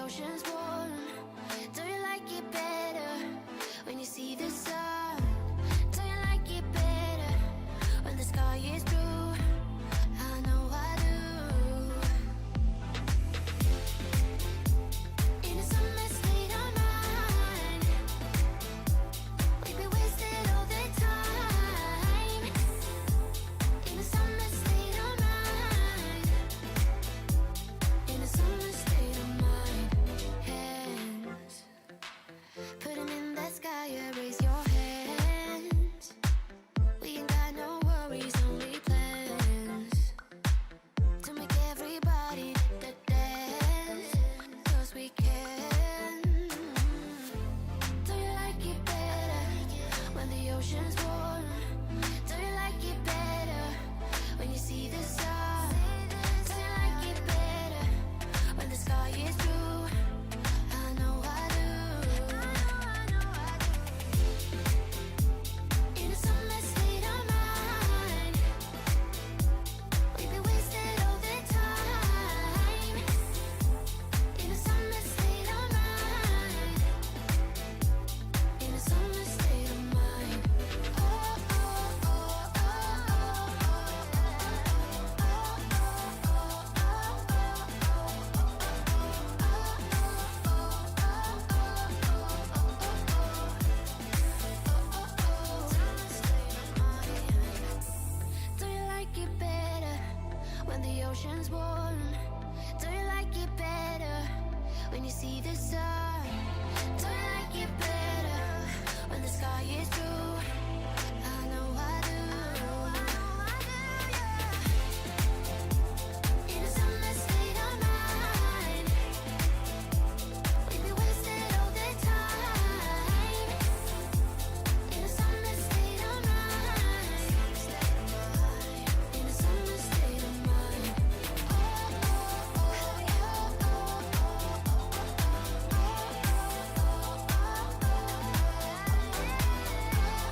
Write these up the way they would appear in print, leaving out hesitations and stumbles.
ocean's warm? Do you like it better when you see the sun? Do you like it better when the sky is blue? I know I do. In a summer state of mind, we'd be wasted all the time. In a summer state of mind, in a summer state of mind. Hands, put 'em in the sky, raise your hands. We ain't got no worries, only plans to make everybody dance, 'cause we can. Do you like it better when the ocean's warm? Do you like it better when you see the sun? Do you like it better when the sky is blue? I know I do. In a summer state of mind, we'd be wasted all the time. In a summer state of mind, in a summer state of mind. Oh, oh, oh, oh, oh, do you like it better when the ocean's warm? Do you like it better when you see the sun? Do you like it better when the sky is blue? I know I do. In a summer state of mind, we'd be wasted all the time. In a summer state of mind, in a summer state of mind. Oh, oh, oh, oh, oh, oh, oh, oh, oh, oh.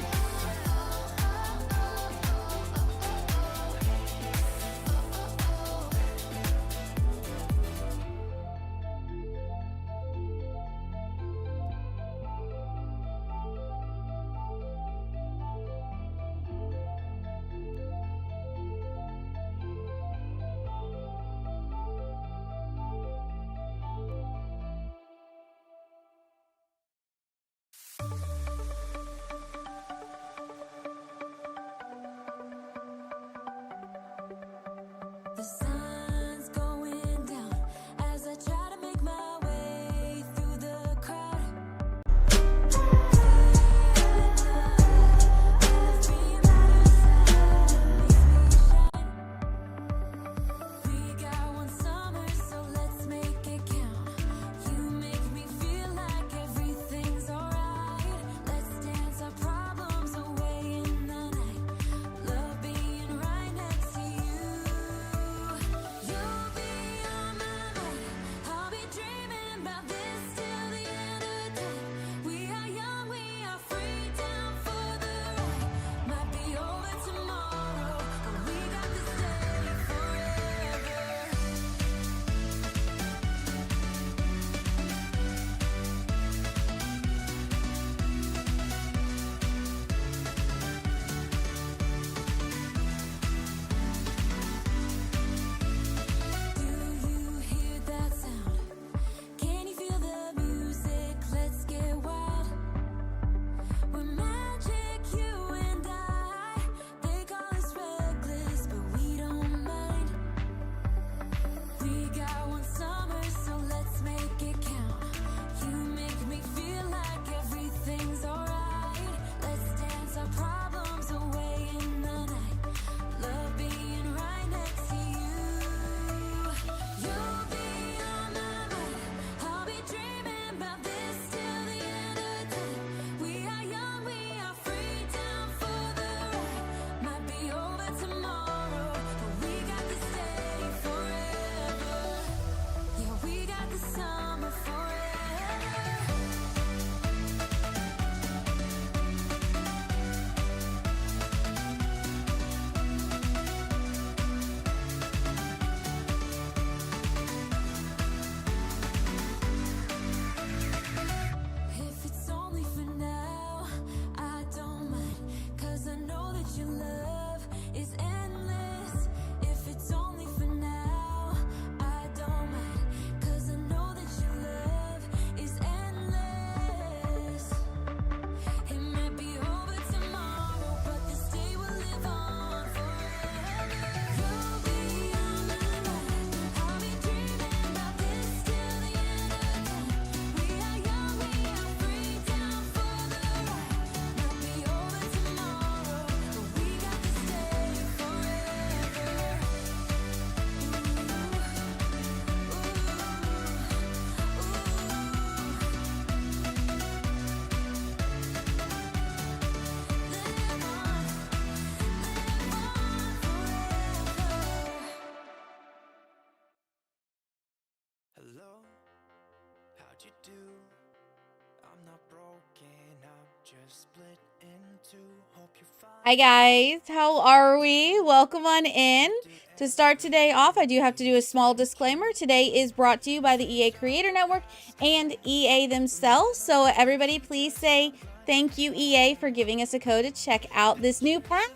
Hi guys, how are we? Welcome on in. To start today off, I do have to do a small disclaimer. Today is brought to you by the EA Creator Network and EA themselves. So everybody please say thank you EA for giving us a code to check out this new pack.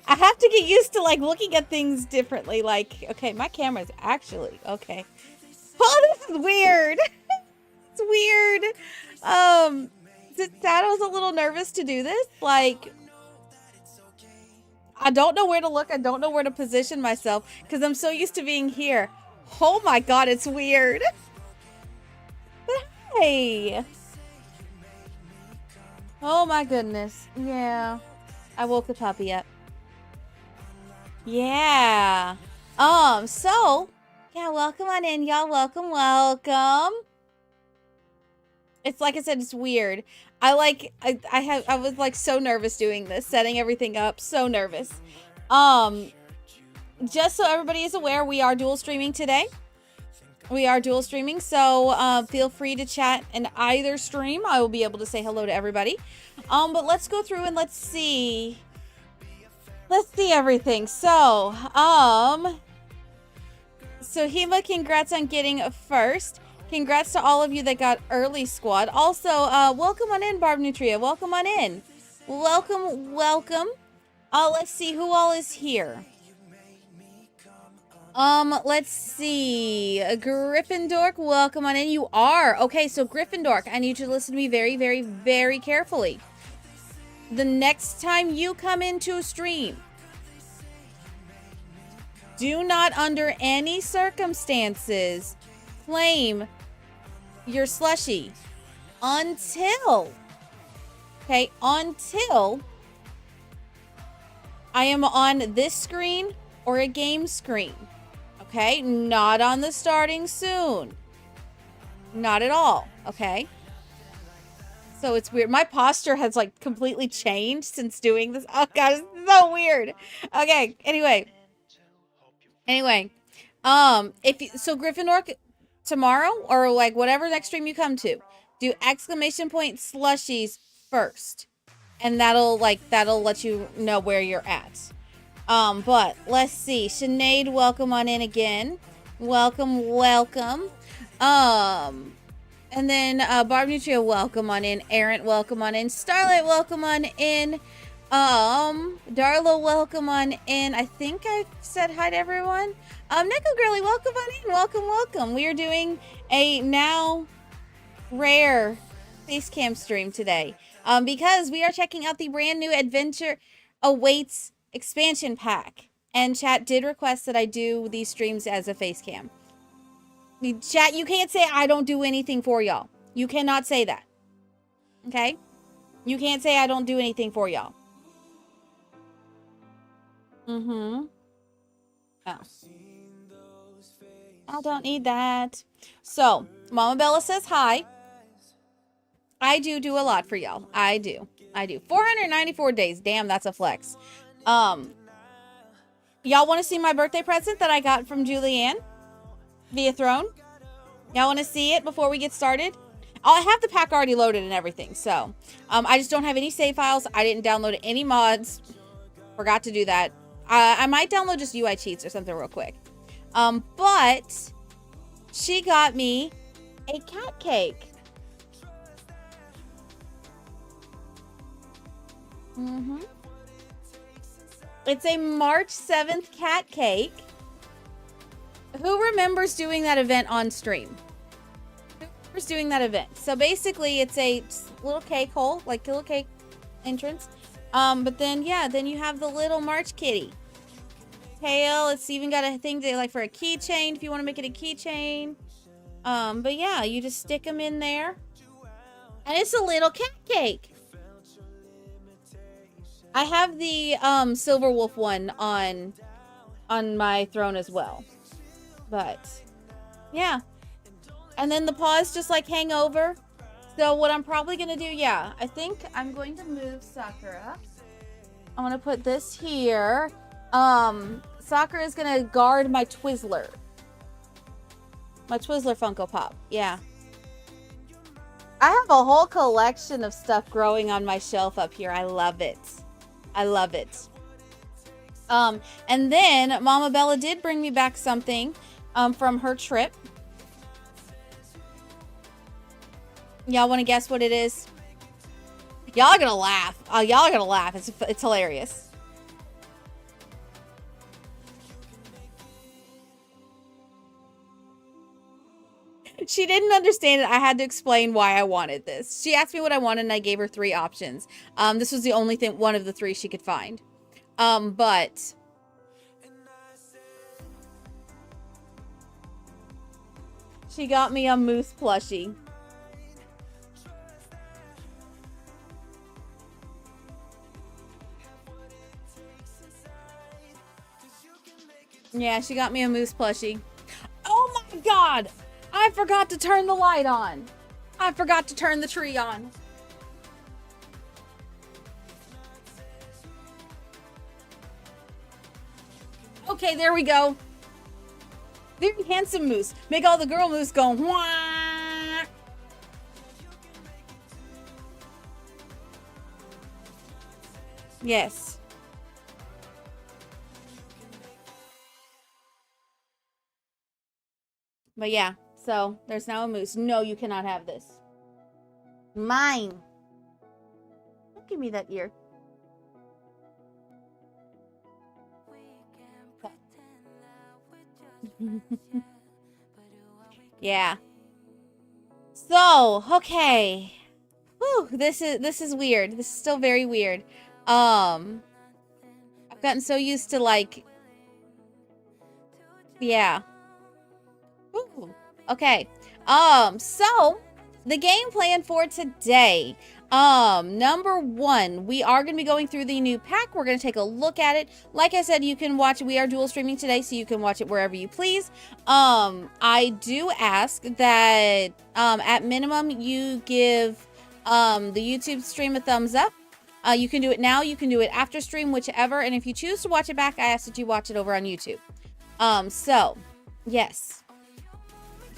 I have to get used to like looking at things differently. Like, okay, my camera's actually, okay. Oh, this is weird. It's weird. Dad was a little nervous to do this. Like, I don't know where to look. I don't know where to position myself because I'm so used to being here. Oh my God, it's weird. But hey. Oh my goodness. Yeah. I woke the puppy up. Yeah. So, yeah, welcome on in, y'all. Welcome, welcome. It's like I said, it's weird. I was like so nervous doing this, setting everything up, so nervous. Just so everybody is aware, we are dual streaming today. We are dual streaming, so feel free to chat in either stream. I will be able to say hello to everybody. But let's go through and let's see everything. So, Hema, congrats on getting a first. Congrats to all of you that got early, squad. Also, welcome on in, Barb Nutria. Welcome on in. Welcome, welcome. Let's see who all is here. Let's see. Gryffindor, welcome on in. You are. Okay, so Gryffindor, I need you to listen to me very, very, very carefully. The next time you come into a stream, do not under any circumstances claim your slushie until I am on this screen or a game screen. Okay, not on the starting soon. Not at all. Okay. So it's weird. My posture has like completely changed since doing this. Oh God, it's so weird. Okay. Anyway. So Gryffindor, tomorrow or like whatever next stream you come to, do exclamation point slushies first, and that'll let you know where you're at. But let's see. Sinead, welcome on in again. Welcome. And then Barb Nutria, welcome on in. Errant, welcome on in. Starlight, welcome on in. Darla, welcome on in. I think I said hi to everyone. Nico Grilly, welcome on in. Welcome. We are doing a now rare Facecam stream today. Because we are checking out the brand new Adventure Awaits expansion pack. And chat did request that I do these streams as a Facecam. Chat, you can't say I don't do anything for y'all. You cannot say that. Okay? You can't say I don't do anything for y'all. Oh. I don't need that. So, Mama Bella says hi. I do a lot for y'all. I do. 494 days. Damn, that's a flex. Y'all want to see my birthday present that I got from Julianne via Throne? Y'all want to see it before we get started? I have the pack already loaded and everything, so I just don't have any save files. I didn't download any mods. Forgot to do that. I might download just UI cheats or something real quick. But she got me a cat cake. It's a March 7th cat cake. Who remembers doing that event on stream? Who remembers doing that event? So basically, it's a little cake hole, like little cake entrance. But then, yeah, then you have the little March kitty. Tail, it's even got a thing to, like for a keychain, if you want to make it a keychain. But yeah, you just stick them in there. And it's a little cat cake. I have the Silver Wolf one on my throne as well. But yeah. And then the paws just like hang over. So what I'm probably going to do, yeah, I think I'm going to move Sakura. I'm going to put this here. Sakura is going to guard my Twizzler. My Twizzler Funko Pop. Yeah. I have a whole collection of stuff growing on my shelf up here. I love it. I love it. And then Mama Bella did bring me back something from her trip. Y'all want to guess what it is? Y'all are gonna laugh. Oh, y'all are gonna laugh. It's hilarious. She didn't understand it. I had to explain why I wanted this. She asked me what I wanted, and I gave her 3 options. This was the only thing, one of the 3 she could find. But she got me a moose plushie. Yeah, she got me a moose plushie. Oh my god! I forgot to turn the light on. I forgot to turn the tree on. Okay, there we go. Very handsome moose. Make all the girl moose go wah. Yes. But yeah, so there's now a moose. No, you cannot have this. Mine. Don't give me that ear. Yeah. So, okay. Whew, this is weird. This is still very weird. I've gotten so used to like, yeah. Ooh, okay. So the game plan for today. Number 1, we are going to be going through the new pack. We're going to take a look at it. Like I said, you can watch, we are dual streaming today, so you can watch it wherever you please. I do ask that, at minimum, you give, the YouTube stream a thumbs up. You can do it now, you can do it after stream, whichever. And if you choose to watch it back, I ask that you watch it over on YouTube. So, yes.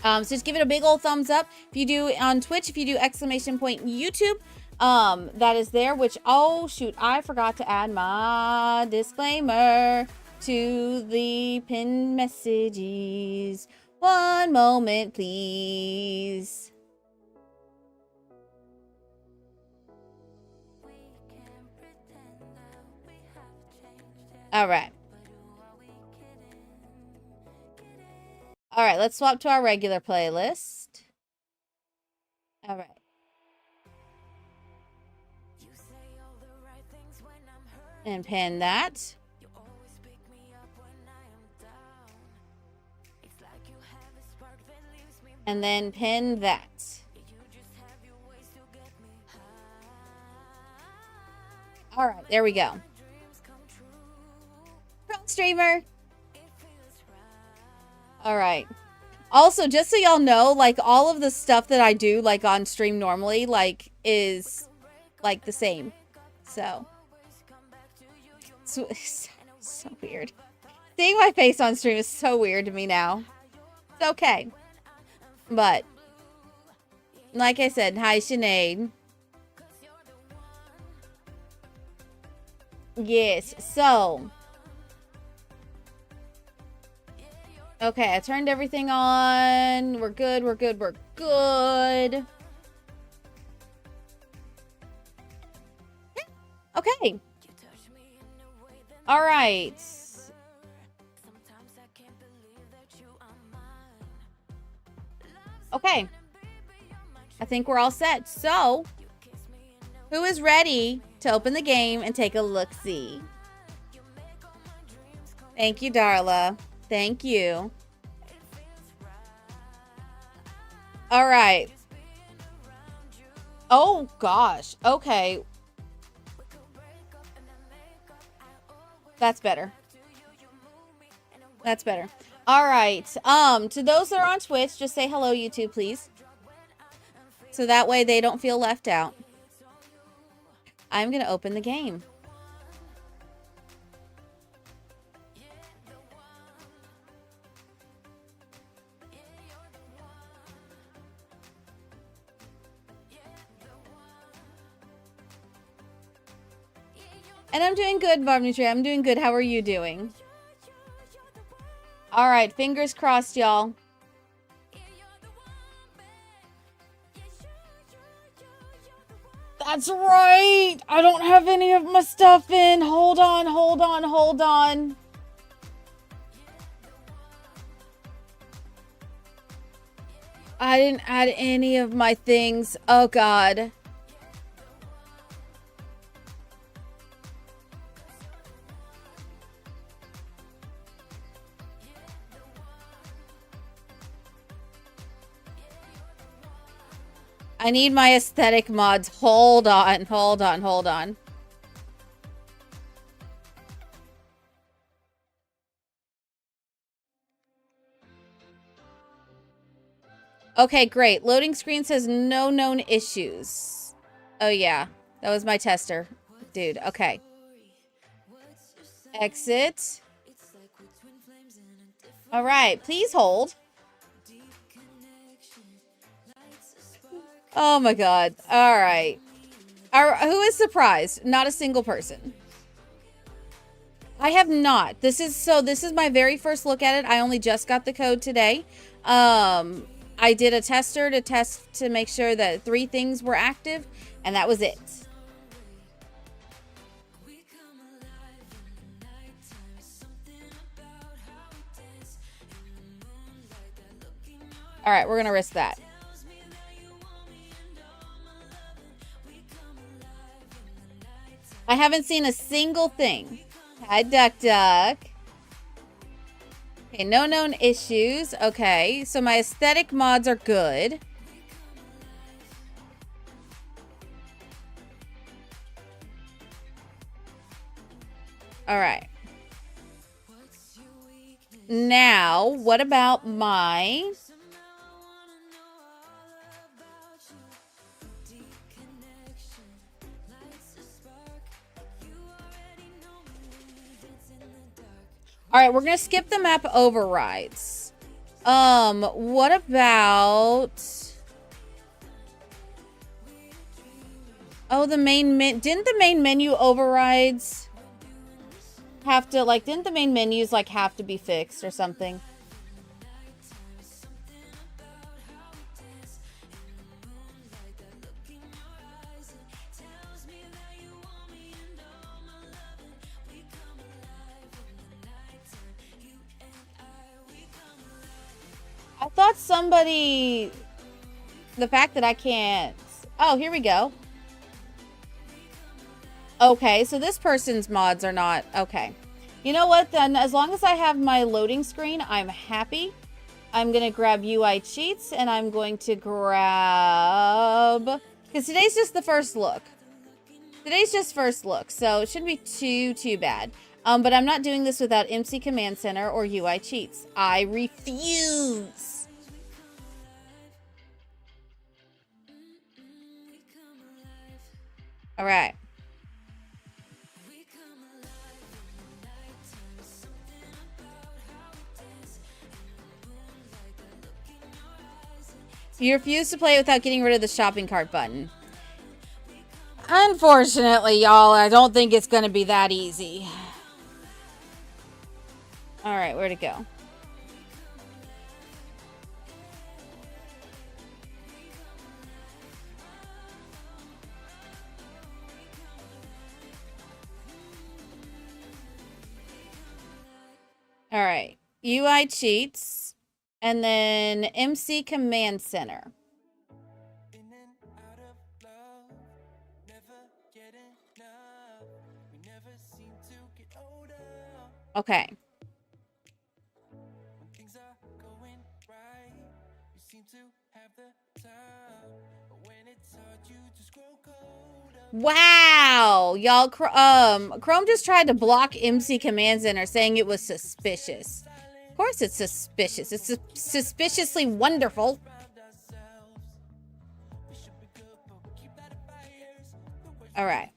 So just give it a big old thumbs up. If you do on Twitch, if you do !YouTube, that is there, which, oh shoot, I forgot to add my disclaimer to the pinned messages. One moment, please. All right. All right, let's swap to our regular playlist. All right. And pin that. And then pin that. All right, there we go. Pro streamer. All right. Also, just so y'all know, like, all of the stuff that I do, like, on stream normally, like, is, like, the same. So. So weird. Seeing my face on stream is so weird to me now. It's okay. But, like I said, hi, Sinead. Yes, so. Okay, I turned everything on. We're good, we're good, we're good. Okay. All right. Okay. I think we're all set. So, who is ready to open the game and take a look-see? Thank you, Darla. Thank you. All right. Oh, gosh. Okay. That's better. That's better. All right. To those that are on Twitch, just say hello, YouTube, please. So that way they don't feel left out. I'm going to open the game. And I'm doing good, Barb Nutria. I'm doing good. How are you doing? All right, fingers crossed, y'all. That's right. I don't have any of my stuff in. Hold on, hold on, hold on. I didn't add any of my things. Oh, God. I need my aesthetic mods. Hold on, hold on, hold on. Okay, great. Loading screen says no known issues. Oh, yeah. That was my tester. Dude, okay. Exit. All right, please hold. Oh, my God. All right. Who is surprised? Not a single person. I have not. This is my very first look at it. I only just got the code today. I did a tester to test to make sure that 3 things were active, and that was it. All right, we're going to risk that. I haven't seen a single thing. Hi, Duck Duck. Okay, no known issues. Okay, so my aesthetic mods are good. All right. Now, what about my... All right, we're going to skip the map overrides. What about... Oh, the main didn't the main menu overrides have to, like, didn't the main menus, like, have to be fixed or something? I thought somebody... The fact that I can't... Oh, here we go. Okay, so this person's mods are not... Okay. You know what, then? As long as I have my loading screen, I'm happy. I'm going to grab UI cheats, and I'm going to grab... Because today's just the first look. Today's just first look, so it shouldn't be too bad. But I'm not doing this without MC Command Center or UI cheats. I refuse. All right. You refuse to play it without getting rid of the shopping cart button. Unfortunately, y'all, I don't think it's going to be that easy. All right, where'd it go? All right, UI cheats, and then MC Command Center. Okay. Wow, y'all, Chrome just tried to block MC Command Center, saying it was suspicious. Of course it's suspicious. It's suspiciously wonderful. All right.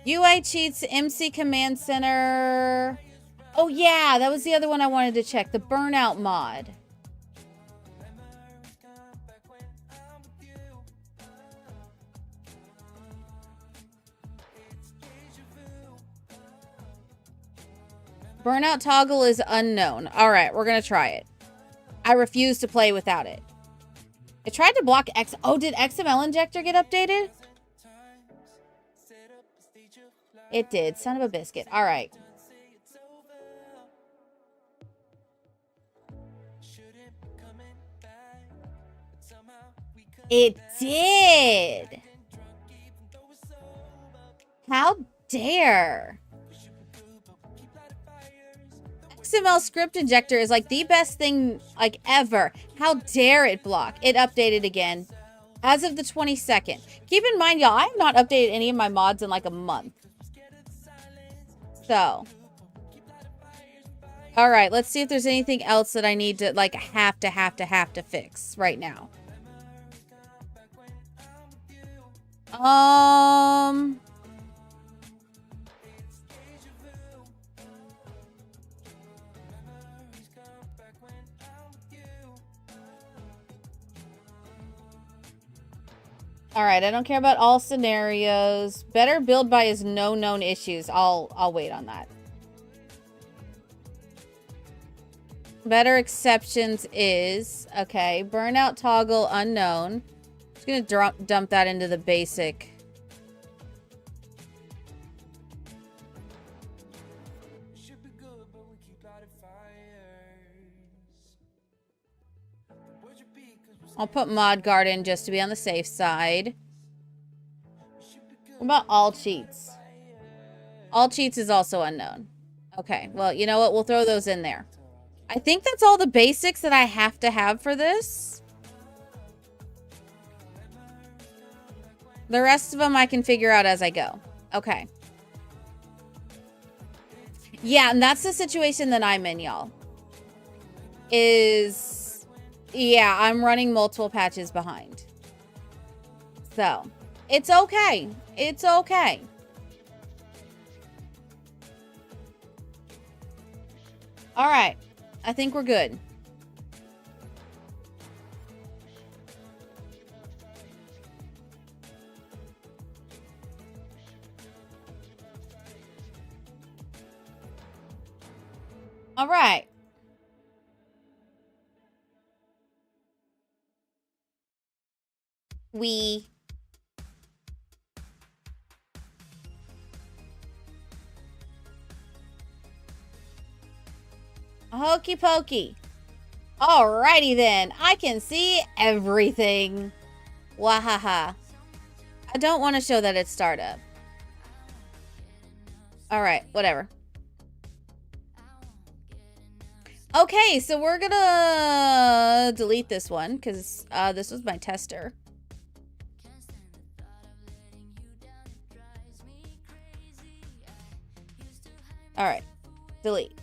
UI cheats, MC Command Center. Oh, yeah, that was the other one I wanted to check. The Burnout mod. Burnout toggle is unknown. All right, we're going to try it. I refuse to play without it. It tried to block X. Oh, did XML injector get updated? It did. Son of a biscuit. All right. It did. How dare. XML script injector is like the best thing like ever. How dare it block? It updated again as of the 22nd. Keep in mind, y'all, I have not updated any of my mods in like a month. So, all right, let's see if there's anything else that I need to like have to fix right now. All right, I don't care about all scenarios. Better build by is no known issues. I'll wait on that. Better exceptions is okay. Burnout toggle unknown. Just gonna dump that into the basic. I'll put mod guard in just to be on the safe side. What about all cheats? All cheats is also unknown. Okay, well, you know what? We'll throw those in there. I think that's all the basics that I have to have for this. The rest of them I can figure out as I go. Okay. Yeah, and that's the situation that I'm in, y'all. Yeah, I'm running multiple patches behind. So, it's okay. It's okay. All right. I think we're good. All right. Hokey pokey. Alrighty then. I can see everything. Wahaha. I don't want to show that it's startup. Alright, whatever. Okay, so we're gonna delete this one because this was my tester. Alright, delete.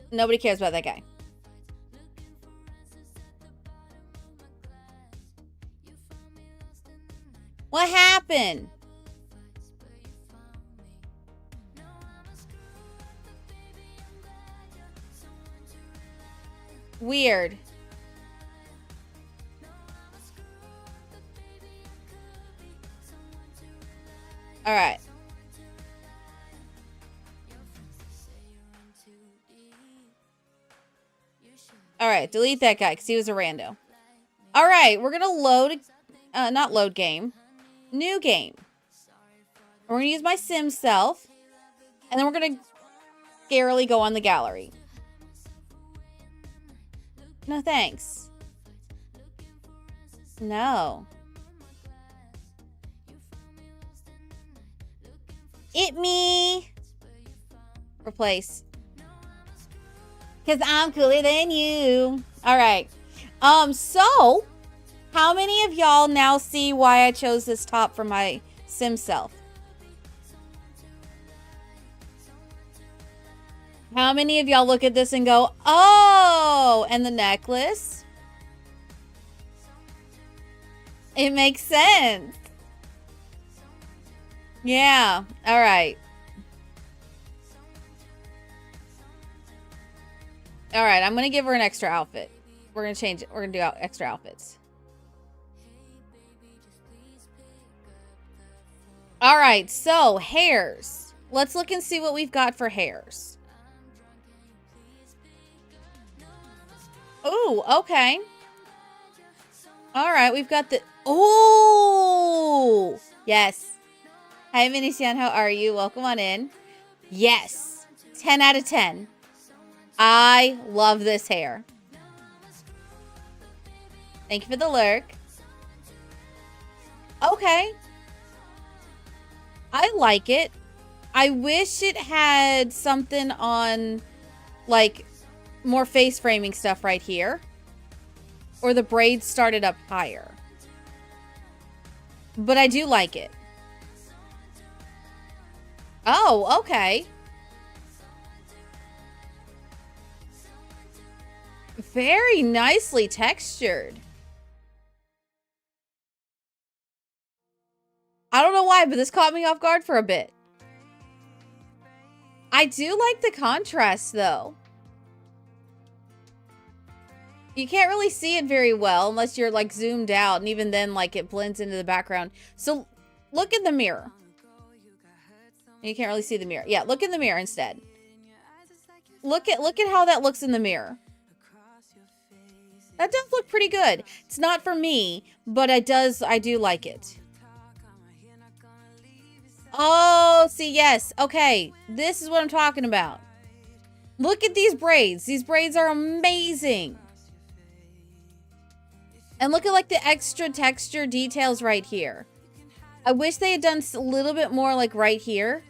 Nobody cares about that guy. What happened? Weird. All right. All right, delete that guy because he was a rando. All right, we're gonna load, not load game, new game. We're gonna use my sim self, and then we're gonna scarily go on the gallery. No thanks. No. It me. Replace. Because I'm cooler than you. All right. So, how many of y'all now see why I chose this top for my sim self? How many of y'all look at this and go, oh, and the necklace? It makes sense. Yeah. All right. All right, I'm going to give her an extra outfit. We're going to change it. We're going to do extra outfits. All right, so hairs. Let's look and see what we've got for hairs. Ooh, okay. All right, we've got the... Oh! Yes. Hi, Minisian. How are you? Welcome on in. Yes. 10 out of 10. I love this hair. Thank you for the lurk. Okay. I like it. I wish it had something on, like, more face framing stuff right here. Or the braids started up higher. But I do like it. Oh, okay. Very nicely textured. I don't know why, but this caught me off guard for a bit. I do like the contrast, though. You can't really see it very well unless you're, like, zoomed out, and even then, like, it blends into the background. So, look in the mirror. You can't really see the mirror. Yeah, look in the mirror instead. Look at how that looks in the mirror. That does look pretty good. It's not for me, but I do like it. Oh, see, yes. Okay, this is what I'm talking about. Look at these braids. These braids are amazing. And look at, like, the extra texture details right here. I wish they had done a little bit more, like, right here.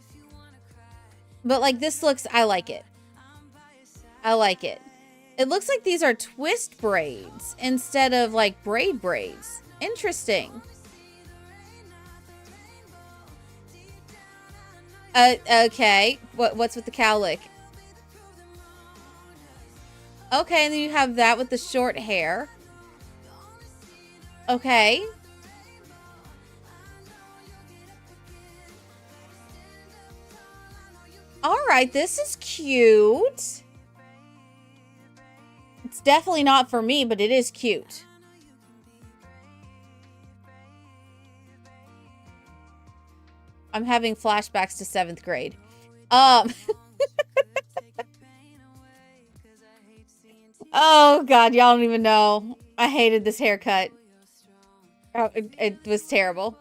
But, like, this looks... I like it. I like it. It looks like these are twist braids instead of, like, braid braids. Interesting. Okay. What's with the cowlick? Okay, and then you have that with the short hair. Okay. All right, this is cute. It's definitely not for me, but it is cute. I'm having flashbacks to 7th grade. Oh, God, y'all don't even know. I hated this haircut. Oh, it was terrible.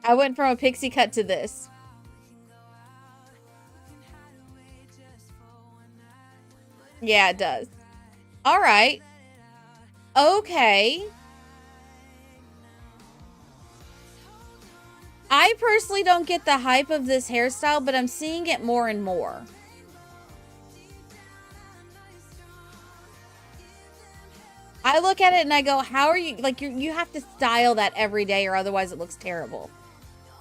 I went from a pixie cut to this. Yeah, it does. All right. Okay. I personally don't get the hype of this hairstyle, but I'm seeing it more and more. I look at it and I go, how are you, like, you have to style that every day or otherwise it looks terrible.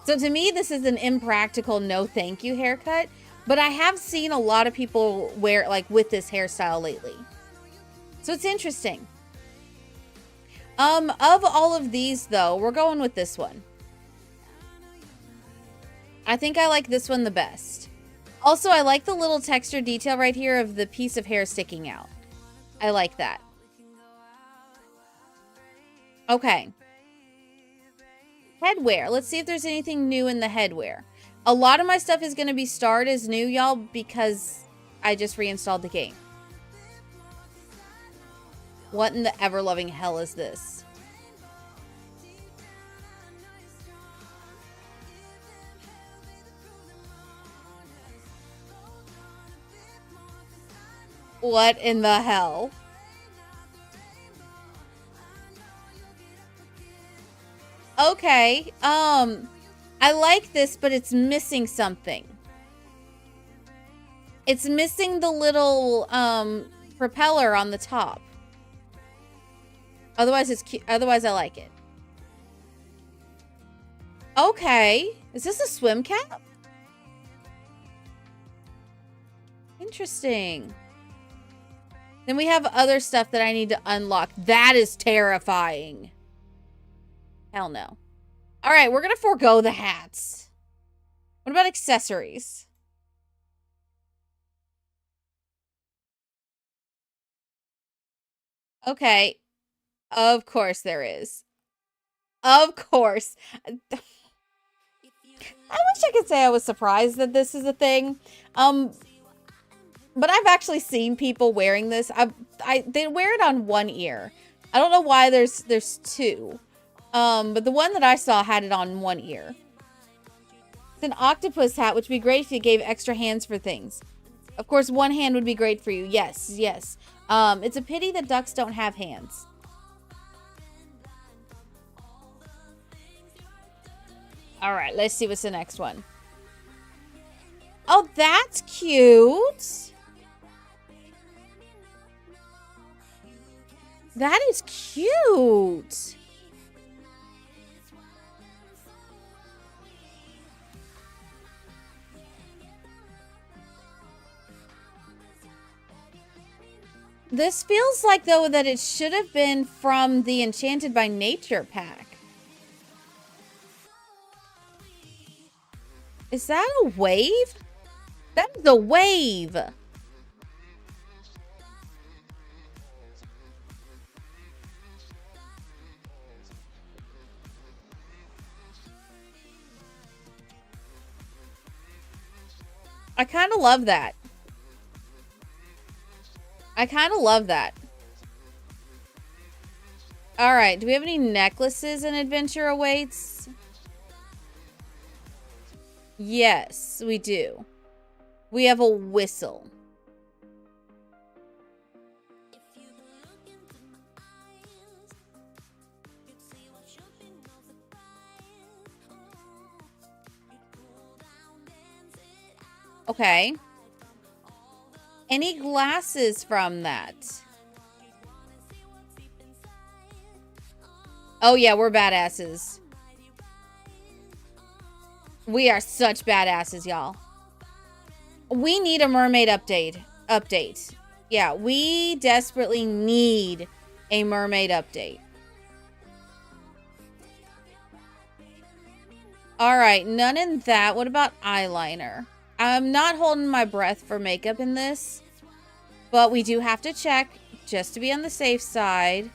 So to me, this is an impractical no thank you haircut, but I have seen a lot of people wear, like, with this hairstyle lately. So it's interesting. Of all of these though, we're going with this one. I think I like this one the best. Also, I like the little texture detail right here of the piece of hair sticking out. I like that. Okay. Headwear. Let's see if there's anything new in the headwear. A lot of my stuff is going to be starred as new, y'all, because I just reinstalled the game. What in the ever-loving hell is this? What in the hell? Okay, I like this, but it's missing something. It's missing the little, propeller on the top. Otherwise, it's cute. Otherwise, I like it. Okay. Is this a swim cap? Interesting. Then we have other stuff that I need to unlock. That is terrifying. Hell no. All right, we're going to forego the hats. What about accessories? Okay. Of course there is. Of course. I wish I could say I was surprised that this is a thing. But I've actually seen people wearing this. They wear it on one ear. I don't know why there's two. But the one that I saw had it on one ear. It's an octopus hat, which would be great if you gave extra hands for things. Of course, one hand would be great for you. Yes, yes. It's a pity that ducks don't have hands. All right, let's see what's the next one. Oh, that's cute. That is cute. This feels like, though, that it should have been from the Enchanted by Nature pack. Is that a wave? That is a wave. I kind of love that. I kind of love that. All right. Do we have any necklaces in Adventure Awaits? Yes, we do. We have a whistle. Okay. Any glasses from that? Oh yeah, we're badasses. We are such badasses, y'all. We need a mermaid update. Yeah, we desperately need a mermaid update. All right, none in that. What about eyeliner? I'm not holding my breath for makeup in this, but we do have to check just to be on the safe side.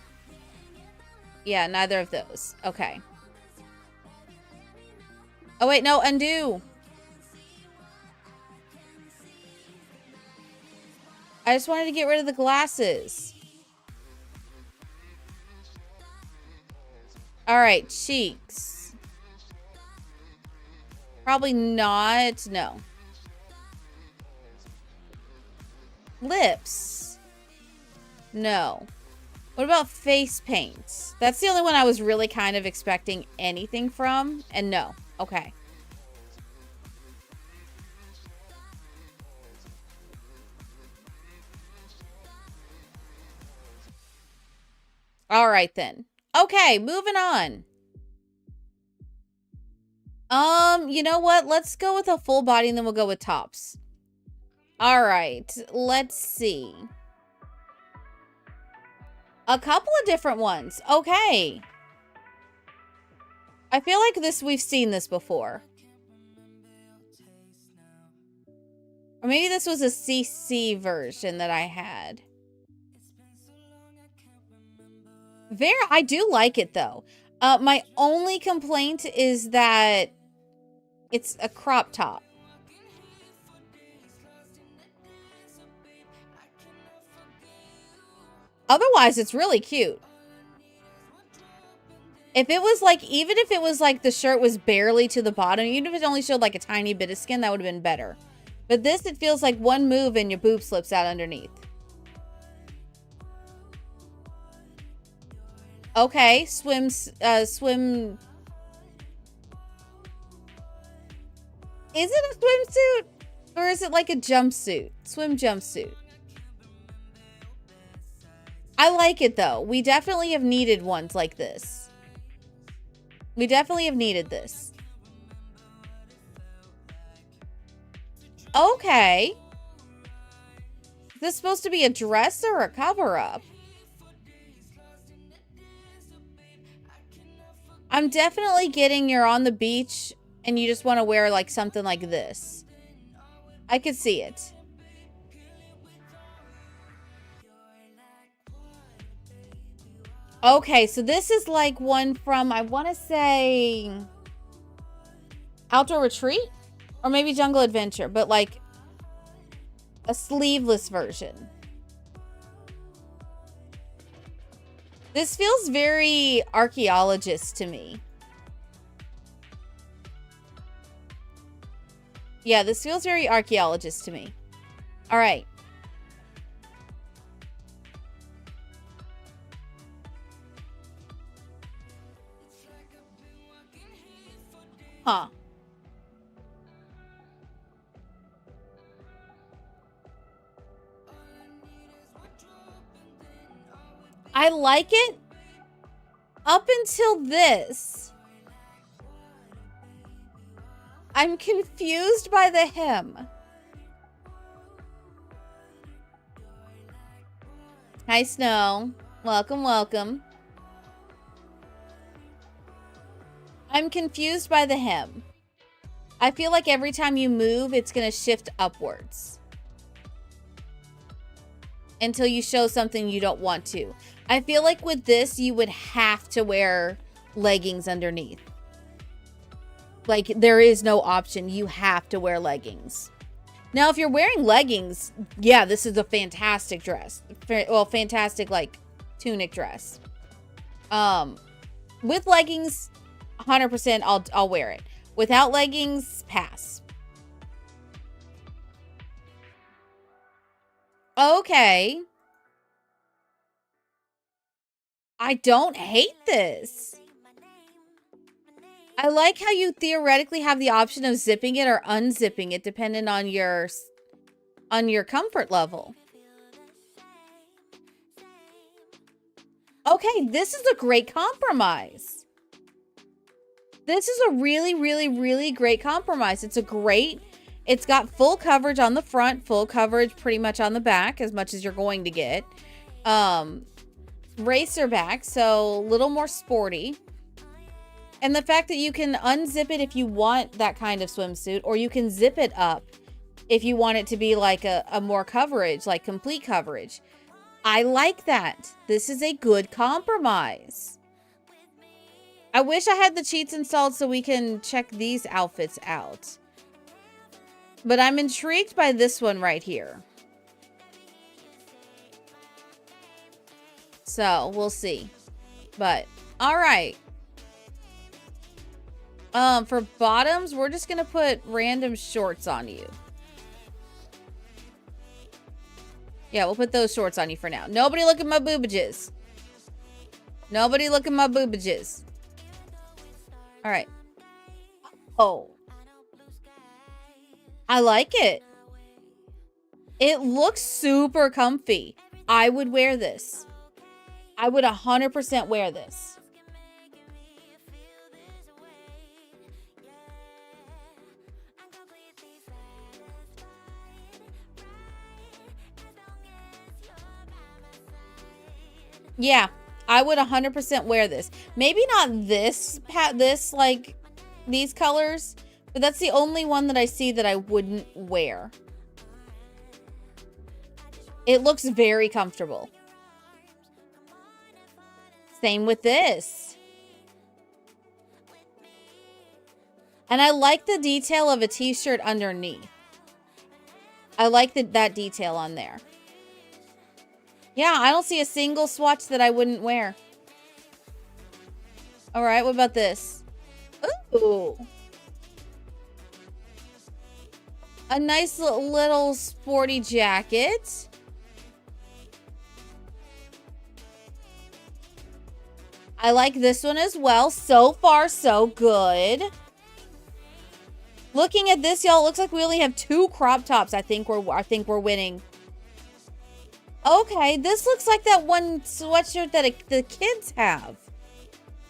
Yeah, neither of those. Okay. Oh, wait, no, undo. I just wanted to get rid of the glasses. All right, cheeks. Probably not. No. Lips. No. What about face paint? That's the only one I was really kind of expecting anything from. And no. Okay. All right, then. Okay, moving on. You know what? Let's go with a full body and then we'll go with tops. All right, let's see. A couple of different ones. Okay. I feel like we've seen this before. Or maybe this was a CC version that I had. I do like it though. My only complaint is that it's a crop top. Otherwise, it's really cute. If it was like, even if it was like the shirt was barely to the bottom, even if it only showed like a tiny bit of skin, that would have been better. But this, it feels like one move and your boob slips out underneath. Okay, swim. Is it a swimsuit? Or is it like a jumpsuit? Swim jumpsuit. I like it though. We definitely have needed ones like this. We definitely have needed this. Okay. Is this supposed to be a dress or a cover-up? I'm definitely getting you're on the beach and you just want to wear like something like this. I could see it. Okay, so this is like one from, I want to say, Outdoor Retreat? Or maybe Jungle Adventure, but like, A sleeveless version. This feels very archaeologist to me. Yeah, this feels very archaeologist to me. All right. Huh. I like it up until this. I'm confused by the hem. Hi, Snow. Welcome, welcome. I'm confused by the hem. I feel like every time you move, it's going to shift upwards. Until you show something you don't want to. I feel like with this, you would have to wear leggings underneath. Like, there is no option. You have to wear leggings. Now, if you're wearing leggings, yeah, this is a fantastic dress. Well, fantastic, like, tunic dress. With leggings, 100% I'll wear it. Without leggings, pass. Okay. I don't hate this. I like how you theoretically have the option of zipping it or unzipping it depending on your comfort level. Okay, this is a great compromise. This is a really, really, really great compromise. It's got full coverage on the front, full coverage pretty much on the back, as much as you're going to get. Racer back, so a little more sporty. And the fact that you can unzip it if you want that kind of swimsuit, or you can zip it up if you want it to be like a more coverage, like complete coverage. I like that. This is a good compromise. I wish I had the cheats installed so we can check these outfits out. But I'm intrigued by this one right here. So, we'll see. But, all right. For bottoms, we're just going to put random shorts on you. Yeah, we'll put those shorts on you for now. Nobody look at my boobages. Nobody look at my boobages. All right. Oh. I like it. It looks super comfy. I would wear this. I would 100% wear this. Yeah, I would 100% wear this. Maybe not this, like, these colors, but that's the only one that I see that I wouldn't wear. It looks very comfortable. Same with this. And I like the detail of a t-shirt underneath. I like that detail on there. Yeah, I don't see a single swatch that I wouldn't wear. All right, what about this? Ooh. A nice little sporty jacket. I like this one as well. So far, so good. Looking at this, y'all, it looks like we only have 2 crop tops. I think we're winning. Okay, this looks like that one sweatshirt that the kids have.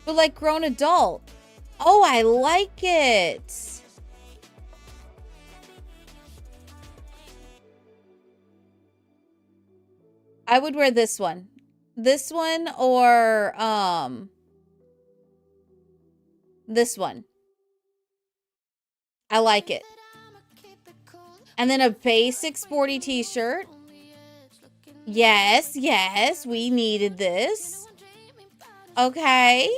But like grown adult. Oh, I like it. I would wear this one. This one or this one. I like it. And then a basic sporty t-shirt. Yes, yes, we needed this. Okay.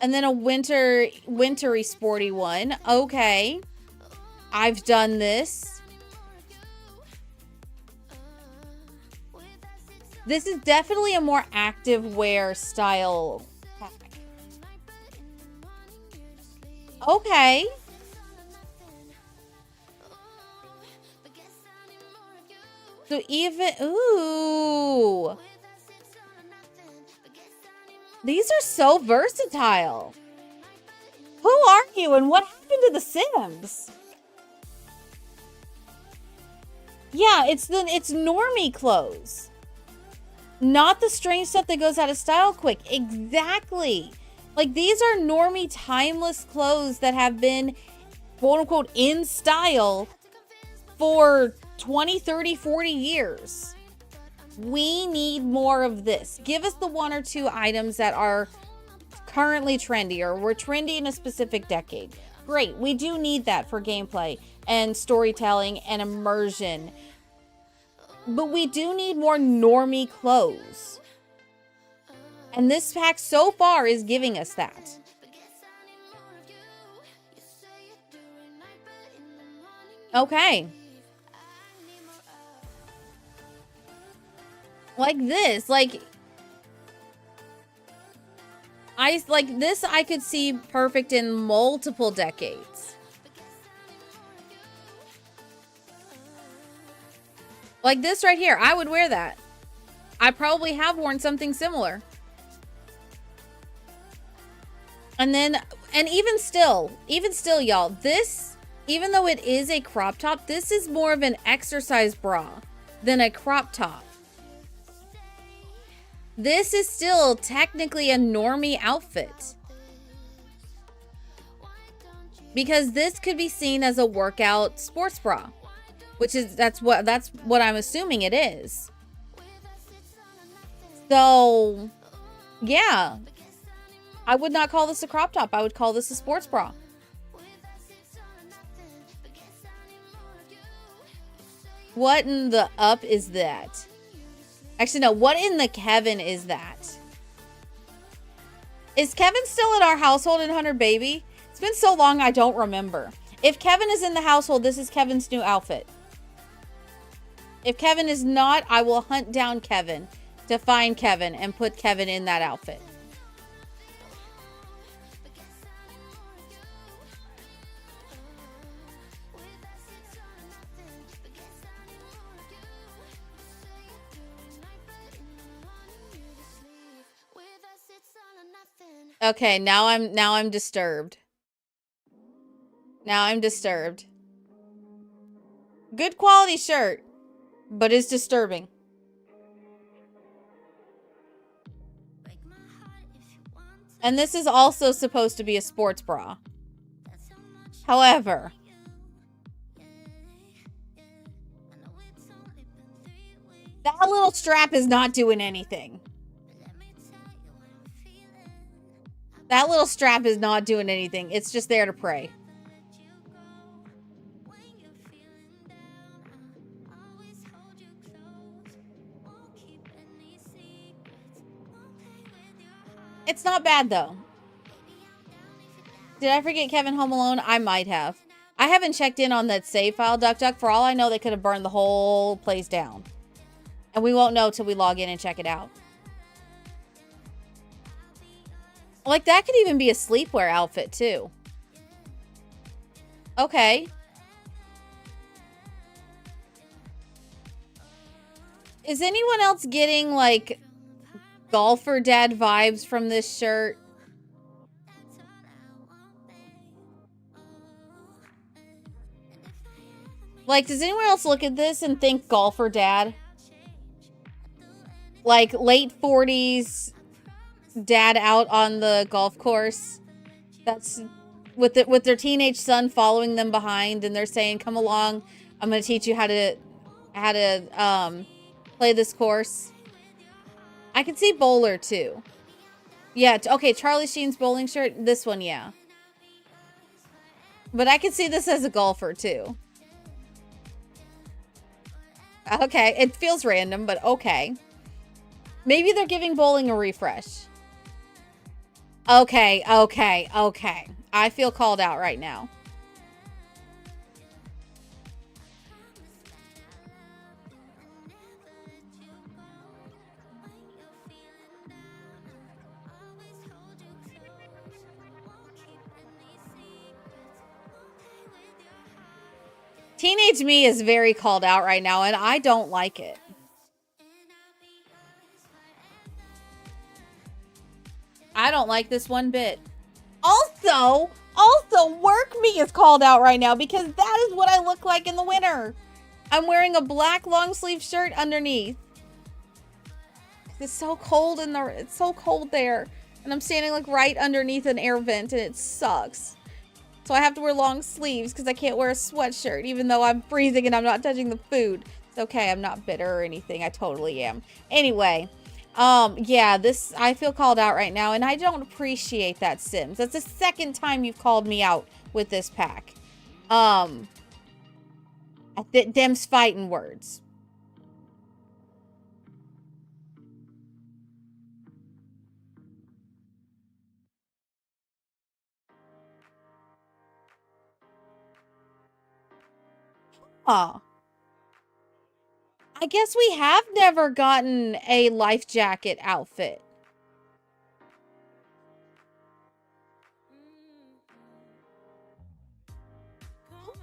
And then a wintry sporty one. Okay. I've done this. This is definitely a more active wear style pack. Okay. So even, ooh. These are so versatile. Who are you and what happened to The Sims? Yeah, it's normie clothes. Not the strange stuff that goes out of style quick. Exactly. Like, these are normie timeless clothes that have been, quote unquote, in style for 20, 30, 40 years. We need more of this. Give us the 1 or 2 items that are currently trendy, or we're trendy in a specific decade. Great. We do need that for gameplay and storytelling and immersion. But we do need more normie clothes. And this pack so far is giving us that. Okay. Like this, like this I could see perfect in multiple decades. Like this right here, I would wear that. I probably have worn something similar. And then, and even still, y'all, this, even though it is a crop top, this is more of an exercise bra than a crop top. This is still technically a normie outfit. Because this could be seen as a workout sports bra. Which is, that's what I'm assuming it is. So, yeah. I would not call this a crop top. I would call this a sports bra. What in the up is that? Actually, no. What in the Kevin is that? Is Kevin still in our household in Hunter Baby? It's been so long, I don't remember. If Kevin is in the household, this is Kevin's new outfit. If Kevin is not, I will hunt down Kevin to find Kevin and put Kevin in that outfit. Okay, now I'm disturbed. Now I'm disturbed. Good quality shirt, but it's disturbing. And this is also supposed to be a sports bra. However, that little strap is not doing anything. That little strap is not doing anything. It's just there to pray. It's not bad, though. Did I forget Kevin Home Alone? I might have. I haven't checked in on that save file, Duck Duck. For all I know, they could have burned the whole place down. And we won't know till we log in and check it out. Like, that could even be a sleepwear outfit, too. Okay. Is anyone else getting, like, golfer dad vibes from this shirt? Like, does anyone else look at this and think golfer dad? Like, late 40s dad out on the golf course. That's with their teenage son following them behind, and they're saying, "Come along, I'm going to teach you how to play this course." I can see bowler too. Yeah, okay, Charlie Sheen's bowling shirt, this one, yeah. But I can see this as a golfer too. Okay, it feels random, but okay. Maybe they're giving bowling a refresh. Okay. I feel called out right now. Teenage me is very called out right now, and I don't like it. I don't like this one bit. Also, work me is called out right now because that is what I look like in the winter. I'm wearing a black long sleeve shirt underneath. It's so cold it's so cold there. And I'm standing like right underneath an air vent and it sucks. So I have to wear long sleeves because I can't wear a sweatshirt even though I'm freezing and I'm not touching the food. It's okay, I'm not bitter or anything. I totally am. Anyway, yeah, I feel called out right now and I don't appreciate that, Sims. That's the second time you've called me out with this pack. Them's fighting words. Huh. I guess we have never gotten a life jacket outfit.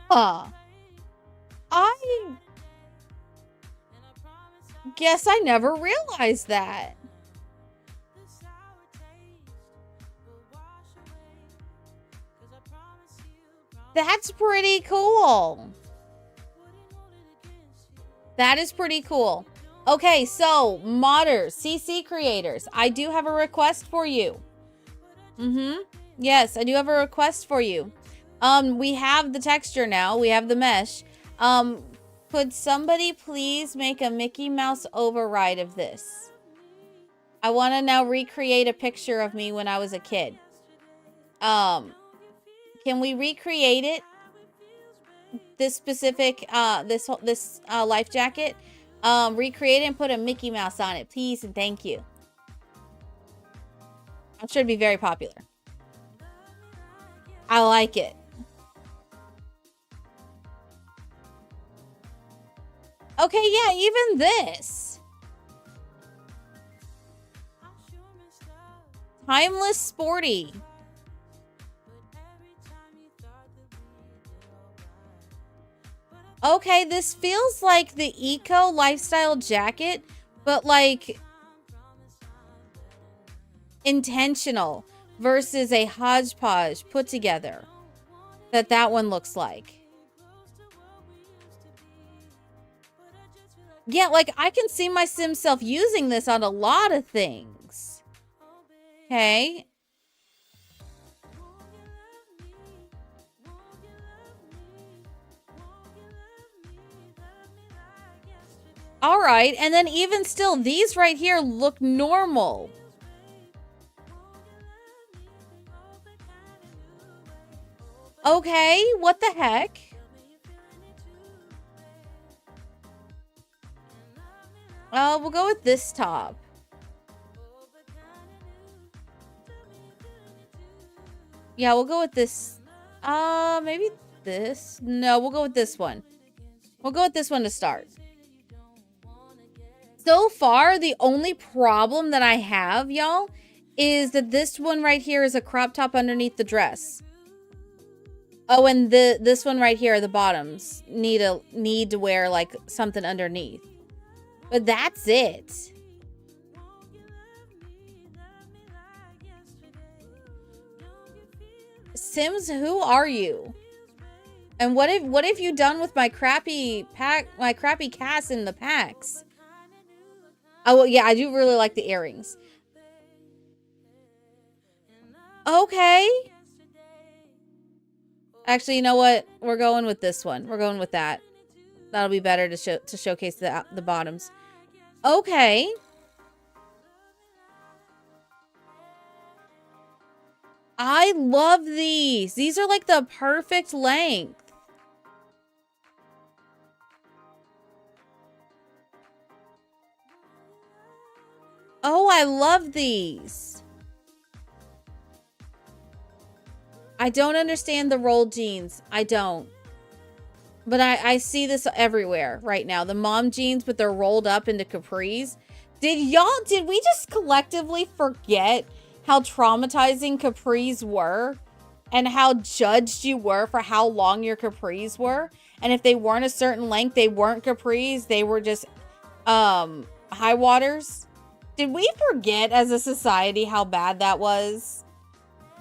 Huh. I guess I never realized that. That's pretty cool. That is pretty cool. Okay, so modders, CC creators, I do have a request for you. Yes, I do have a request for you. We have the texture now. We have the mesh. Could somebody please make a Mickey Mouse override of this? I want to now recreate a picture of me when I was a kid. Can we recreate it? This specific, this life jacket? Recreate it and put a Mickey Mouse on it, please and thank you. I'm sure it'd be very popular. I like it. Okay, yeah, even this. Timeless sporty. Okay, this feels like the eco lifestyle jacket, but like intentional versus a hodgepodge put together that one looks like. Yeah, like I can see my Sim self using this on a lot of things. Okay. All right, and then even still, these right here look normal. Okay, what the heck? We'll go with this top. Yeah, we'll go with this. Maybe this? No, we'll go with this one. We'll go with this one to start. So far, the only problem that I have, y'all, is that this one right here is a crop top underneath the dress. Oh, and this one right here, the bottoms, need to wear like something underneath. But that's it. Sims, who are you? And what have you done with my crappy cast in the packs? Oh, well, yeah, I do really like the earrings. Okay. Actually, you know what? We're going with this one. We're going with that. That'll be better to showcase the bottoms. Okay. I love these. These are like the perfect length. Oh, I love these. I don't understand the rolled jeans. I don't. But I see this everywhere right now. The mom jeans, but they're rolled up into capris. Did we just collectively forget how traumatizing capris were? And how judged you were for how long your capris were? And if they weren't a certain length, they weren't capris, they were just high waters. Did we forget as a society how bad that was?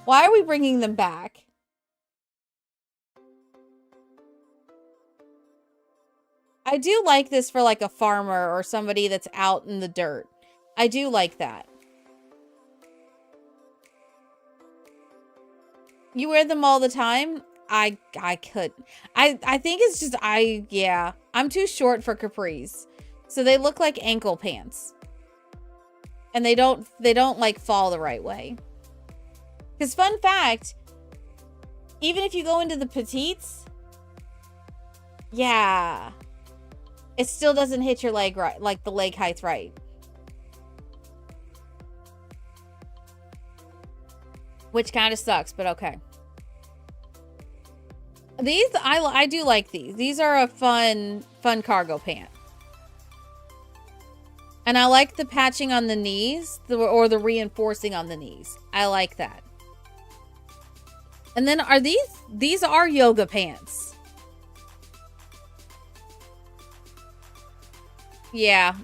Why are we bringing them back? I do like this for like a farmer or somebody that's out in the dirt. I do like that. You wear them all the time? I could. I think it's just yeah. I'm too short for capris. So they look like ankle pants. And they don't like fall the right way. Cuz fun fact, even if you go into the petites, yeah, it still doesn't hit your leg right, like the leg height right. Which kind of sucks, but okay. These, I do like these. These are a fun cargo pant. And I like the patching on the knees, or the reinforcing on the knees. I like that. And then are these are yoga pants. Yeah,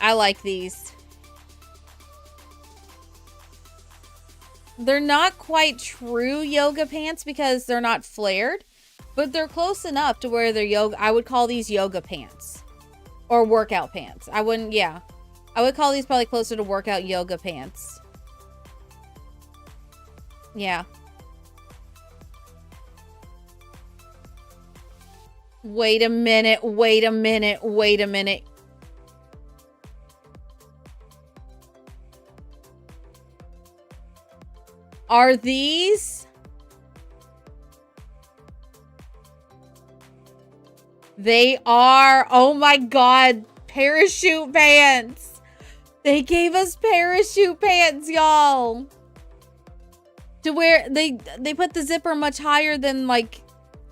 I like these. They're not quite true yoga pants because they're not flared, but they're close enough to where they're yoga. I would call these yoga pants or workout pants. I wouldn't, yeah. I would call these probably closer to workout yoga pants. Yeah. Wait a minute, wait a minute, wait a minute. Are these? They are. Oh my God. Parachute pants. They gave us parachute pants, y'all. To wear, they put the zipper much higher than like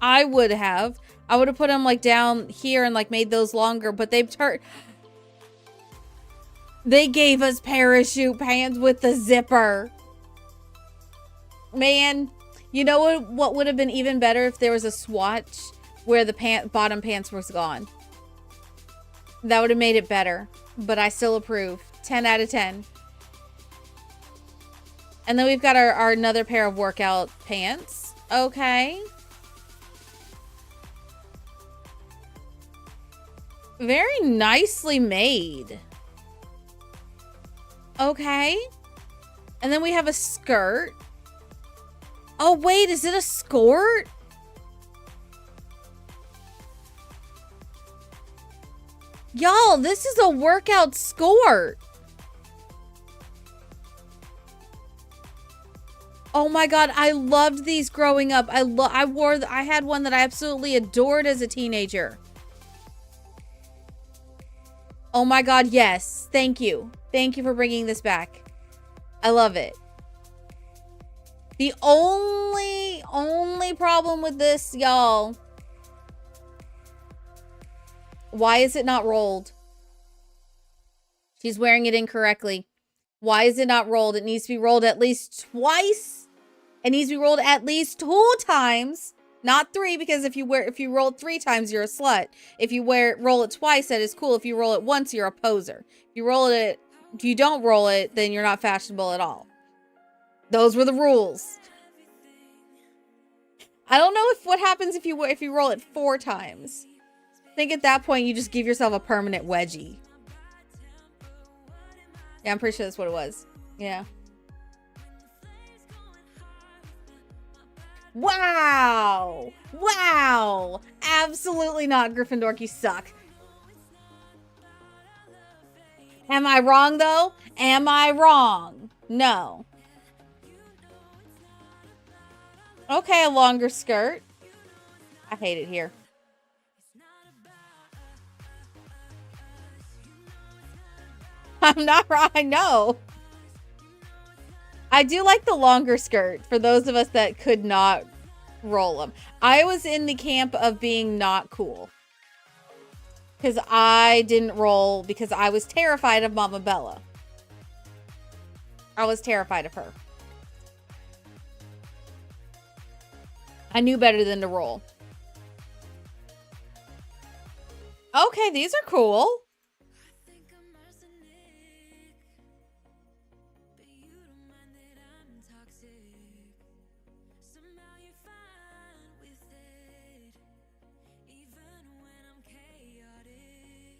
I would have. I would have put them like down here and like made those longer, but they've turned. They gave us parachute pants with the zipper. Man, you know what would have been even better if there was a swatch where the bottom pants was gone. That would have made it better, but I still approve. 10 out of 10. And then we've got our another pair of workout pants. Okay. Very nicely made. Okay. And then we have a skirt. Oh, wait, is it a skirt? Y'all, this is a workout skirt. Oh my God, I loved these growing up. I had one that I absolutely adored as a teenager. Oh my God, yes. Thank you. Thank you for bringing this back. I love it. The only problem with this, y'all. Why is it not rolled? She's wearing it incorrectly. Why is it not rolled? It needs to be rolled at least twice. It needs to be rolled at least 2 times. Not 3, because if you roll it 3 times, you're a slut. If you roll it twice, that is cool. If you roll it once, you're a poser. If you don't roll it, then you're not fashionable at all. Those were the rules. I don't know what happens if you roll it 4 times. I think at that point you just give yourself a permanent wedgie. Yeah, I'm pretty sure that's what it was. Yeah. Wow! Wow! Absolutely not, Gryffindor. You suck. Am I wrong, though? Am I wrong? No. Okay, a longer skirt. I hate it here. I'm not wrong. I know. I do like the longer skirt for those of us that could not roll them. I was in the camp of being not cool. Because I didn't roll because I was terrified of Mama Bella. I was terrified of her. I knew better than to roll. Okay, these are cool.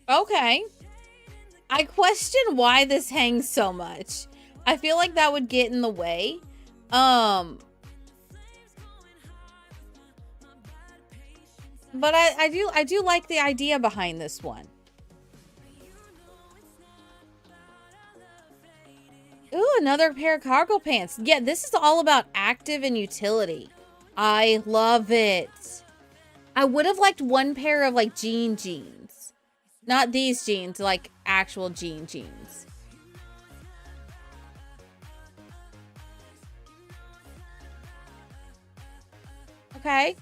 Okay. I question why this hangs so much. I feel like that would get in the way. But I do like the idea behind this one. Ooh, another pair of cargo pants. Yeah, this is all about active and utility. I love it. I would have liked one pair of like jeans. Not these jeans, like actual jeans. Okay.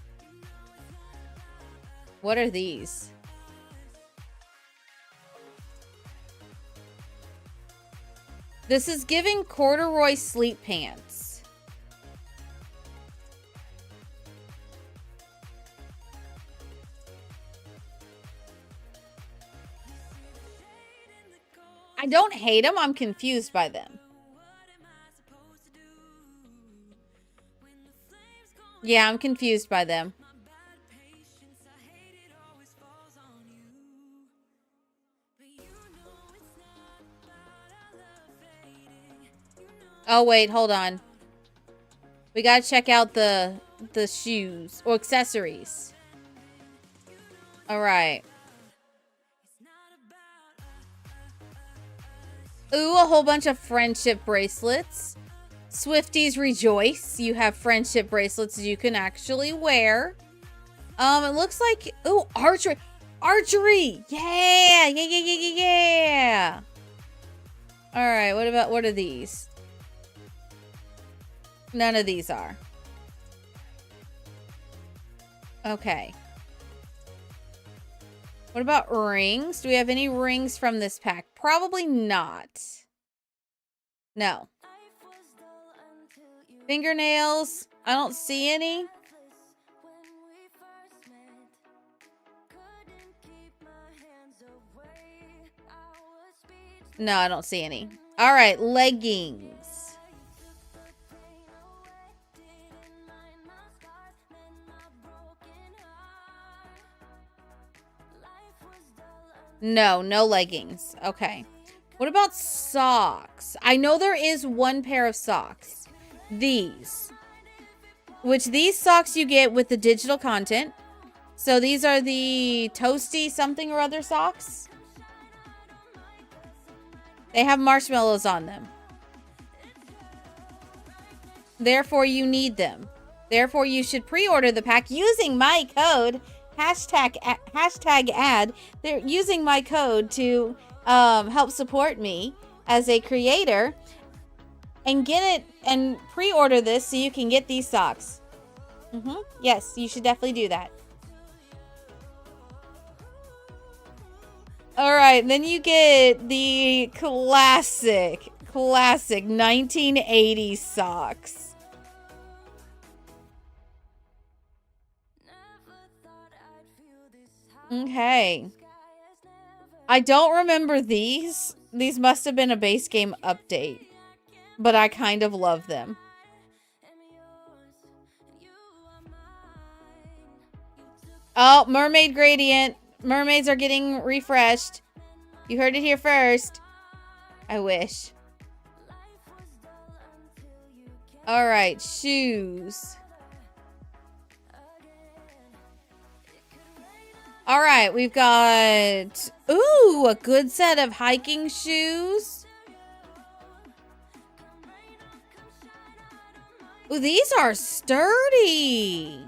What are these? This is giving corduroy sleep pants. I don't hate them. I'm confused by them. Yeah, I'm confused by them. Oh, wait, hold on. We gotta check out the shoes or accessories. All right. Ooh, a whole bunch of friendship bracelets. Swifties rejoice. You have friendship bracelets you can actually wear. It looks like, ooh, archery. Archery! Yeah! All right, what are these? None of these are. Okay. What about rings? Do we have any rings from this pack? Probably not. No. Fingernails. I don't see any. No, I don't see any. All right, leggings. No leggings. Okay. What about socks? I know there is one pair of socks. These. Which these socks you get with the digital content. So these are the toasty something or other socks. They have marshmallows on them. Therefore, you need them. Therefore, you should pre-order the pack using my code. Hashtag ad. They're using my code to help support me as a creator and get it and pre-order this so you can get these socks. Yes, you should definitely do that. All right, then you get the classic 1980s socks. Okay. I don't remember these. These must have been a base game update. But I kind of love them. Oh, mermaid gradient. Mermaids are getting refreshed. You heard it here first. I wish. All right, shoes. All right, we've got, ooh, a good set of hiking shoes. Ooh, these are sturdy.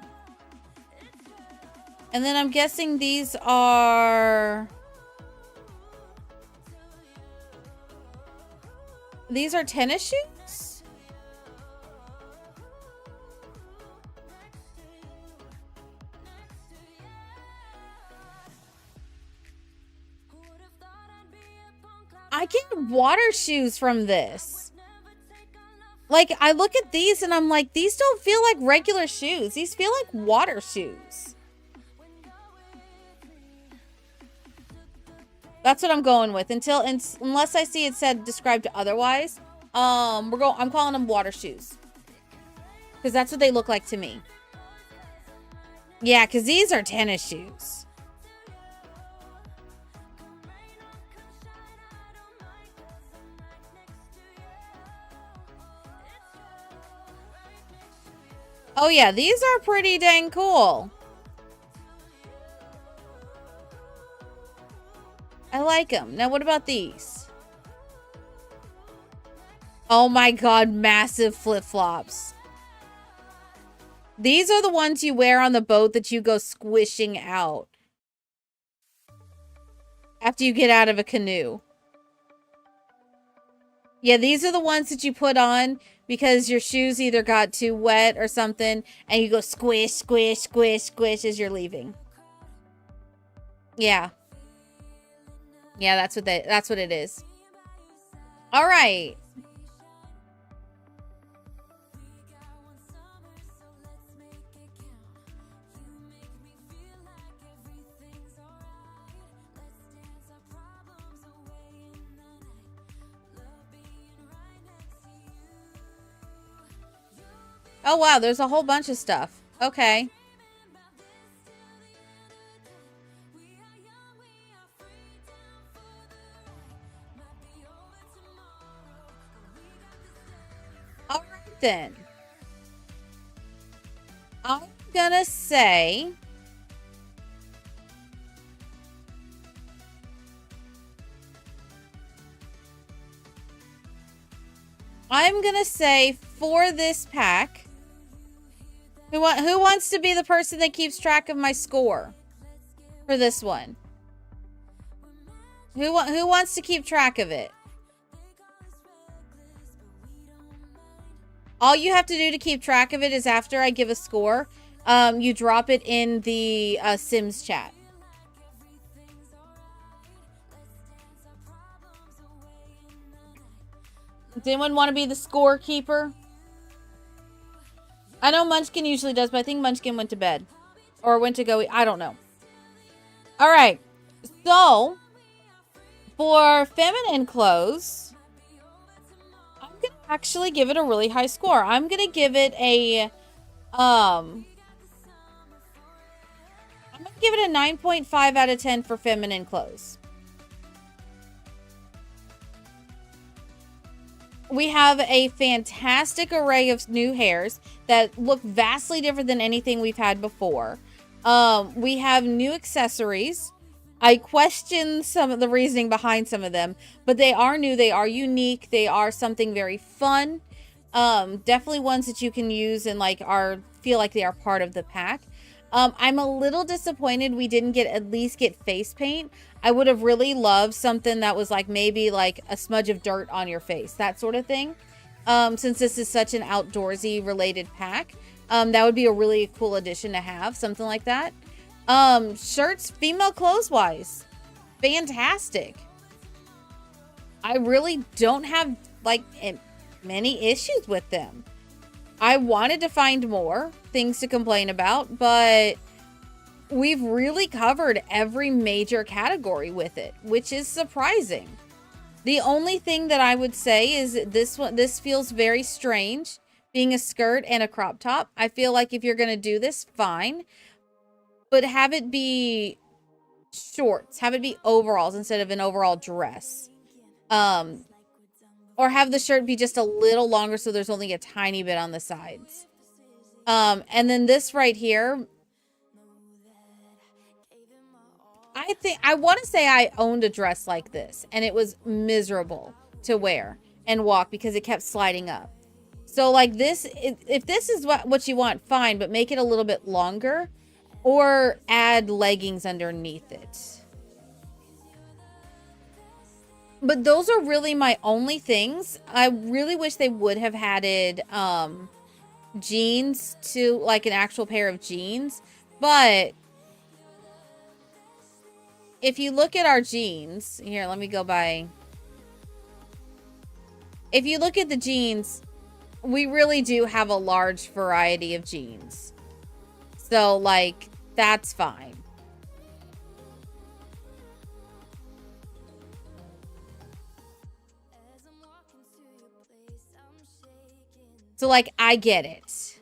And then I'm guessing these are tennis shoes? I get water shoes from this. Like, I look at these and I'm like, these don't feel like regular shoes. These feel like water shoes. That's what I'm going with unless I see it said described otherwise. I'm calling them water shoes. Because that's what they look like to me. Yeah, because these are tennis shoes. Oh yeah, these are pretty dang cool. I like them. Now what about these? Oh my god, massive flip-flops. These are the ones you wear on the boat that you go squishing out after you get out of a canoe. Yeah, these are the ones that you put on because your shoes either got too wet or something, and you go squish, squish, squish, squish as you're leaving. Yeah. Yeah, that's what it is. All right. Oh wow, there's a whole bunch of stuff. Okay. All right then. I'm gonna say for this pack, who wants to be the person that keeps track of my score for this one? Who wants to keep track of it? All you have to do to keep track of it is after I give a score, you drop it in the Sims chat. Does anyone want to be the scorekeeper? I know Munchkin usually does, but I think Munchkin went to bed. Or went to go eat. I don't know. Alright. So, for feminine clothes, I'm going to actually give it a really high score. I'm going to give it a... I'm going to give it a 9.5 out of 10 for feminine clothes. We have a fantastic array of new hairs that look vastly different than anything we've had before. We have new accessories. I question some of the reasoning behind some of them, but they are new. They are unique. They are something very fun. Definitely ones that you can use and feel like they are part of the pack. I'm a little disappointed we didn't at least get face paint. I would have really loved something that was maybe a smudge of dirt on your face, that sort of thing. Since this is such an outdoorsy related pack, that would be a really cool addition to have, something like that. Shirts, female clothes wise, fantastic. I really don't have many issues with them. I wanted to find more things to complain about, but we've really covered every major category with it, which is surprising. The only thing that I would say is this feels very strange, being a skirt and a crop top. I feel like if you're going to do this, fine, but have it be shorts, have it be overalls instead of an overall dress. Or have the shirt be just a little longer so there's only a tiny bit on the sides. And then this right here, I want to say I owned a dress like this, and it was miserable to wear and walk because it kept sliding up. So this, if this is what you want, fine, but make it a little bit longer or add leggings underneath it. But those are really my only things. I really wish they would have added jeans to an actual pair of jeans. But if you look at our jeans, here, let me go by. If you look at the jeans, we really do have a large variety of jeans. So that's fine. So, like, I get it.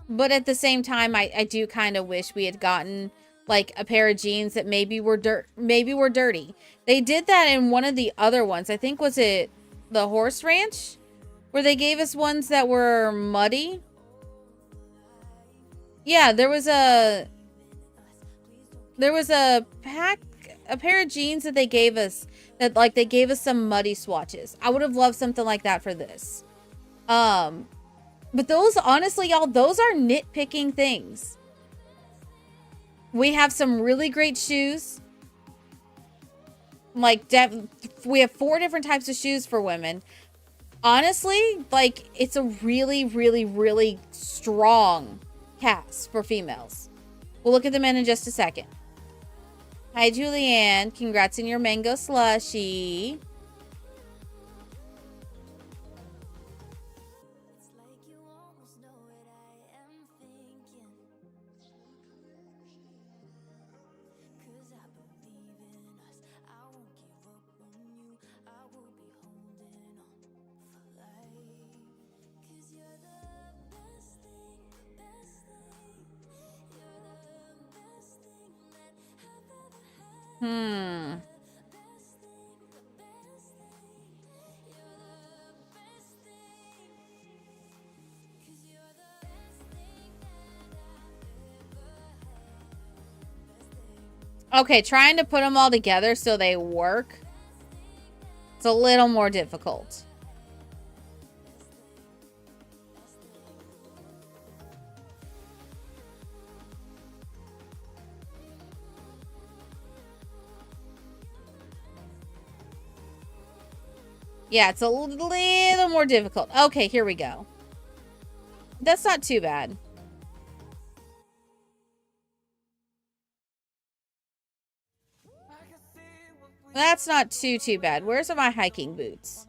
But at the same time, I do kind of wish we had gotten, like, a pair of jeans that maybe were dirty. They did that in one of the other ones. I think, was it the Horse Ranch? Where they gave us ones that were muddy? Yeah, there was a pair of jeans that they gave us that, like, they gave us some muddy swatches. I would have loved something like that for this. But those, honestly, y'all, those are nitpicking things. We have some really great shoes. Like, we have 4 different types of shoes for women. Honestly, like, it's a really, really, really strong cast for females. We'll look at the men in just a second. Hi, Julianne. Congrats on your mango slushie. Okay, trying to put them all together so they work. It's a little more difficult. Yeah, it's a little more difficult. Okay, here we go. That's not too bad. That's not too bad. Where's my hiking boots?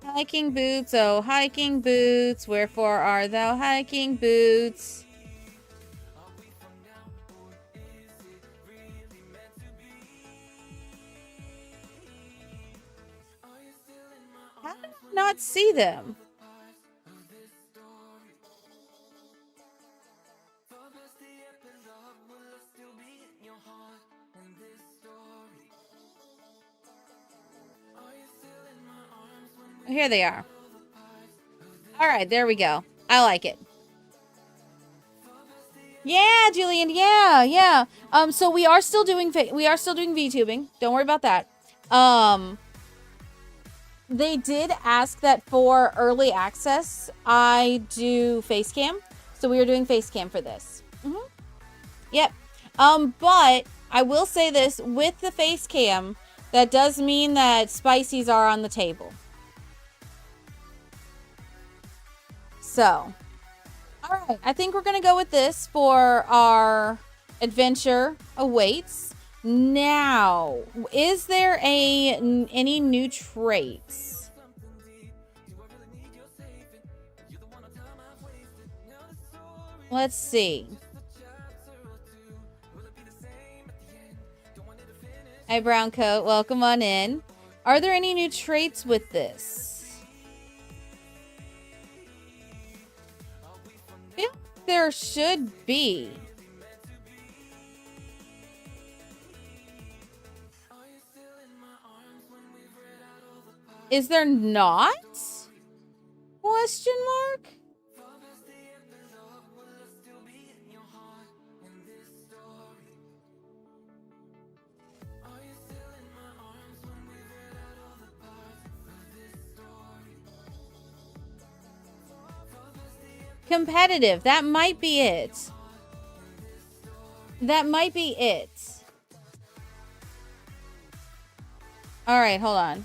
Hiking boots, oh hiking boots, wherefore are thou hiking boots? How did I not see them? Here they are. All right, there we go. I like it. Yeah, Julian. Yeah. So we are still doing VTubing. Don't worry about that. They did ask that for early access, I do face cam. So we are doing face cam for this. Yep. But I will say this, with the face cam, that does mean that spices are on the table. So, all right, I think we're going to go with this for our adventure awaits. Now, is there any new traits? Let's see. Hi, brown coat. Welcome on in. Are there any new traits with this? I feel like there should be. Is there not? Question mark? Competitive. That might be it. That might be it. All right, hold on.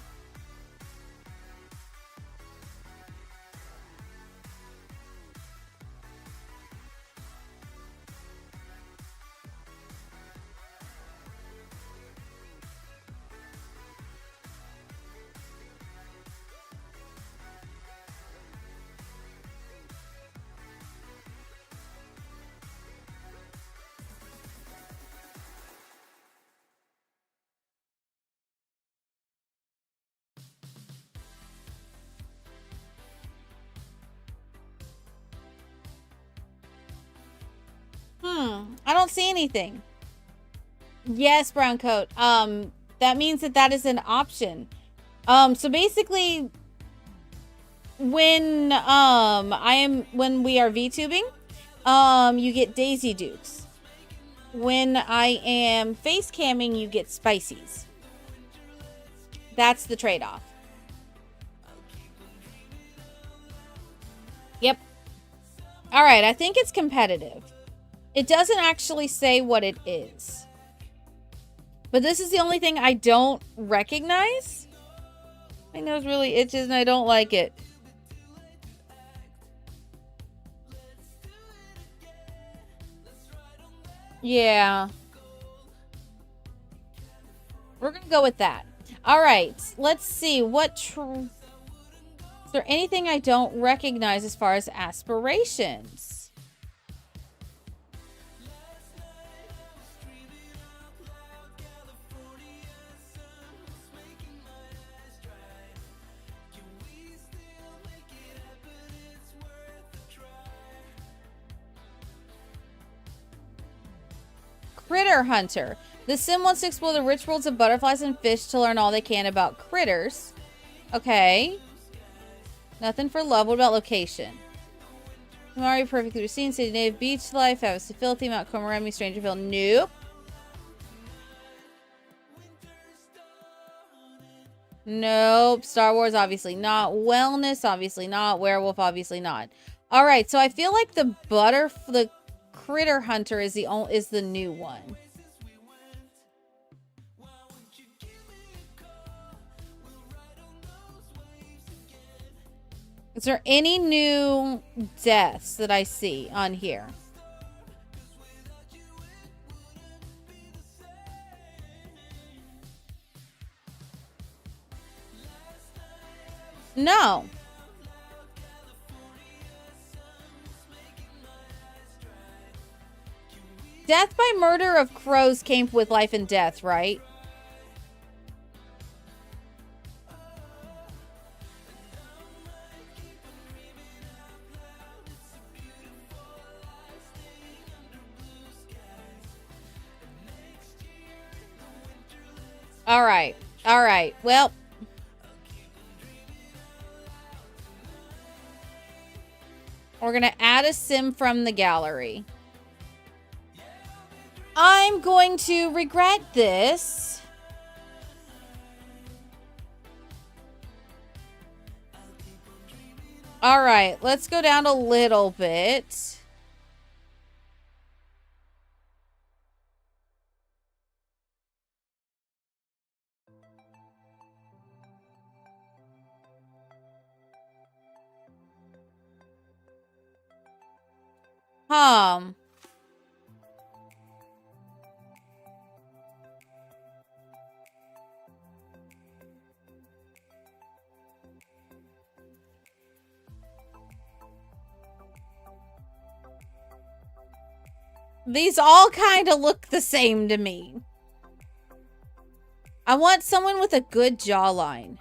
I don't see anything. Yes, brown coat. That means that is an option. So basically, when we are VTubing, you get Daisy Dukes. When I am face camming, you get Spicies. That's the trade-off. Yep. All right, I think it's competitive. It doesn't actually say what it is. But this is the only thing I don't recognize. My nose really itches and I don't like it. Yeah. We're going to go with that. All right. Let's see. Is there anything I don't recognize as far as aspirations? Critter Hunter. The sim wants to explore the rich worlds of butterflies and fish to learn all they can about critters. Okay. Nothing for love. What about location? Mario perfectly seen. City native beach life. Obviously filthy. Mount Komarami. Strangerville. Nope. Nope. Star Wars. Obviously not. Wellness. Obviously not. Werewolf. Obviously not. All right. So I feel like the Critter Hunter is the new one. Is there any new deaths that I see on here? No. Death by murder of crows came with life and death, right? All right. All right. Well, we're going to add a sim from the gallery. I'm going to regret this. All right, let's go down a little bit. These all kind of look the same to me. I want someone with a good jawline.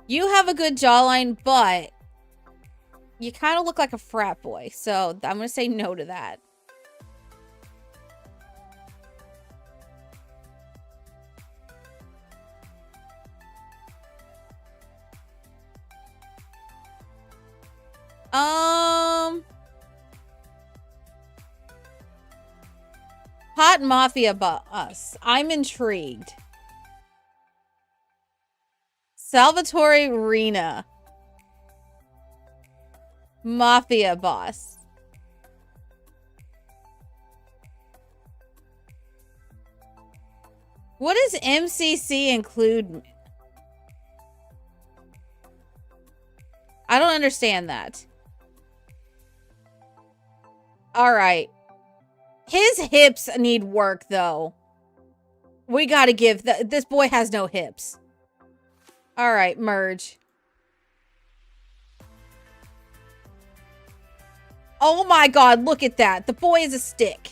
You have a good jawline, but you kind of look like a frat boy. So I'm going to say no to that. Hot Mafia Boss. I'm intrigued. Salvatore Rina. Mafia Boss. What does MCC include? I don't understand that. All right. His hips need work, though. We gotta give... This boy has no hips. All right, merge. Oh my god, look at that. The boy is a stick.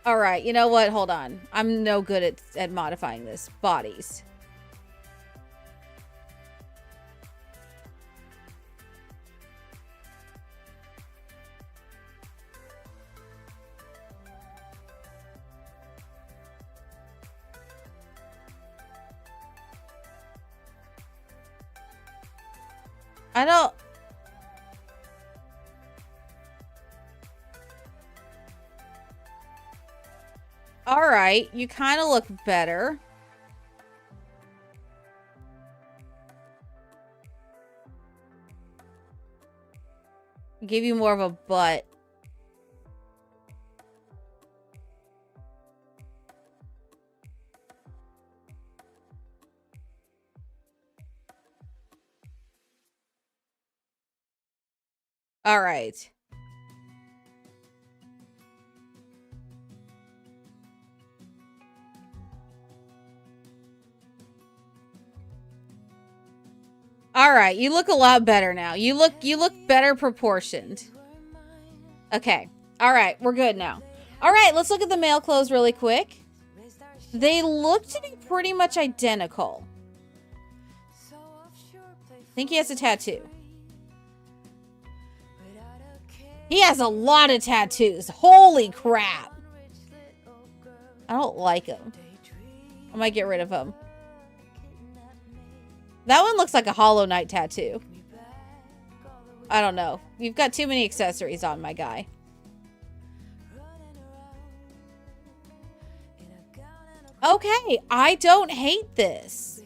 All right, you know what? Hold on. I'm no good at modifying this. Bodies. I don't... Alright, you kind of look better. Give you more of a butt. All right. All right, you look a lot better now. You look better proportioned. Okay. All right, we're good now. All right, let's look at the male clothes really quick. They look to be pretty much identical. I think he has a tattoo. He has a lot of tattoos. Holy crap. I don't like him. I might get rid of him. That one looks like a Hollow Knight tattoo. I don't know. You've got too many accessories on, my guy. Okay, I don't hate this.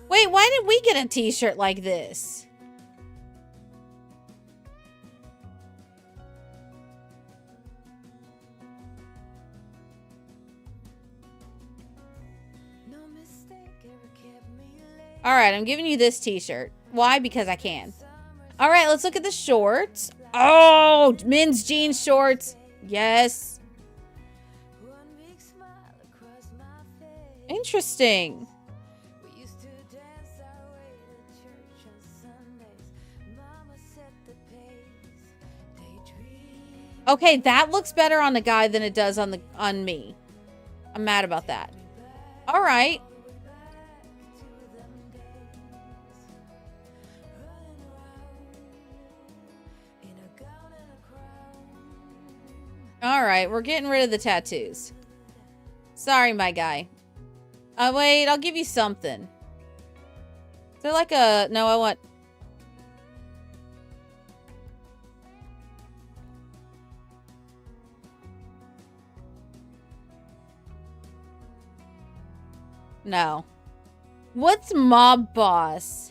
Wait, why did we get a t-shirt like this? All right, I'm giving you this t-shirt. Why? Because I can. All right, let's look at the shorts. Oh, men's jeans shorts. Yes. Interesting. Okay, that looks better on the guy than it does on me. I'm mad about that. All right. All right, we're getting rid of the tattoos. Sorry, my guy. Wait, I'll give you something. Is there like a... No, I want... No. What's Mob Boss?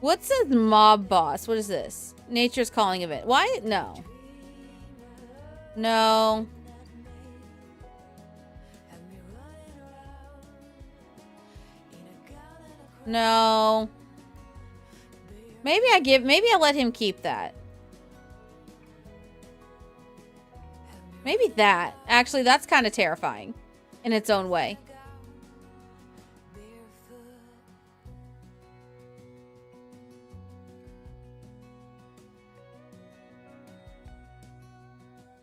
What says Mob Boss? What is this? Nature's Calling event. Why? No. No. No. Maybe I let him keep that. Maybe that. Actually, that's kind of terrifying in its own way.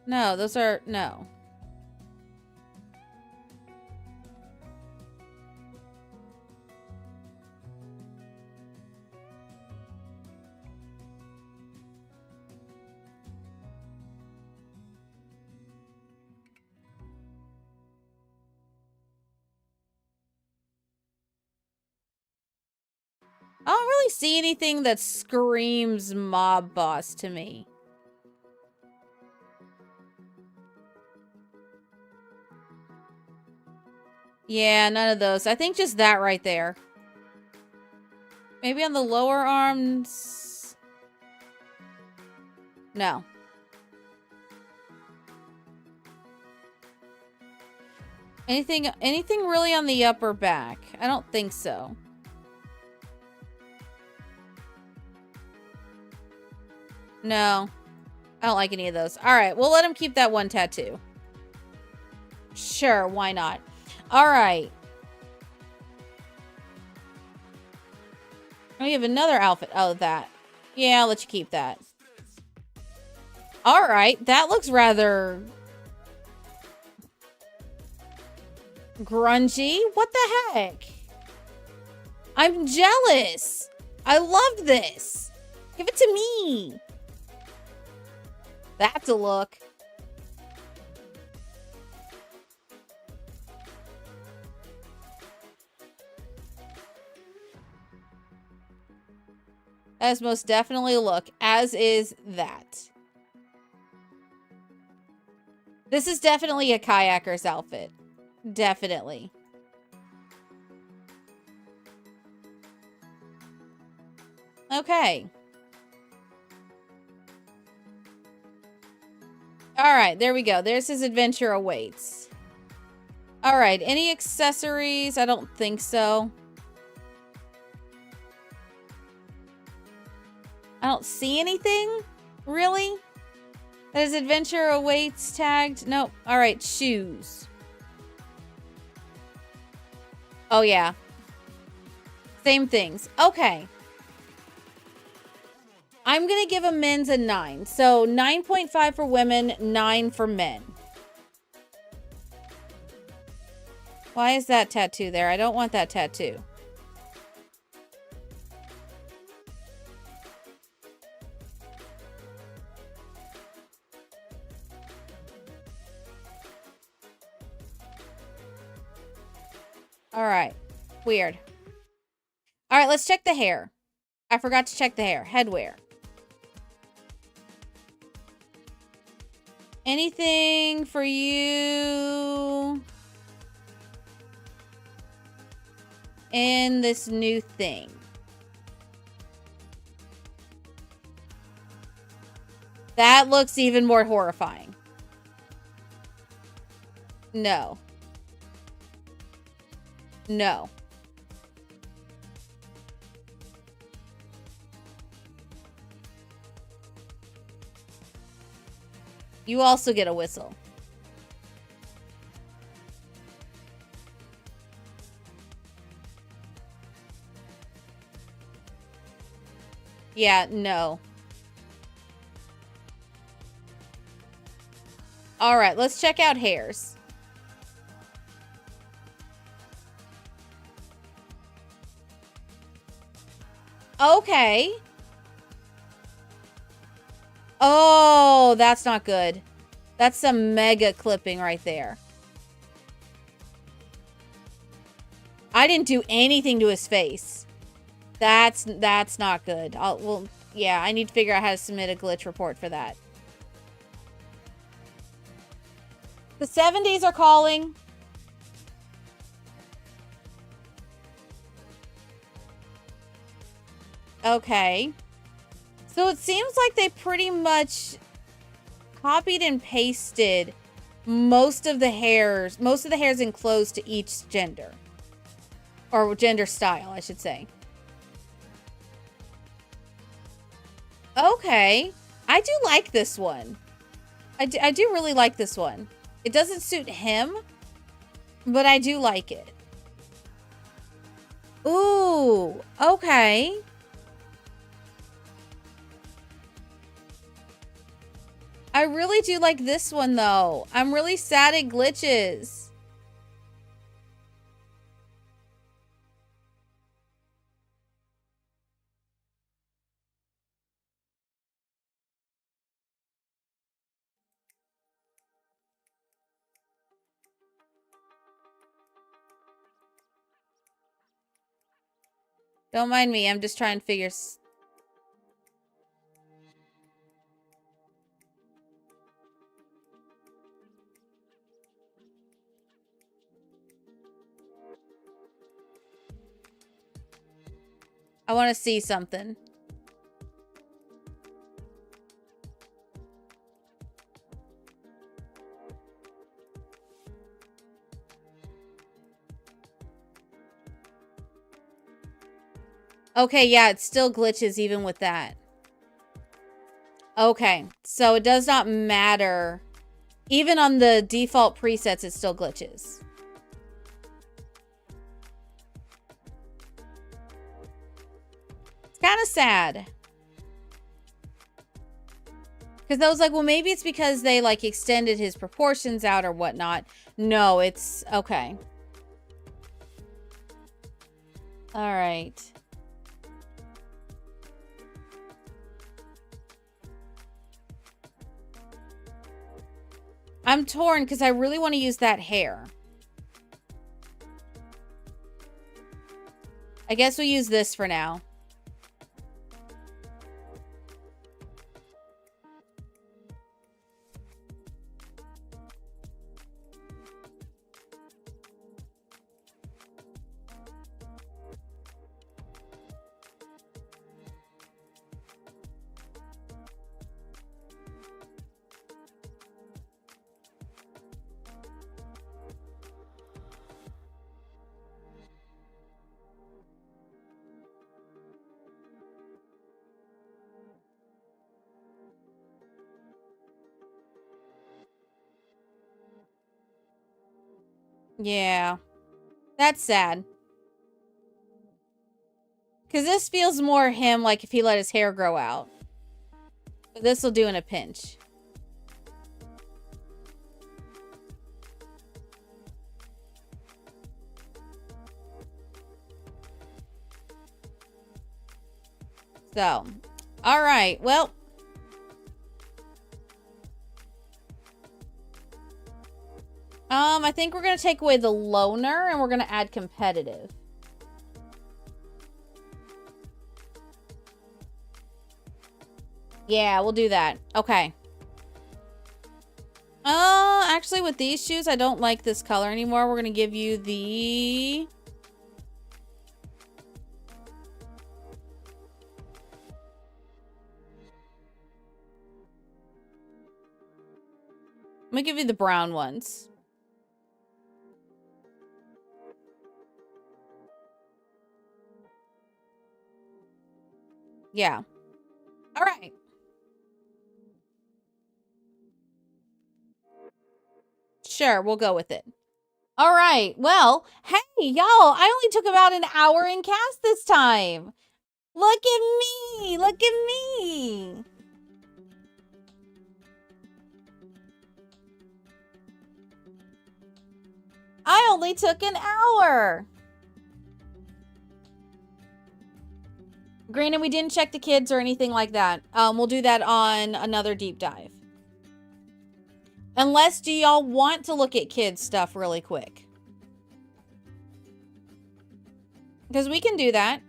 No, those are... No. I don't really see anything that screams Mob Boss to me. Yeah, none of those. I think just that right there. Maybe on the lower arms. No. Anything really on the upper back? I don't think so. No. I don't like any of those. All right, we'll let him keep that one tattoo. Sure, why not? All right. Oh, you have another outfit. Oh, that. Yeah, I'll let you keep that. All right, that looks rather grungy. What the heck? I'm jealous. I love this. Give it to me. That's a look. That is most definitely a look, as is that. This is definitely a kayaker's outfit. Definitely. Okay. Alright, there we go. There's his adventure awaits. Alright, any accessories? I don't think so. I don't see anything, really. That his adventure awaits tagged. Nope. Alright, shoes. Oh, yeah. Same things. Okay. I'm going to give a men's a 9. So 9.5 for women, 9 for men. Why is that tattoo there? I don't want that tattoo. All right. Weird. All right, let's check the hair. I forgot to check the hair. Headwear. Anything for you in this new thing? That looks even more horrifying. No. No. You also get a whistle. Yeah, no. All right, let's check out hairs. Okay. Oh, that's not good. That's some mega clipping right there. I didn't do anything to his face. That's not good. Well, yeah, I need to figure out how to submit a glitch report for that. The 70s are calling. Okay. So it seems like they pretty much copied and pasted most of the hairs enclosed to each gender. Or gender style, I should say. Okay. I do like this one. I do really like this one. It doesn't suit him, but I do like it. Ooh, okay. I really do like this one, though. I'm really sad it glitches. Don't mind me. I'm just trying to figure... I want to see something. Okay, yeah, it still glitches even with that. Okay, so it does not matter. Even on the default presets, it still glitches. It's kind of sad. Because I was like, well, maybe it's because they, like, extended his proportions out or whatnot. No, it's... Okay. All right. I'm torn because I really want to use that hair. I guess we'll use this for now. Yeah. That's sad. Because this feels more him, like if he let his hair grow out. But this will do in a pinch. So, all right. Well, I think we're going to take away the loner and we're going to add competitive. Yeah, we'll do that. Okay. Actually with these shoes, I don't like this color anymore. We're going to give you the... I'm going to give you the brown ones. Yeah. All right. Sure, we'll go with it. All right. Well, hey, y'all, I only took about an hour in cast this time. Look at me. Look at me. I only took an hour. Granted, we didn't check the kids or anything like that. We'll do that on another deep dive. Unless, do y'all want to look at kids stuff really quick? Because we can do that.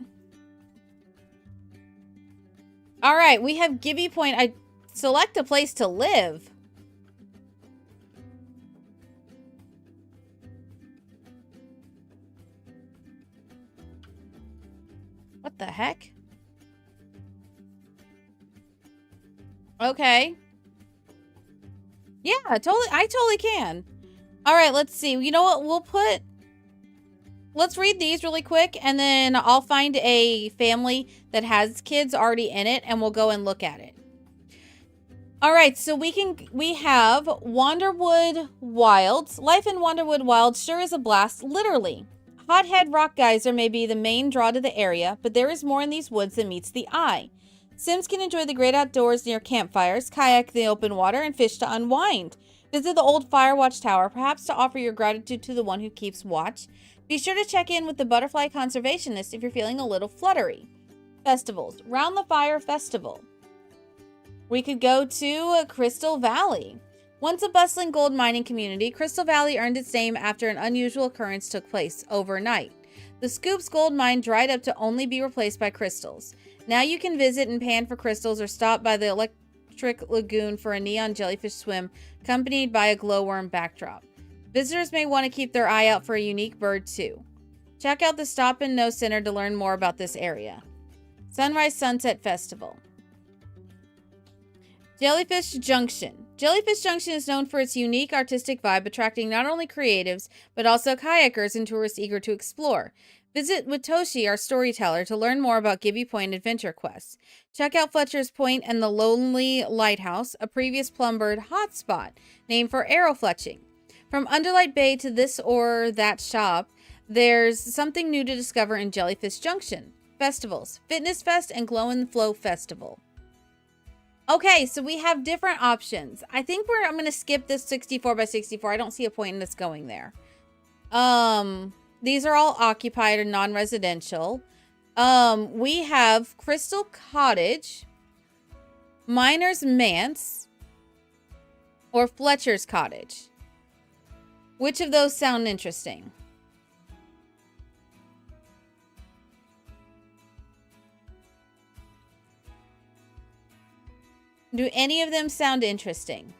All right, we have Gibby Point. I select a place to live. What the heck? Okay. Yeah, I totally can. All right, let's see. You know what? Let's read these really quick, and then I'll find a family that has kids already in it, and we'll go and look at it. All right, so we have Wanderwood Wilds. Life in Wanderwood Wilds sure is a blast, literally. Hothead Rock Geyser may be the main draw to the area, but there is more in these woods than meets the eye. Sims can enjoy the great outdoors near campfires, kayak in the open water, and fish to unwind. Visit the old Firewatch Tower, perhaps to offer your gratitude to the one who keeps watch. Be sure to check in with the Butterfly Conservationist if you're feeling a little fluttery. Festivals. Round the Fire Festival. We could go to Crystal Valley. Once a bustling gold mining community, Crystal Valley earned its name after an unusual occurrence took place overnight. The Scoops gold mine dried up to only be replaced by crystals. Now you can visit and pan for crystals or stop by the electric lagoon for a neon jellyfish swim, accompanied by a glowworm backdrop. Visitors may want to keep their eye out for a unique bird too. Check out the Stop and Know Center to learn more about this area. Sunrise Sunset Festival. Jellyfish Junction. Jellyfish Junction is known for its unique artistic vibe, attracting not only creatives, but also kayakers and tourists eager to explore. Visit Watoshi, our storyteller, to learn more about Gibby Point adventure quests. Check out Fletcher's Point and the Lonely Lighthouse, a previous Plumbird hotspot, named for arrow fletching. From Underlight Bay to this or that shop, there's something new to discover in Jellyfish Junction. Festivals. Fitness Fest and Glow and Flow Festival. Okay, so we have different options. I think I'm going to skip this 64 by 64. I don't see a point in this going there. These are all occupied and non-residential. We have Crystal Cottage, Miner's Manse, or Fletcher's Cottage. Which of those sound interesting? Do any of them sound interesting?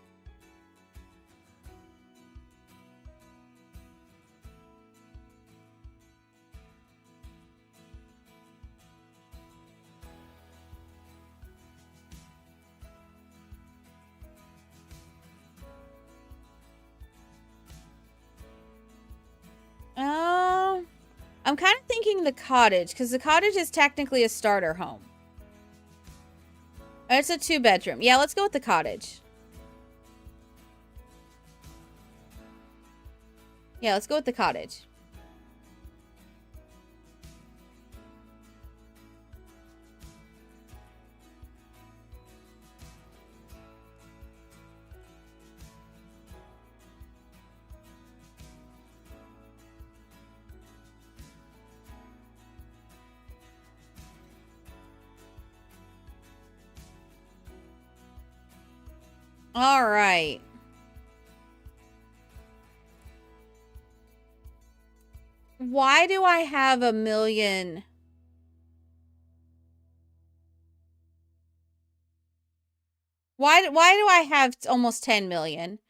I'm kind of thinking the cottage, because the cottage is technically a starter home. It's a 2-bedroom. Yeah, let's go with the cottage. Yeah, let's go with the cottage. All right. Why do I have 1 million? Why do I have almost 10 million?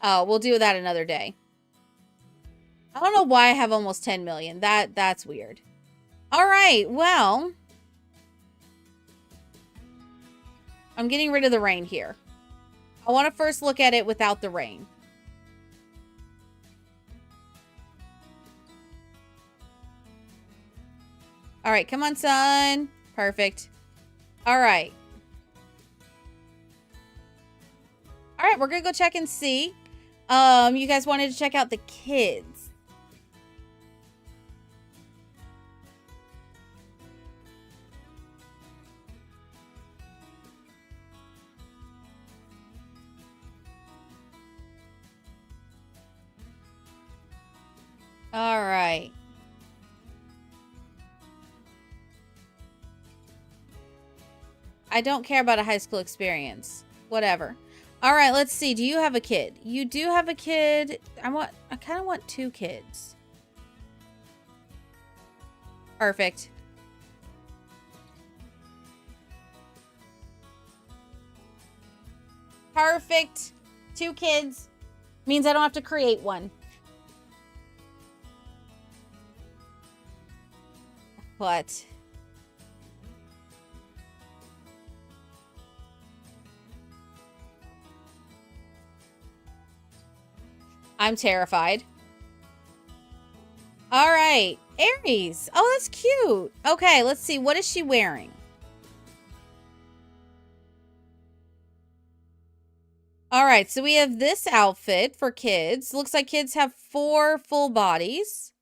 Oh, we'll do that another day. I don't know why I have almost 10 million. That's weird. All right, well, I'm getting rid of the rain here. I want to first look at it without the rain. All right, come on, sun. Perfect. All right. All right, we're going to go check and see. You guys wanted to check out the kids. All right. I don't care about a high school experience. Whatever. All right, let's see. Do you have a kid? You do have a kid. I kind of want 2 kids. Perfect. Perfect. 2 kids. Means I don't have to create one. What? I'm terrified. All right. Aries. Oh, that's cute. Okay, let's see. What is she wearing? All right, so we have this outfit for kids. Looks like kids have 4 full bodies.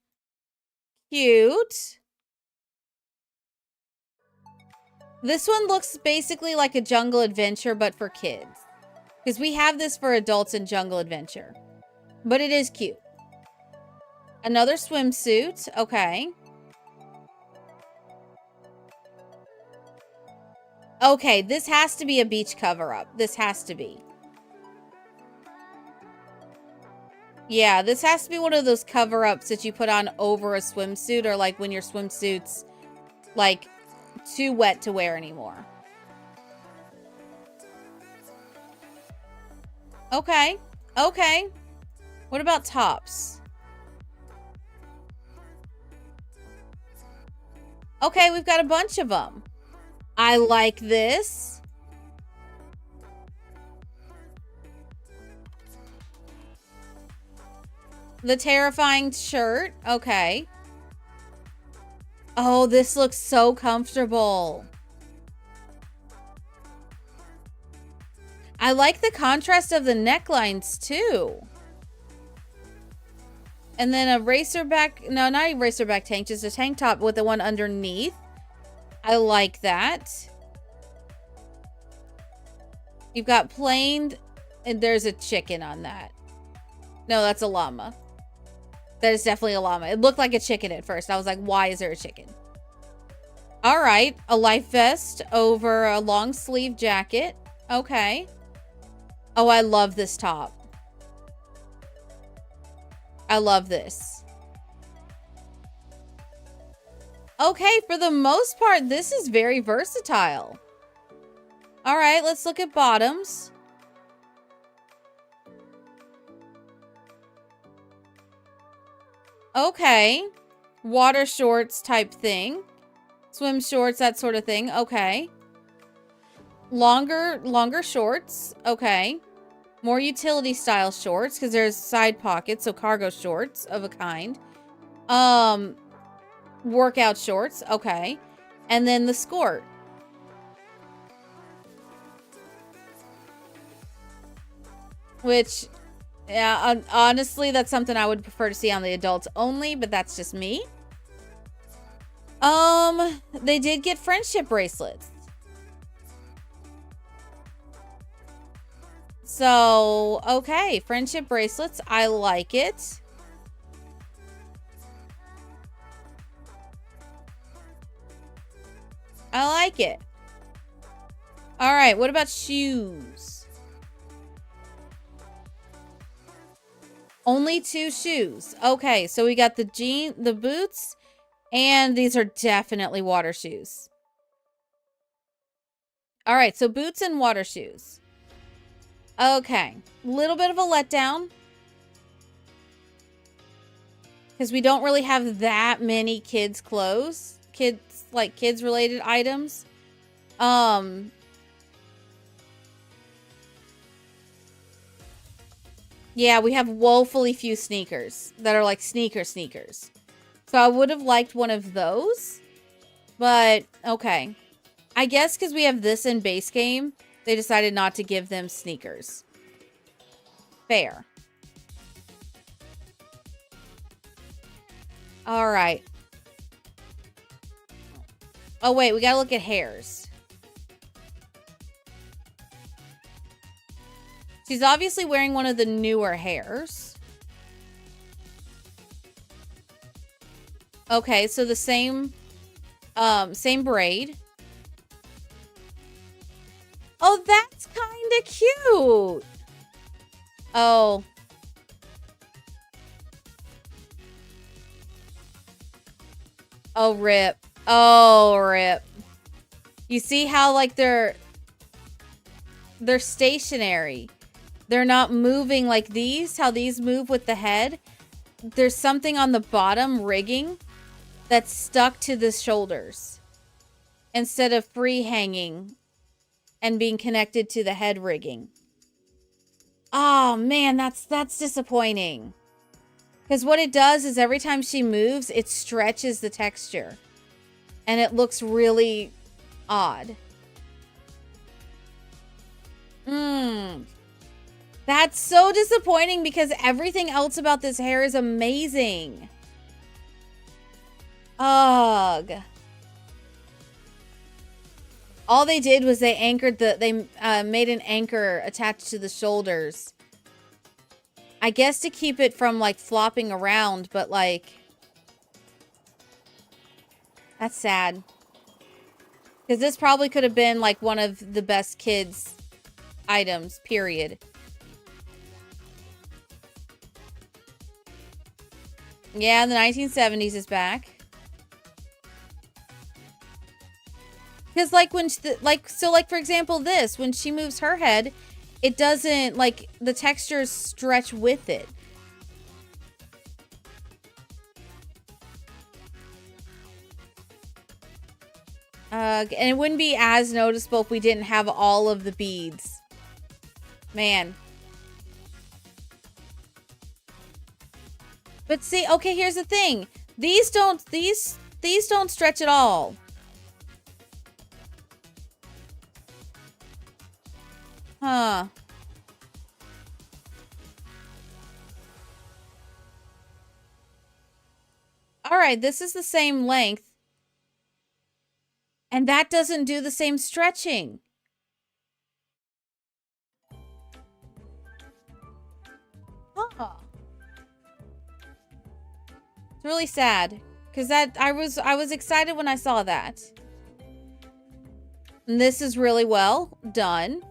Cute. This one looks basically like a jungle adventure, but for kids. Because we have this for adults in jungle adventure. But it is cute. Another swimsuit. Okay. Okay, this has to be a beach cover-up. This has to be. Yeah, this has to be one of those cover-ups that you put on over a swimsuit, or like when your swimsuit's like too wet to wear anymore. Okay. Okay. What about tops? Okay, we've got a bunch of them. I like this. The terrifying shirt. Okay. Oh, this looks so comfortable. I like the contrast of the necklines too. And then a racerback, no, not a racerback tank, just a tank top with the one underneath. I like that. You've got plain, and there's a chicken on that. No, that's a llama. That is definitely a llama. It looked like a chicken at first. I was like, why is there a chicken? All right, a life vest over a long sleeve jacket. Okay. Oh, I love this top. I love this. Okay, for the most part, this is very versatile. All right, let's look at bottoms. Okay. Water shorts type thing. Swim shorts, that sort of thing. Okay. Longer shorts. Okay. More utility style shorts, because there's side pockets, so cargo shorts of a kind. Workout shorts. Okay. And then the skirt. Which, yeah, honestly, that's something I would prefer to see on the adults only, but that's just me. They did get friendship bracelets. So, okay, friendship bracelets. I like it. I like it. All right, what about shoes? Only 2 shoes. Okay, so we got the boots, and these are definitely water shoes. All right, so boots and water shoes. Okay, little bit of a letdown. Because we don't really have that many kids' clothes. Kids related items. Yeah, we have woefully few sneakers that are like sneakers. So I would have liked one of those. But, okay. I guess because we have this in base game, they decided not to give them sneakers. Fair. All right. Oh, wait. We got to look at hairs. She's obviously wearing one of the newer hairs. Okay, so the same braid. Oh, that's kind of cute. Oh. Oh, rip. Oh, rip. You see how, like, they're stationary. They're not moving like these, how these move with the head. There's something on the bottom rigging that's stuck to the shoulders instead of free hanging and being connected to the head rigging. Oh, man, that's disappointing. Because what it does is every time she moves, it stretches the texture. And it looks really odd. That's so disappointing because everything else about this hair is amazing. Ugh. All they did was they made an anchor attached to the shoulders. I guess to keep it from, like, flopping around, but, like... That's sad. Because this probably could have been, like, one of the best kids' items, period. Yeah, the 1970s is back. Because, like, when... for example, this. When she moves her head... It doesn't, like, the textures stretch with it. And it wouldn't be as noticeable if we didn't have all of the beads. Man. But see, okay, here's the thing. These don't stretch at all. Huh. All right, this is the same length. And that doesn't do the same stretching. Huh. It's really sad. Because I was excited when I saw that. And this is really well done.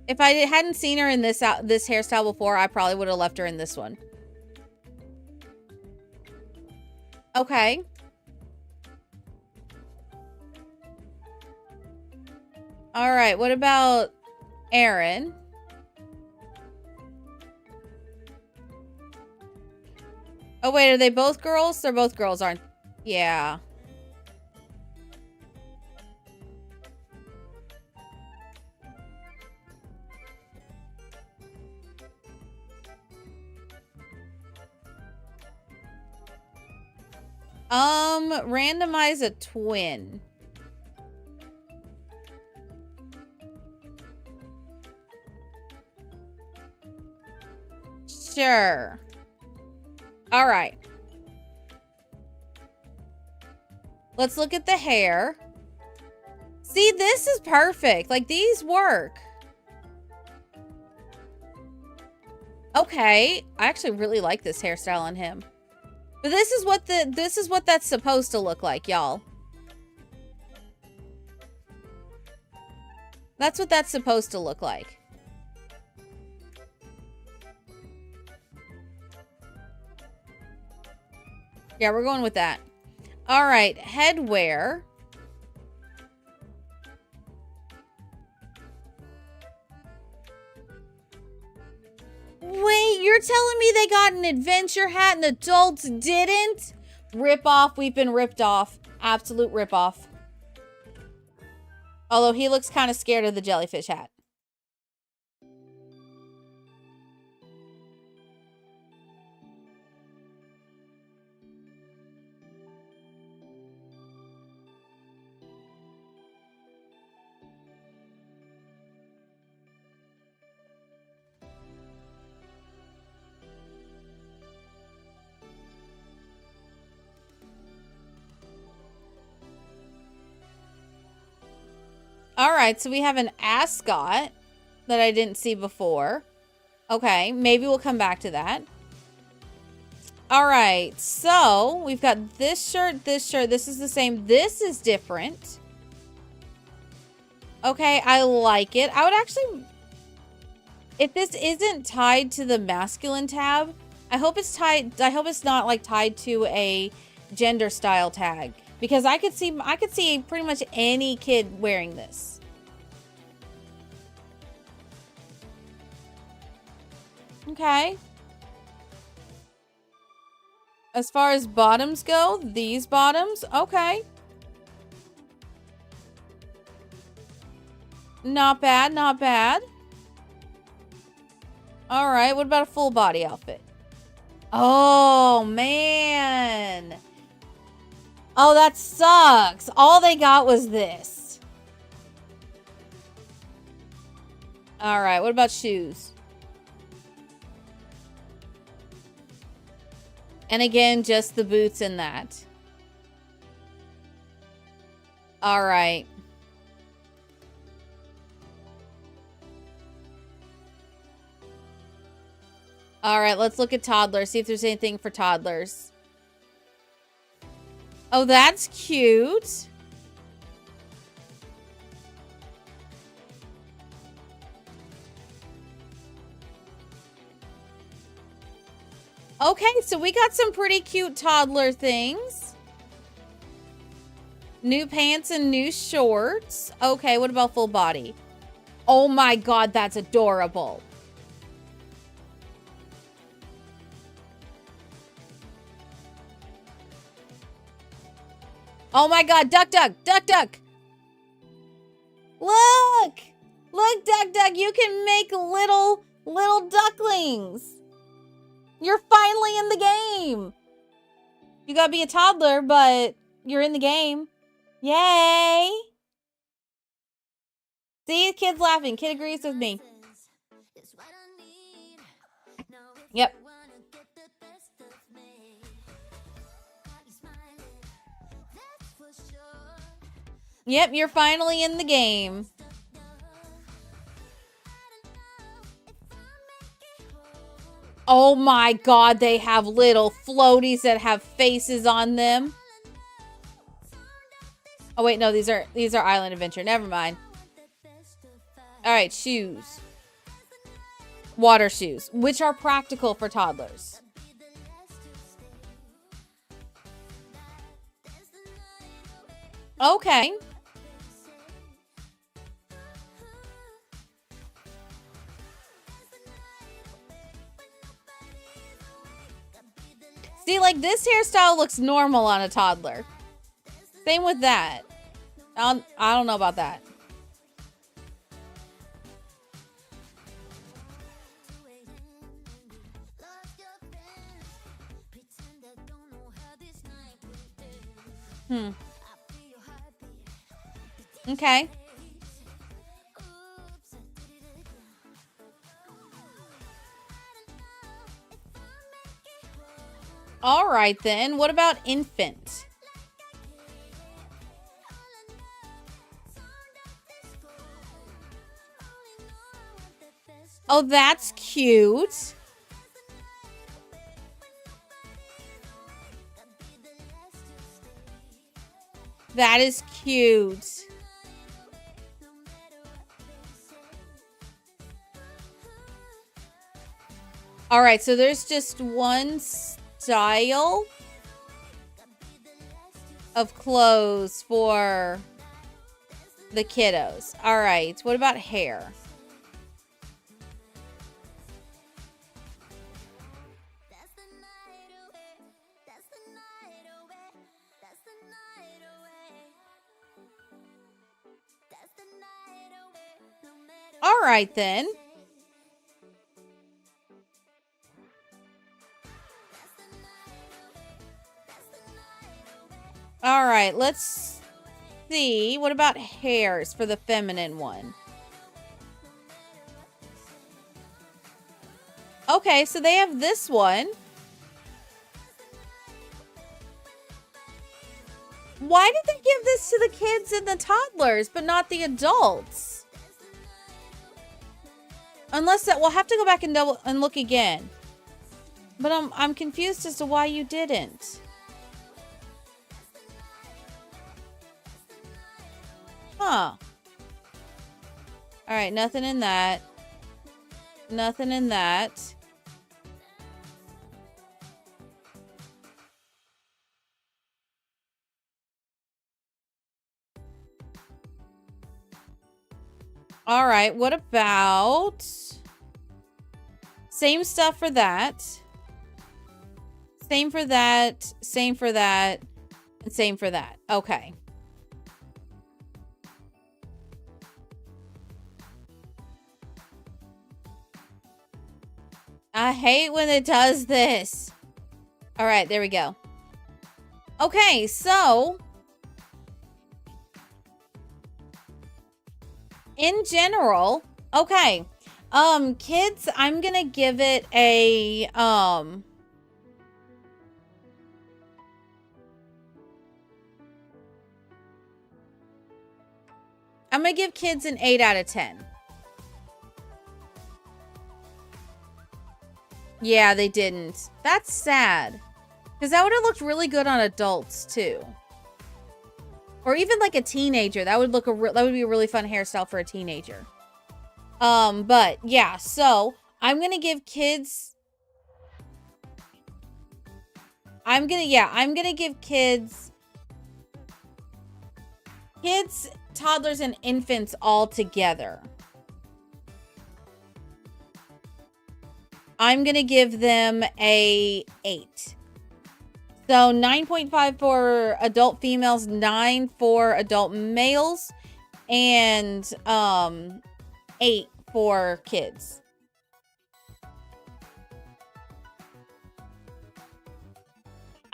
If I hadn't seen her in this hairstyle before, I probably would have left her in this one. Okay. All right, what about Aaron? Oh, wait, are they both girls? They're both girls, aren't... Yeah. Randomize a twin. Sure. All right. Let's look at the hair. See, this is perfect. Like, these work. Okay. I actually really like this hairstyle on him. But this is what that's supposed to look like, y'all. That's what that's supposed to look like. Yeah, we're going with that. All right, headwear. Wait, you're telling me they got an adventure hat and adults didn't? Rip off. We've been ripped off. Absolute rip off. Although he looks kind of scared of the jellyfish hat. All right, so we have an ascot that I didn't see before. Okay, maybe we'll come back to that. All right, so we've got this shirt, this shirt. This is the same. This is different. Okay, I like it. I would actually, if this isn't tied to the masculine tab, I hope it's tied. I hope it's not like tied to a gender style tag, because I could see pretty much any kid wearing this. Okay. As far as bottoms go, these bottoms, okay. Not bad, not bad. All right, what about a full body outfit? Oh, man. Oh, that sucks. All they got was this. All right, what about shoes? And again, just the boots and that. All right. All right, let's look at toddlers. See if there's anything for toddlers. Oh, that's cute. Okay, so we got some pretty cute toddler things. New pants and new shorts. Okay, what about full body? Oh my god, that's adorable. Oh my god, Duck Duck, Duck Duck. Look! Look, Duck Duck, you can make little ducklings. You're finally in the game. You gotta be a toddler, but you're in the game. Yay! See, kid's laughing. Kid agrees with me. Yep. Yep, you're finally in the game. Oh my god, they have little floaties that have faces on them. Oh wait, no, these are Island Adventure. Never mind. All right, shoes. Water shoes, which are practical for toddlers. Okay. See, like, this hairstyle looks normal on a toddler. Same with that. I don't know about that. Okay. All right, then. What about infant? Oh, that's cute. That is cute. All right, so there's just one style of clothes for the kiddos. All right, what about hair? All right, then. All right, let's see. What about hairs for the feminine one? Okay, so they have this one. Why did they give this to the kids and the toddlers, but not the adults? Unless that, we'll have to go back and look again. But I'm confused as to why you didn't. Huh. All right, nothing in that. Nothing in that. All right, what about... Same stuff for that. Same for that. Same for that. And same for that. Okay. I hate when it does this. All right, there we go. Okay, so... in general, okay. Kids, I'm gonna give it a, I'm gonna give kids an 8 out of 10. Yeah, they didn't. That's sad. Because that would have looked really good on adults, too. Or even like a teenager. That would look that would be a really fun hairstyle for a teenager. But yeah, so I'm gonna give kids. I'm gonna give kids, toddlers, and infants all together. I'm gonna give them a 8. So 9.5 for adult females, 9 for adult males, and 8 for kids.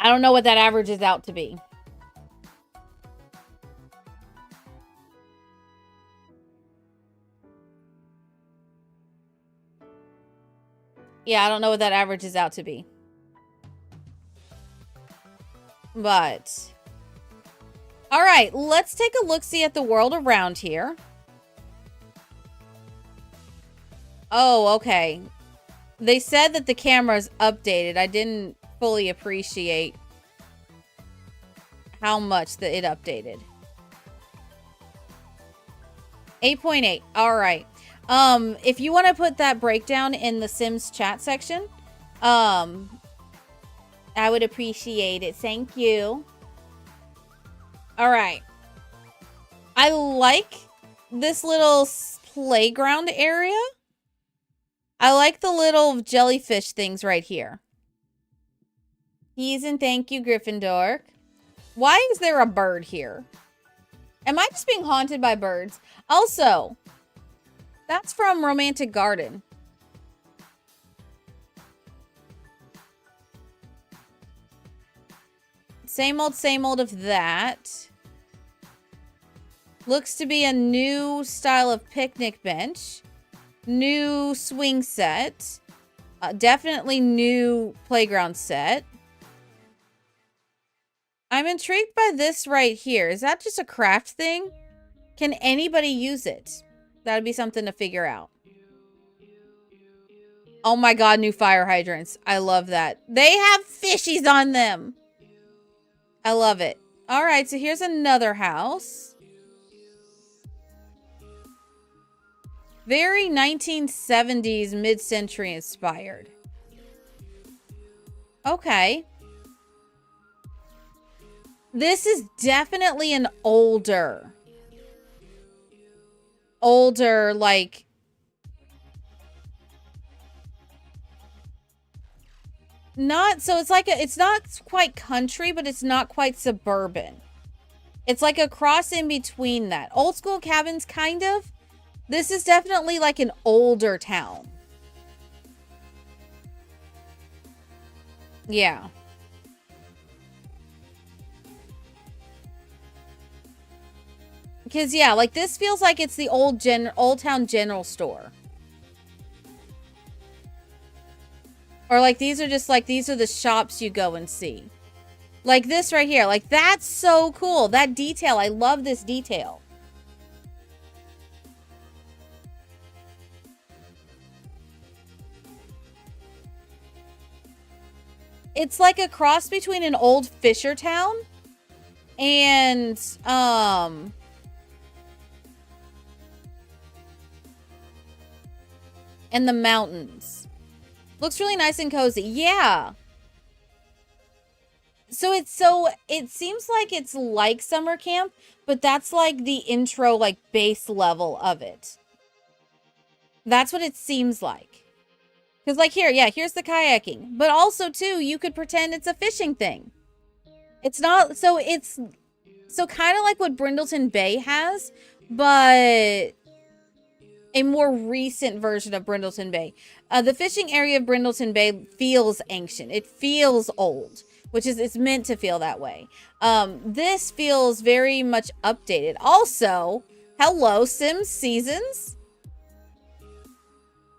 I don't know what that averages out to be. Yeah, I don't know what that averages out to be. But, all right, let's take a look-see at the world around here. Oh, okay. They said that the camera's updated. I didn't fully appreciate how much that it updated. 8.8. All right. If you want to put that breakdown in the Sims chat section, I would appreciate it. Thank you. All right. I like this little playground area. I like the little jellyfish things right here. Please and thank you, Gryffindor. Why is there a bird here? Am I just being haunted by birds? Also, that's from Romantic Garden. Same old of that. Looks to be a new style of picnic bench. New swing set. Definitely new playground set. I'm intrigued by this right here. Is that just a craft thing? Can anybody use it? That'd be something to figure out. Oh my god, new fire hydrants. I love that. They have fishies on them. I love it. All right, so here's another house. Very 1970s, mid-century inspired. Okay. This is definitely an older, like, not, so it's like, it's not quite country, but it's not quite suburban. It's like a cross in between that. Old school cabins, kind of. This is definitely like an older town. Yeah. Because, yeah, like this feels like it's the old town general store. Or like these are just like, these are the shops you go and see. Like this right here. Like that's so cool. That detail. I love this detail. It's like a cross between an old fisher town and the mountains. Looks really nice and cozy. Yeah. So it seems like it's like summer camp, but that's like the intro, like base level of it. That's what it seems like. Because like here, yeah, here's the kayaking. But also too, you could pretend it's a fishing thing. It's not, so it's, so kind of like what Brindleton Bay has, but a more recent version of Brindleton Bay. The fishing area of Brindleton Bay feels ancient. It feels old, which is, it's meant to feel that way. This feels very much updated. Also, hello, Sims Seasons.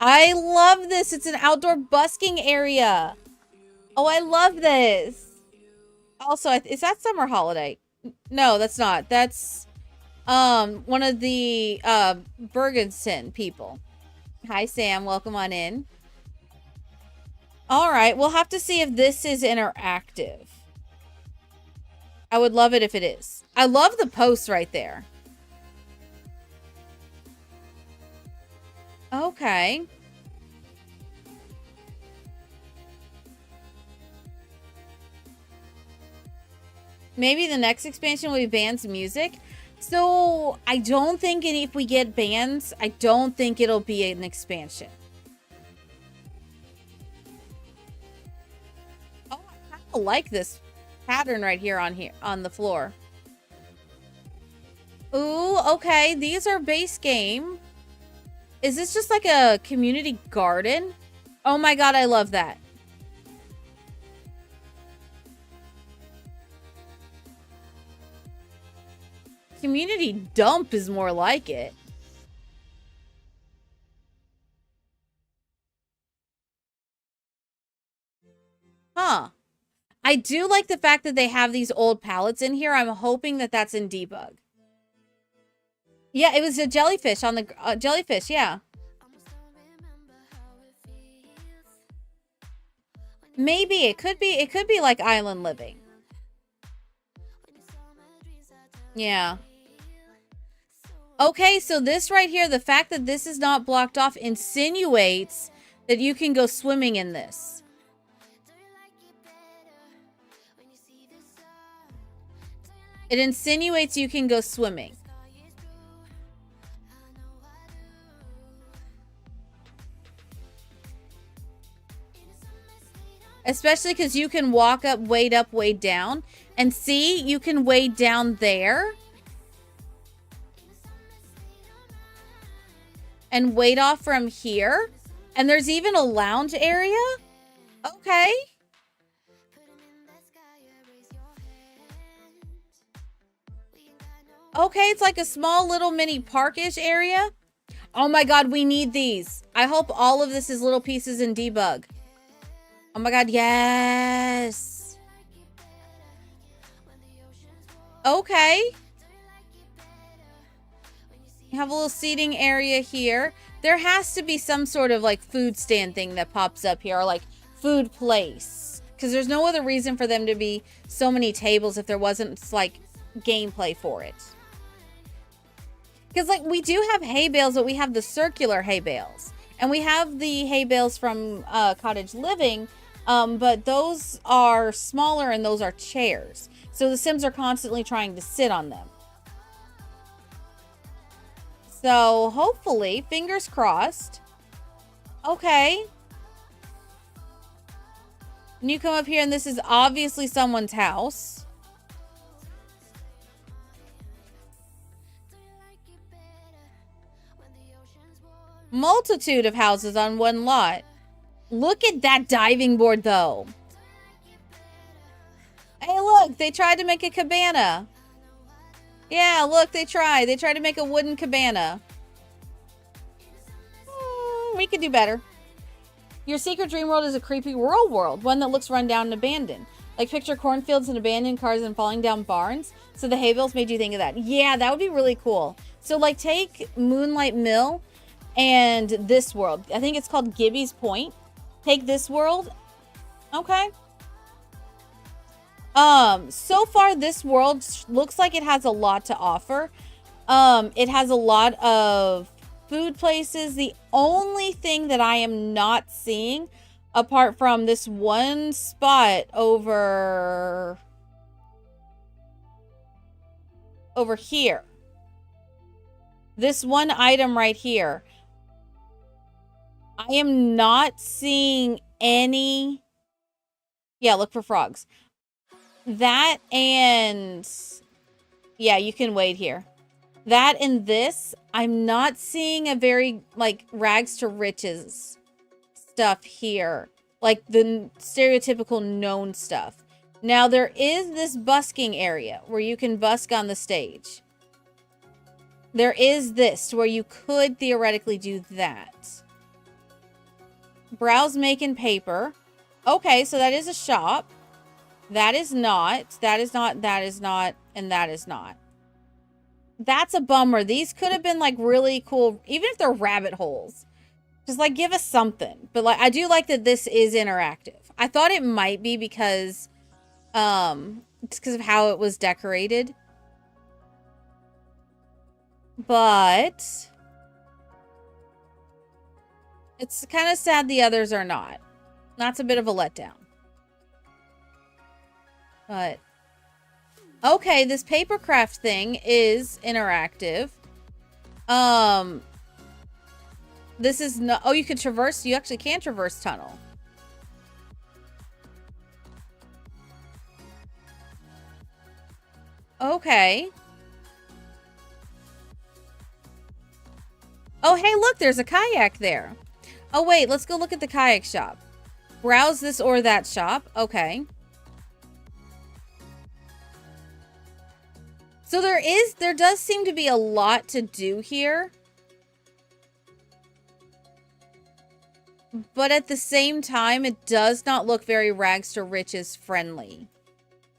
I love this. It's an outdoor busking area. Oh, I love this. Also, is that Summer Holiday? No, that's not. That's one of the Bergensen people. Hi, Sam. Welcome on in. All right, we'll have to see if this is interactive. I would love it if it is. I love the posts right there. Okay. Maybe the next expansion will be bands music. So I don't think if we get bands, I don't think it'll be an expansion. Oh, I kind of like this pattern right here on the floor. Ooh, okay. These are base game. Is this just like a community garden? Oh my god, I love that. Community dump is more like it. Huh. I do like the fact that they have these old pallets in here. I'm hoping that that's in debug. Yeah, it was a jellyfish on the jellyfish, yeah. Maybe it could be like island living. Yeah. Okay, so this right here, the fact that this is not blocked off insinuates that you can go swimming in this. It insinuates you can go swimming. Especially because you can walk up, wade down. And see, you can wade down there. And wade off from here. And there's even a lounge area. Okay. Okay, it's like a small little mini parkish area. Oh my god, we need these. I hope all of this is little pieces in debug. Oh my god, yes. Okay. You have a little seating area here. There has to be some sort of like food stand thing that pops up here, or like food place. Because there's no other reason for them to be so many tables if there wasn't like gameplay for it. Because like we do have hay bales, but we have the circular hay bales. And we have the hay bales from Cottage Living, but those are smaller and those are chairs. So the Sims are constantly trying to sit on them. So hopefully, fingers crossed. Okay. And you come up here and this is obviously someone's house. Multitude of houses on one lot. Look at that diving board though. Hey look, they tried to make a cabana. Yeah, look, they tried. They tried to make a wooden cabana. We could do better. Your secret dream world is a creepy rural world, one that looks run down and abandoned. Like picture cornfields and abandoned cars and falling down barns. So the hay bales made you think of that. Yeah, that would be really cool. So like take Moonlight Mill and this world. I think it's called Gibby's Point. Take this world. Okay. So far this world looks like it has a lot to offer. It has a lot of food places. The only thing that I am not seeing, apart from this one spot over here, this one item right here, I am not seeing any. Yeah, look for frogs. That and yeah, you can wait here. That and this, I'm not seeing a very like rags to riches stuff here. Like the stereotypical known stuff. Now there is this busking area where you can busk on the stage. There is this where you could theoretically do that. Browse making paper. Okay, so that is a shop. That is not, that is not, that is not, and that is not. That's a bummer. These could have been like really cool, even if they're rabbit holes. Just like give us something. But like I do like that this is interactive. I thought it might be because it's because of how it was decorated. But it's kind of sad the others are not. That's a bit of a letdown. But okay, this papercraft thing is interactive. This is no. Oh, you can traverse. You actually can traverse tunnel. Okay. Oh, hey, look, there's a kayak there. Oh, wait, let's go look at the kayak shop. Browse this or that shop. Okay. So there does seem to be a lot to do here. But at the same time, it does not look very rags to riches friendly.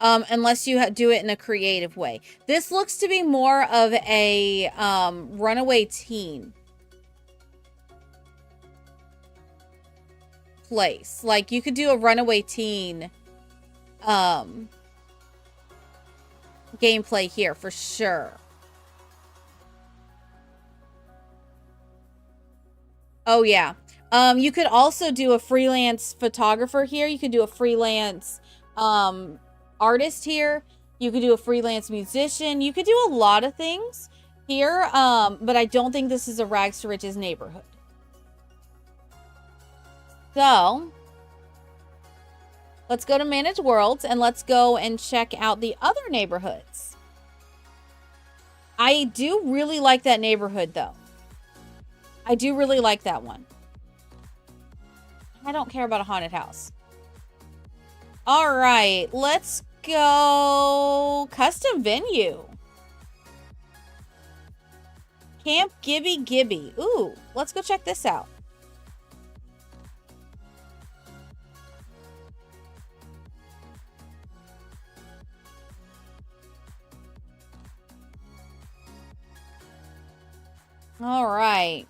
Unless you do it in a creative way. This looks to be more of a runaway teen place. Like you could do a runaway teen gameplay here for sure. Oh yeah. You could also do a freelance photographer here. You could do a freelance artist here. You could do a freelance musician. You could do a lot of things here. But I don't think this is a rags to riches neighborhood. So let's go to Manage Worlds and let's go and check out the other neighborhoods. I do really like that neighborhood though. I do really like that one. I don't care about a haunted house. All right, let's go custom venue. Camp Gibby Gibby. Ooh, let's go check this out. All right.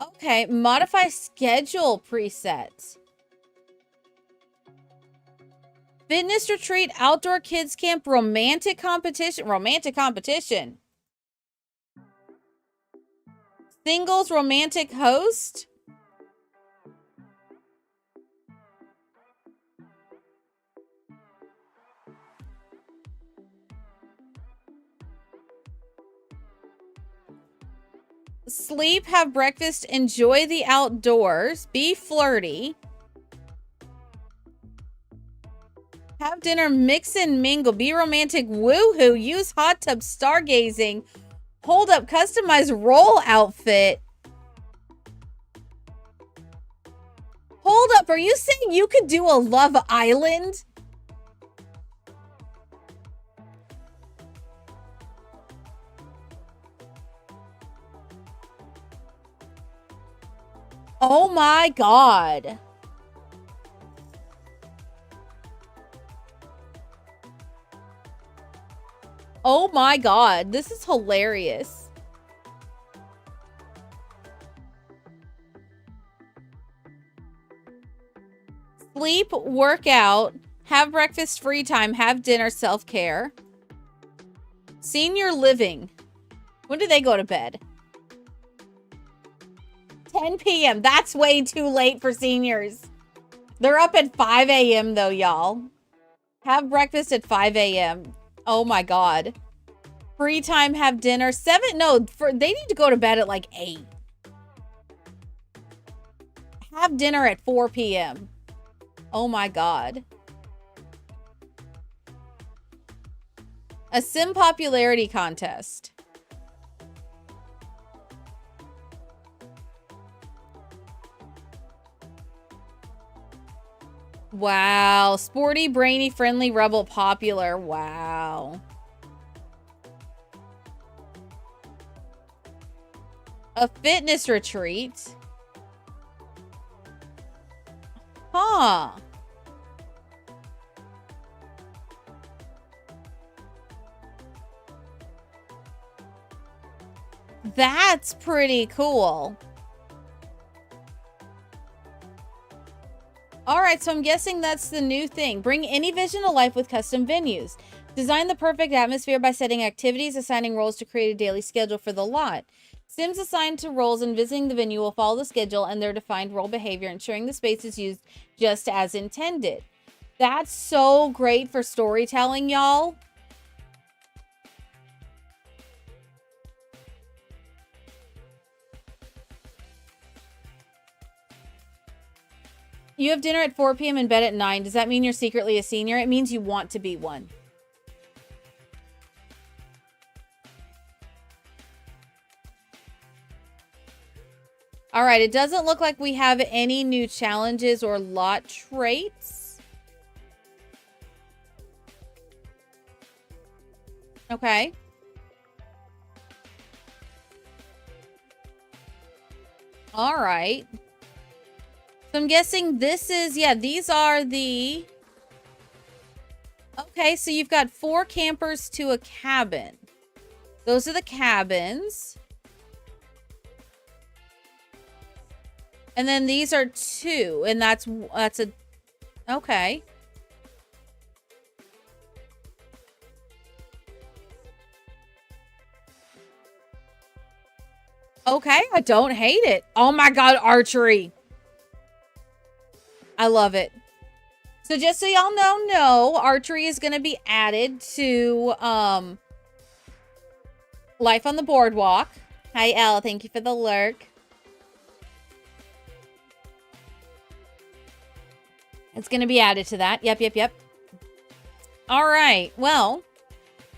Okay, modify schedule preset. Fitness retreat, outdoor kids camp, romantic competition. Romantic competition. Singles romantic host. Sleep, have breakfast, enjoy the outdoors, be flirty. Have dinner, mix and mingle, be romantic, woohoo, use hot tub, stargazing, hold up, customize role outfit. Hold up, are you saying you could do a Love Island? Oh my god. Oh my god, this is hilarious. Sleep, work out, have breakfast, free time, have dinner, self-care. Senior living. When do they go to bed? 10 p.m. That's way too late for seniors. They're up at 5 a.m. though, y'all. Have breakfast at 5 a.m. Oh my god. Free time, have dinner. 7, no, they need to go to bed at like 8. Have dinner at 4 p.m. Oh my god. A sim popularity contest. Wow. Sporty, brainy, friendly, rebel, popular. Wow. A fitness retreat. Huh. That's pretty cool. All right, so I'm guessing that's the new thing. Bring any vision to life with custom venues. Design the perfect atmosphere by setting activities, assigning roles to create a daily schedule for the lot. Sims assigned to roles and visiting the venue will follow the schedule and their defined role behavior, ensuring the space is used just as intended. That's so great for storytelling, y'all. You have dinner at 4 p.m. and bed at 9. Does that mean you're secretly a senior? It means you want to be one. All right, it doesn't look like we have any new challenges or lot traits. Okay. All right. So I'm guessing this is, yeah, these are the... Okay, so you've got 4 campers to a cabin. Those are the cabins. And then these are 2, and that's a... Okay. Okay, I don't hate it. Oh my god, archery. I love it. So just so y'all know, archery is going to be added to Life on the Boardwalk. Hi, Elle. Thank you for the lurk. It's going to be added to that. Yep. All right. Well,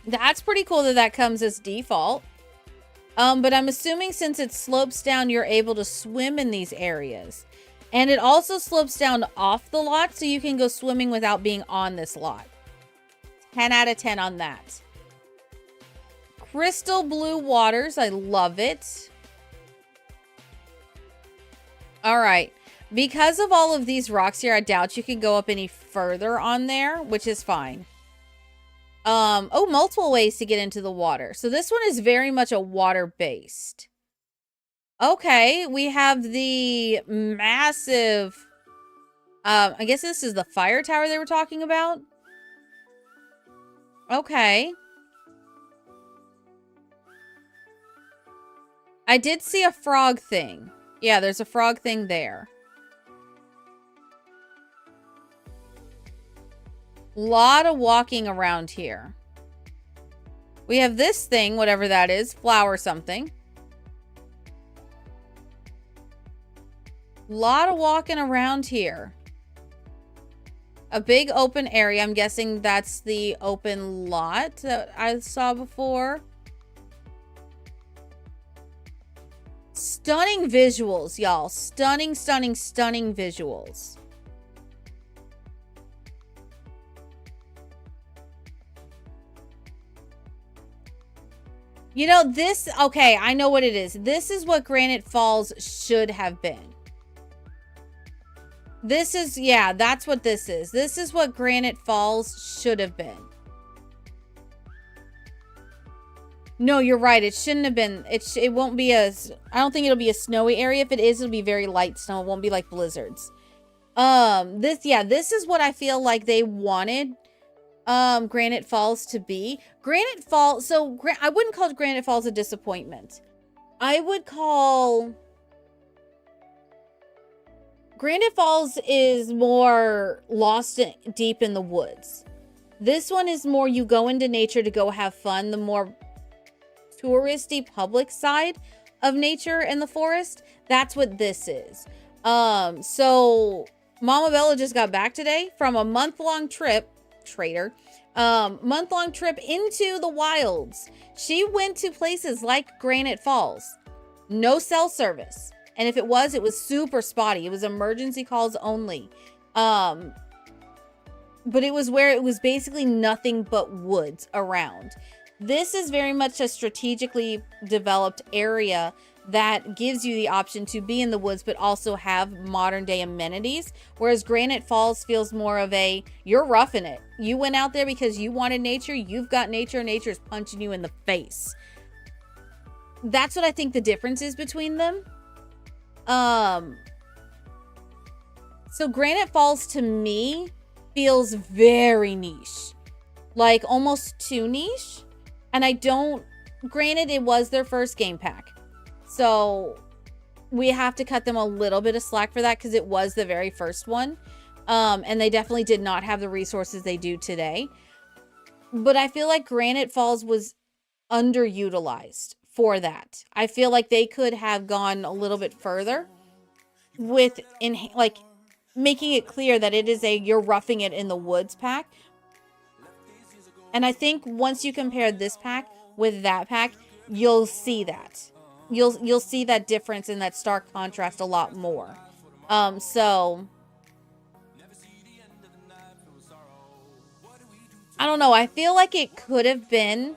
that's pretty cool that that comes as default. But I'm assuming since it slopes down, you're able to swim in these areas. And it also slopes down off the lot, so you can go swimming without being on this lot. 10 out of 10 on that. Crystal blue waters. I love it. All right. Because of all of these rocks here, I doubt you can go up any further on there, which is fine. Oh, multiple ways to get into the water. So this one is very much a water-based. Okay, we have the massive, I guess this is the fire tower they were talking about. Okay. I did see a frog thing. Yeah, there's a frog thing there. Lot of walking around here. We have this thing, whatever that is, flower something. Lot of walking around here. A big open area. I'm guessing that's the open lot that I saw before. Stunning visuals, y'all. Stunning, stunning, stunning visuals. You know, this, okay, I know what it is. This is what Granite Falls should have been. This is, yeah, that's what this is. This is what Granite Falls should have been. No, you're right. It shouldn't have been. It won't be I don't think it'll be a snowy area. If it is, it'll be very light snow. It won't be like blizzards. This is what I feel like they wanted Granite Falls to be. Granite Falls, so I wouldn't call Granite Falls a disappointment. I would call Granite Falls is more lost deep in the woods. This one is more you go into nature to go have fun. The more touristy public side of nature in the forest, that's what this is. So Mama Bella just got back today from a month-long trip, month-long trip into the wilds. She went to places like Granite Falls. No cell service. And if it was super spotty. It was emergency calls only. But it was where it was basically nothing but woods around. This is very much a strategically developed area that gives you the option to be in the woods, but also have modern day amenities. Whereas Granite Falls feels more of a, you're roughing it. You went out there because you wanted nature. You've got nature. Nature's punching you in the face. That's what I think the difference is between them. So Granite Falls to me feels very niche, like almost too niche. And granted, it was their first game pack. So we have to cut them a little bit of slack for that because it was the very first one. And they definitely did not have the resources they do today. But I feel like Granite Falls was underutilized for that. I feel like they could have gone a little bit further with making it clear that it is you're roughing it in the woods pack. And I think once you compare this pack with that pack, you'll see that. You'll see that difference and that stark contrast a lot more. So I don't know. I feel like it could have been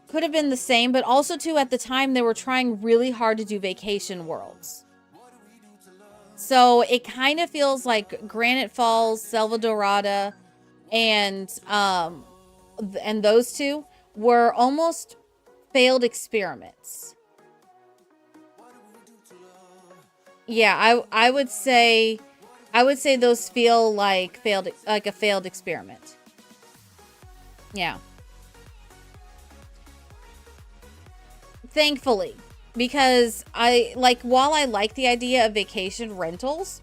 the same, but also too at the time they were trying really hard to do vacation worlds. So it kind of feels like Granite Falls, Selva Dorada, and those two were almost failed experiments. Yeah, I would say those feel like a failed experiment. Yeah. Thankfully, because while I like the idea of vacation rentals,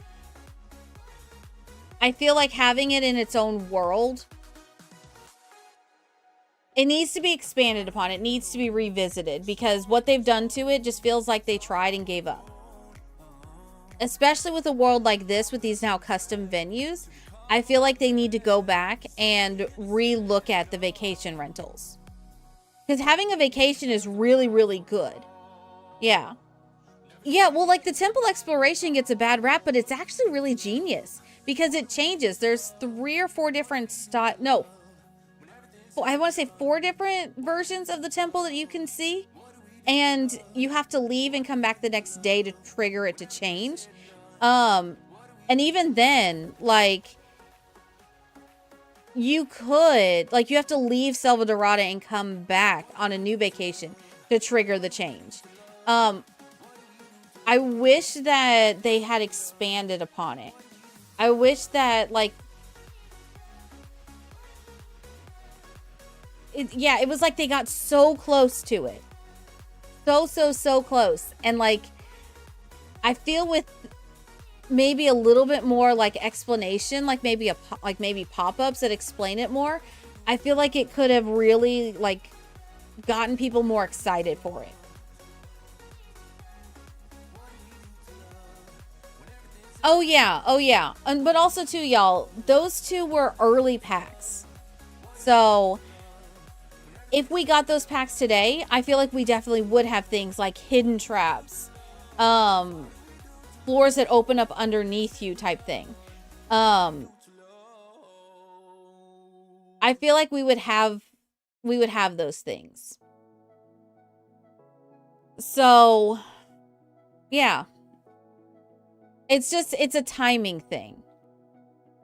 I feel like having it in its own world, it needs to be expanded upon. It needs to be revisited because what they've done to it just feels like they tried and gave up. Especially with a world like this, with these now custom venues, I feel like they need to go back and re-look at the vacation rentals. Because having a vacation is really, really good. Yeah. Yeah, well, like the temple exploration gets a bad rap, but it's actually really genius. Because it changes. There's 3 or 4 different I want to say 4 different versions of the temple that you can see. And you have to leave and come back the next day to trigger it to change. And even then, you could, like, you have to leave Selva Dorada and come back on a new vacation to trigger the change. I wish that they had expanded upon it. I wish that, like, it was like they got so close to it. So close. And, like, I feel with maybe a little bit more, like, explanation, like maybe pop-ups that explain it more, I feel like it could have really, like, gotten people more excited for it. Oh yeah. But also too, y'all, those two were early packs. So if we got those packs today, I feel like we definitely would have things like hidden traps, floors that open up underneath you type thing. I feel like we would have those things. So yeah. It's a timing thing.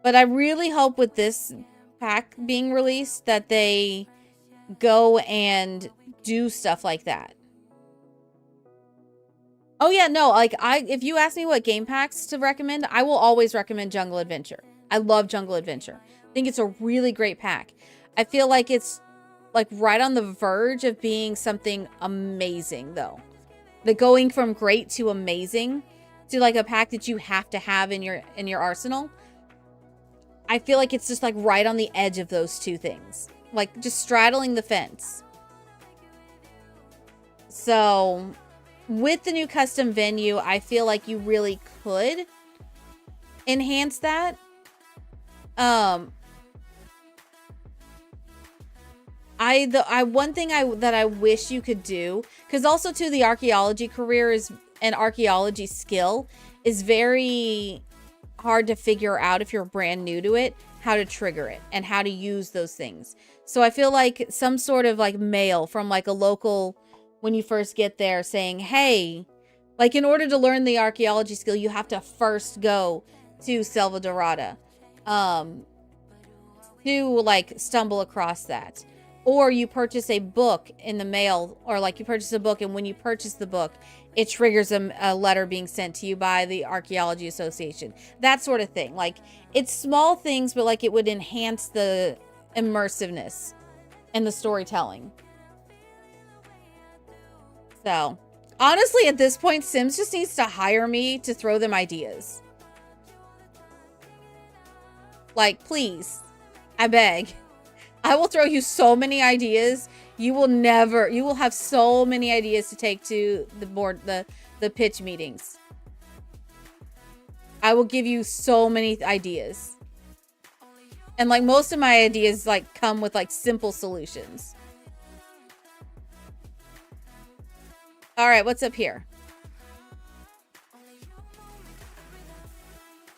But I really hope with this pack being released that they go and do stuff like that. Oh yeah, no, like if you ask me what game packs to recommend, I will always recommend Jungle Adventure. I love Jungle Adventure. I think it's a really great pack. I feel like it's like right on the verge of being something amazing though. The going from great to amazing to like a pack that you have to have in your arsenal. I feel like it's just like right on the edge of those two things. Like just straddling the fence. So with the new custom venue, I feel like you really could enhance that. One thing that I wish you could do, because also too the archaeology career is an archaeology skill is very hard to figure out if you're brand new to it, how to trigger it and how to use those things. So I feel like some sort of like mail from like a local when you first get there saying, hey, like in order to learn the archaeology skill, you have to first go to Selva Dorada to like stumble across that. Or you purchase a book in the mail, or like you purchase a book, and when you purchase the book, it triggers a letter being sent to you by the Archaeology Association. That sort of thing. Like, it's small things, but like it would enhance the immersiveness and the storytelling. So, honestly, at this point, Sims just needs to hire me to throw them ideas. Like, please. I beg. I will throw you so many ideas. You will have so many ideas to take to the board, the pitch meetings. I will give you so many ideas. And like most of my ideas like come with like simple solutions. All right, what's up here?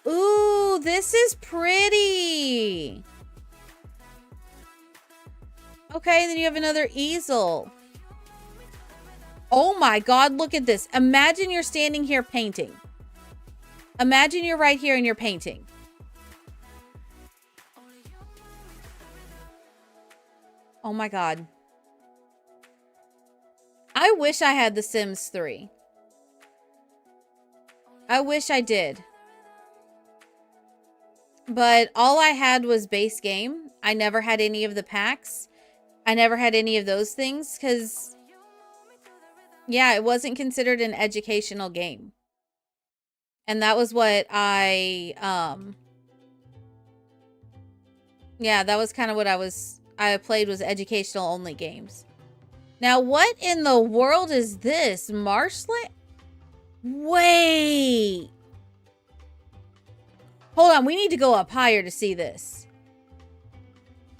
Ooh, this is pretty. Okay, then you have another easel. Oh my God, look at this. Imagine you're standing here painting. Imagine you're right here and you're painting. Oh my God. I wish I had The Sims 3. I wish I did. But all I had was base game. I never had any of the packs. I never had any of those things because, yeah, it wasn't considered an educational game. And that was what yeah, that was kind of what I played was educational only games. Now, what in the world is this? Marshland? Wait. Hold on, we need to go up higher to see this.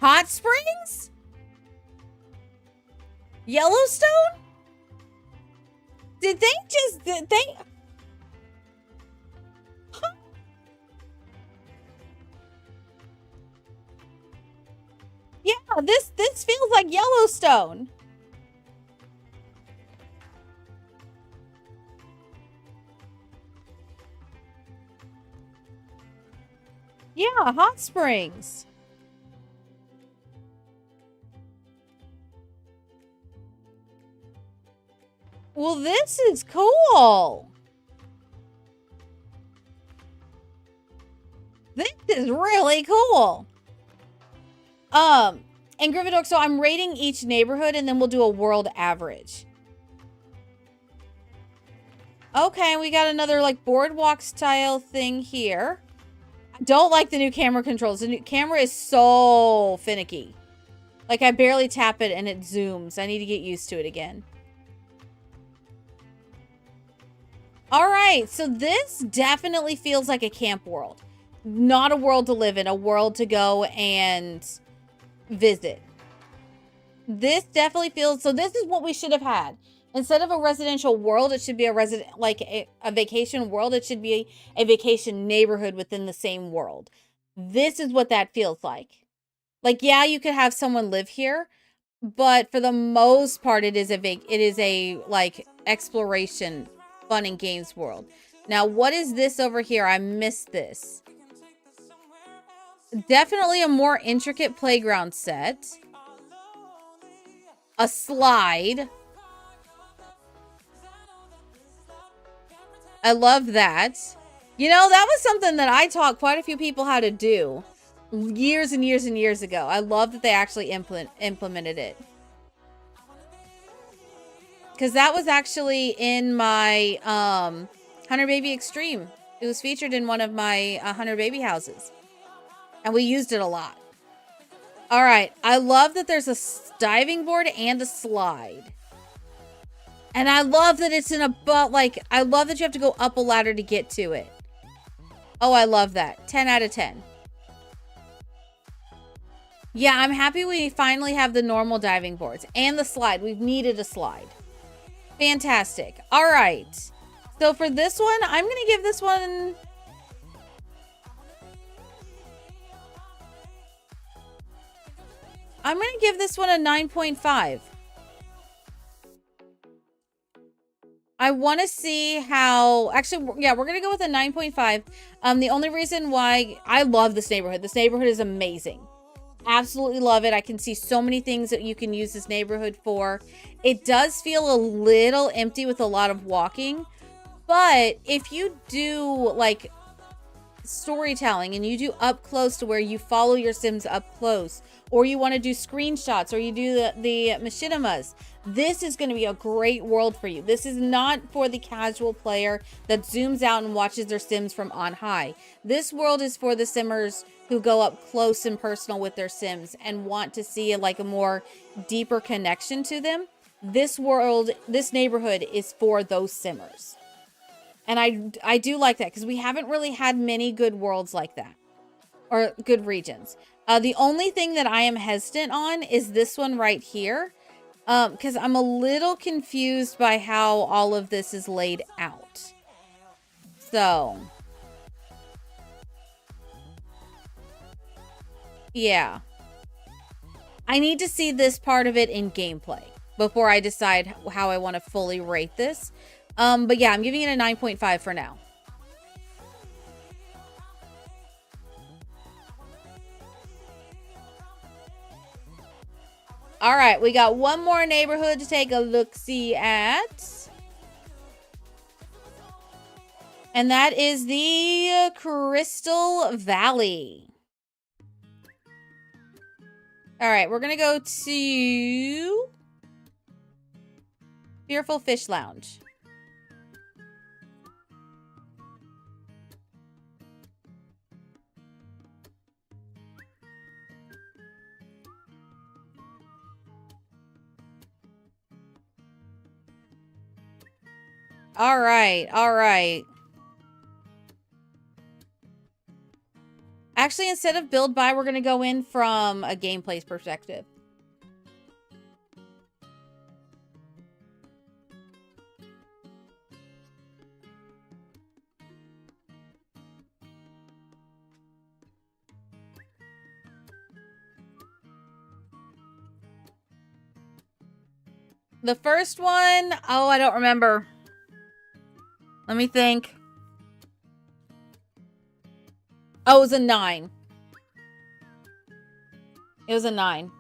Hot Springs? Yellowstone? Did they huh? Yeah, this feels like Yellowstone. Yeah, hot springs. Well, this is cool. This is really cool. And Gryffindor, so I'm rating each neighborhood and then we'll do a world average. Okay, we got another like boardwalk style thing here. I don't like the new camera controls. The new camera is so finicky. Like I barely tap it and it zooms. I need to get used to it again. All right, so this definitely feels like a camp world. Not a world to live in, a world to go and visit. This definitely feels, so this is what we should have had. Instead of a residential world, it should be a vacation world. It should be a vacation neighborhood within the same world. This is what that feels like. Like, yeah, you could have someone live here, but for the most part, it is a like exploration, fun and games world. Now, what is this over here? I missed this. Definitely a more intricate playground set. A slide. I love that. You know, that was something that I taught quite a few people how to do years and years and years ago. I love that they actually implemented it. Because that was actually in my 100 Baby Extreme. It was featured in one of my 100 Baby houses. And we used it a lot. All right. I love that there's a diving board and a slide. And I love that it's in a, I love that you have to go up a ladder to get to it. Oh, I love that. 10 out of 10. Yeah, I'm happy we finally have the normal diving boards and the slide. We've needed a slide. Fantastic. All right. So for this one, I'm going to give this one... I'm going to give this one a 9.5. I want to see how... Actually, yeah, we're going to go with a 9.5. The only reason why... I love this neighborhood. This neighborhood is amazing. Absolutely love it. I can see so many things that you can use this neighborhood for. It does feel a little empty with a lot of walking. But if you do, like, storytelling and you do up close to where you follow your Sims up close, or you want to do screenshots, or you do the machinimas, this is going to be a great world for you. This is not for the casual player that zooms out and watches their Sims from on high. This world is for the Simmers who go up close and personal with their Sims and want to see like a more deeper connection to them. This world, this neighborhood is for those Simmers. And I do like that because we haven't really had many good worlds like that, or good regions. The only thing that I am hesitant on is this one right here, because I'm a little confused by how all of this is laid out. So, yeah. I need to see this part of it in gameplay before I decide how I want to fully rate this. But yeah, I'm giving it a 9.5 for now. All right, we got one more neighborhood to take a look-see at. And that is the Crystal Valley. All right, we're going to go to Fearful Fish Lounge. All right, all right. Actually, instead of build by, we're going to go in from a gameplay perspective. The first one, oh, I don't remember. Let me think. Oh, it was a 9. It was a 9.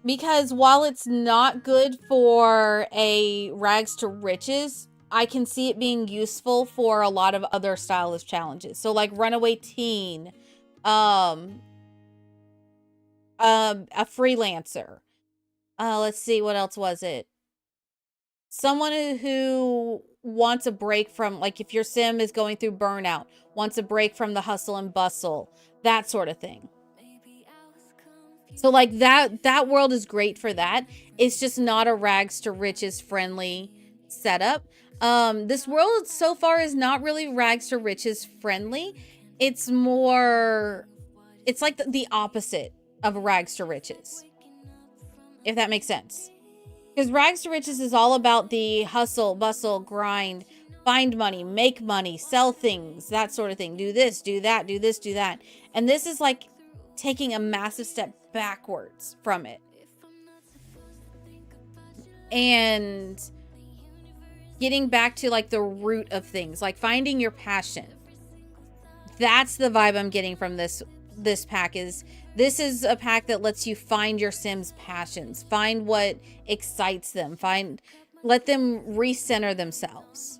Because while it's not good for a rags to riches, I can see it being useful for a lot of other stylish challenges. So like runaway teen, a freelancer. Let's see, what else was it? Someone who wants a break from, like, if your sim is going through burnout, wants a break from the hustle and bustle, that sort of thing. So like that world is great for that. It's just not a rags to riches friendly setup. This world so far is not really rags to riches friendly. It's more, it's like the opposite of rags to riches, if that makes sense. Because rags to riches is all about the hustle, bustle, grind, find money, make money, sell things, that sort of thing. Do this, do that, do this, do that. And this is like taking a massive step backwards from it. And getting back to like the root of things, like finding your passion. That's the vibe I'm getting from this pack. This is a pack that lets you find your Sims' passions, find what excites them, let them recenter themselves.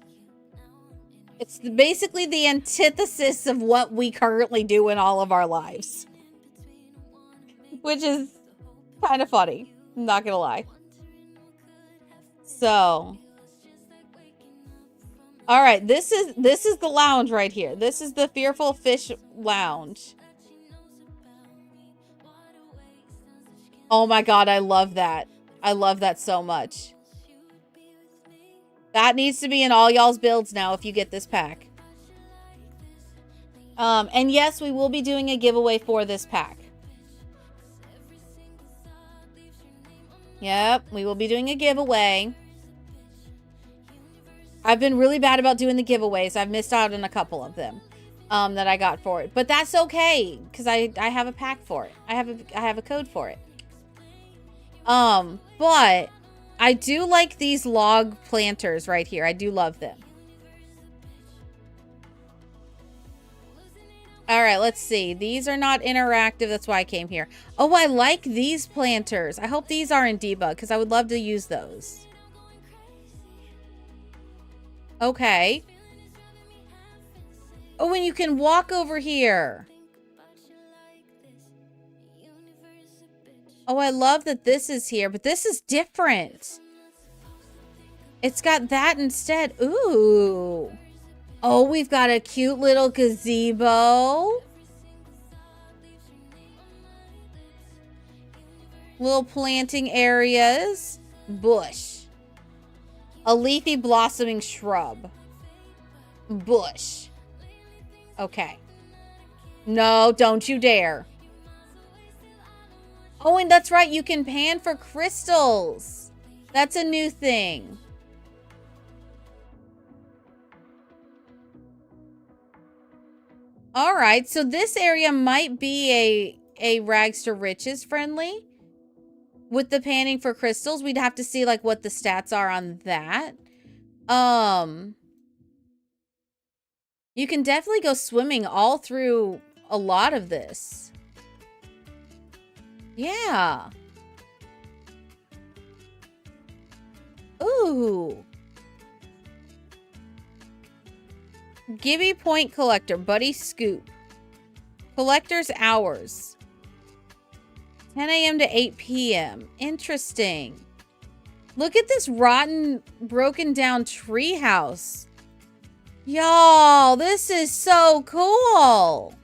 It's basically the antithesis of what we currently do in all of our lives, which is kind of funny. I'm not gonna lie. So, all right, this is the lounge right here. This is the Fearful Fish Lounge. Oh my god, I love that. I love that so much. That needs to be in all y'all's builds now if you get this pack. And yes, we will be doing a giveaway for this pack. Yep, we will be doing a giveaway. I've been really bad about doing the giveaways. I've missed out on a couple of them that I got for it. But that's okay, because I have a pack for it. I have a code for it. But I do like these log planters right here. I do love them. All right, let's see. These are not interactive. That's why I came here. Oh, I like these planters. I hope these are in debug because I would love to use those. Okay. Oh, and you can walk over here. Oh, I love that this is here, but this is different. It's got that instead. Ooh. Oh, we've got a cute little gazebo. Little planting areas. Bush. A leafy blossoming shrub. Bush. Okay. No, don't you dare. Oh, and that's right. You can pan for crystals. That's a new thing. All right. So this area might be a rags to riches friendly. With the panning for crystals, we'd have to see like what the stats are on that. You can definitely go swimming all through a lot of this. Yeah. Ooh. Gibby Point Collector, Buddy Scoop. Collector's Hours. 10 a.m. to 8 p.m. Interesting. Look at this rotten, broken down tree house. Y'all, this is so cool.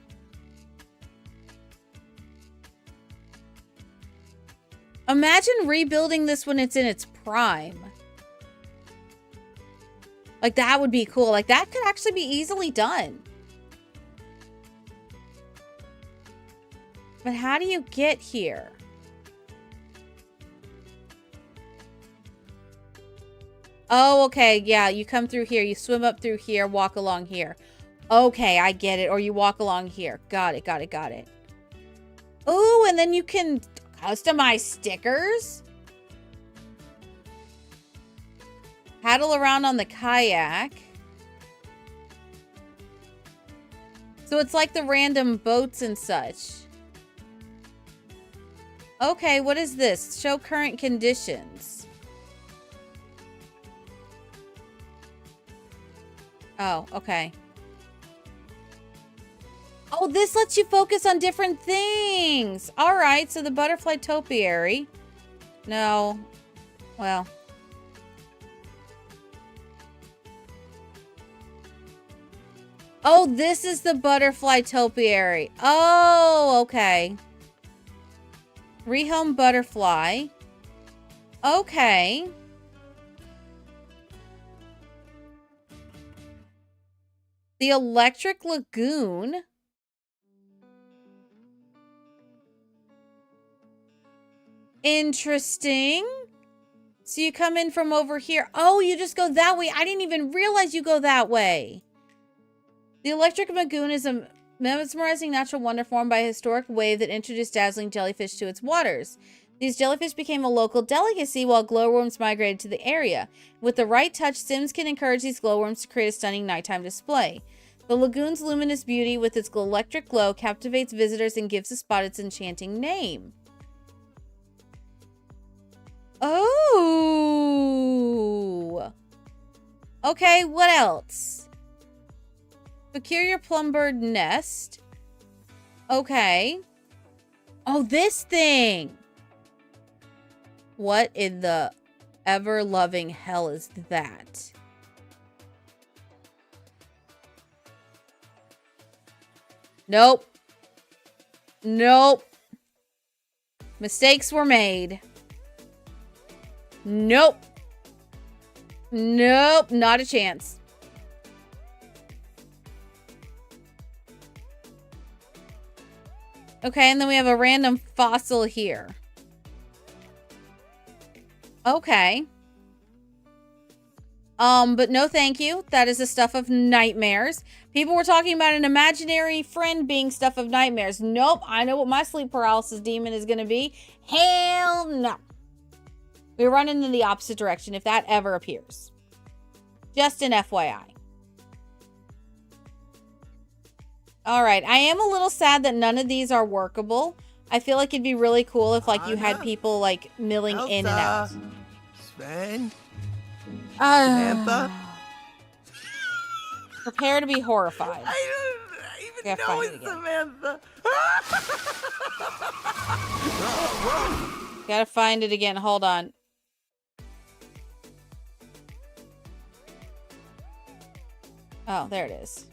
Imagine rebuilding this when it's in its prime. Like, that would be cool. Like, that could actually be easily done. But how do you get here? Oh, okay. Yeah, you come through here. You swim up through here, walk along here. Okay, I get it. Or you walk along here. Got it, got it, got it. Oh, and then you can customize stickers. Paddle around on the kayak. So it's like the random boats and such. Okay, what is this? Show current conditions. Oh, okay. Oh, this lets you focus on different things. All right, so the butterfly topiary. No. Well. Oh, this is the butterfly topiary. Oh, okay. Rehome butterfly. Okay. The electric lagoon. Interesting. So you come in from over here. Oh, you just go that way. I didn't even realize you go that way. The electric lagoon is a mesmerizing natural wonder formed by a historic wave that introduced dazzling jellyfish to its waters. These jellyfish became a local delicacy while glowworms migrated to the area. With the right touch, Sims can encourage these glowworms to create a stunning nighttime display. The lagoon's luminous beauty with its electric glow captivates visitors and gives the spot its enchanting name. Oh! Okay, what else? Peculiar plumbird nest. Okay. Oh, this thing! What in the ever-loving hell is that? Nope. Nope. Mistakes were made. Nope. Nope, not a chance. Okay, and then we have a random fossil here. Okay. But no thank you. That is the stuff of nightmares. People were talking about an imaginary friend being stuff of nightmares. Nope, I know what my sleep paralysis demon is going to be. Hell no. We're running in the opposite direction if that ever appears. Just an FYI. All right, I am a little sad that none of these are workable. I feel like it'd be really cool if like you had people like milling in and out. Sven? Samantha? Prepare to be horrified. I don't even know it's Samantha. Gotta find it again. Hold on. Oh, there it is.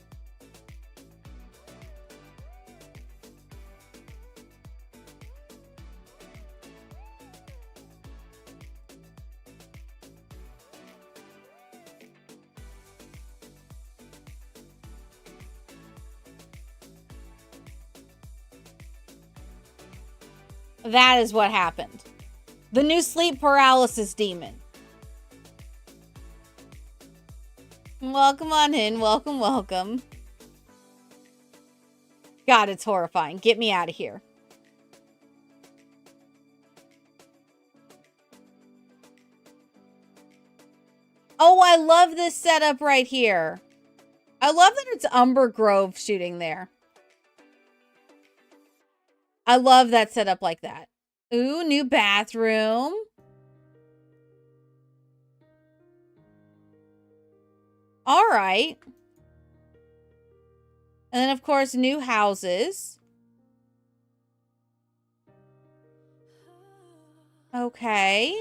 That is what happened. The new sleep paralysis demon. Welcome on in. Welcome, welcome. God, it's horrifying. Get me out of here. Oh, I love this setup right here. I love that it's Umber Grove shooting there. I love that setup like that. Ooh, new bathroom. All right. And then, of course, new houses. Okay.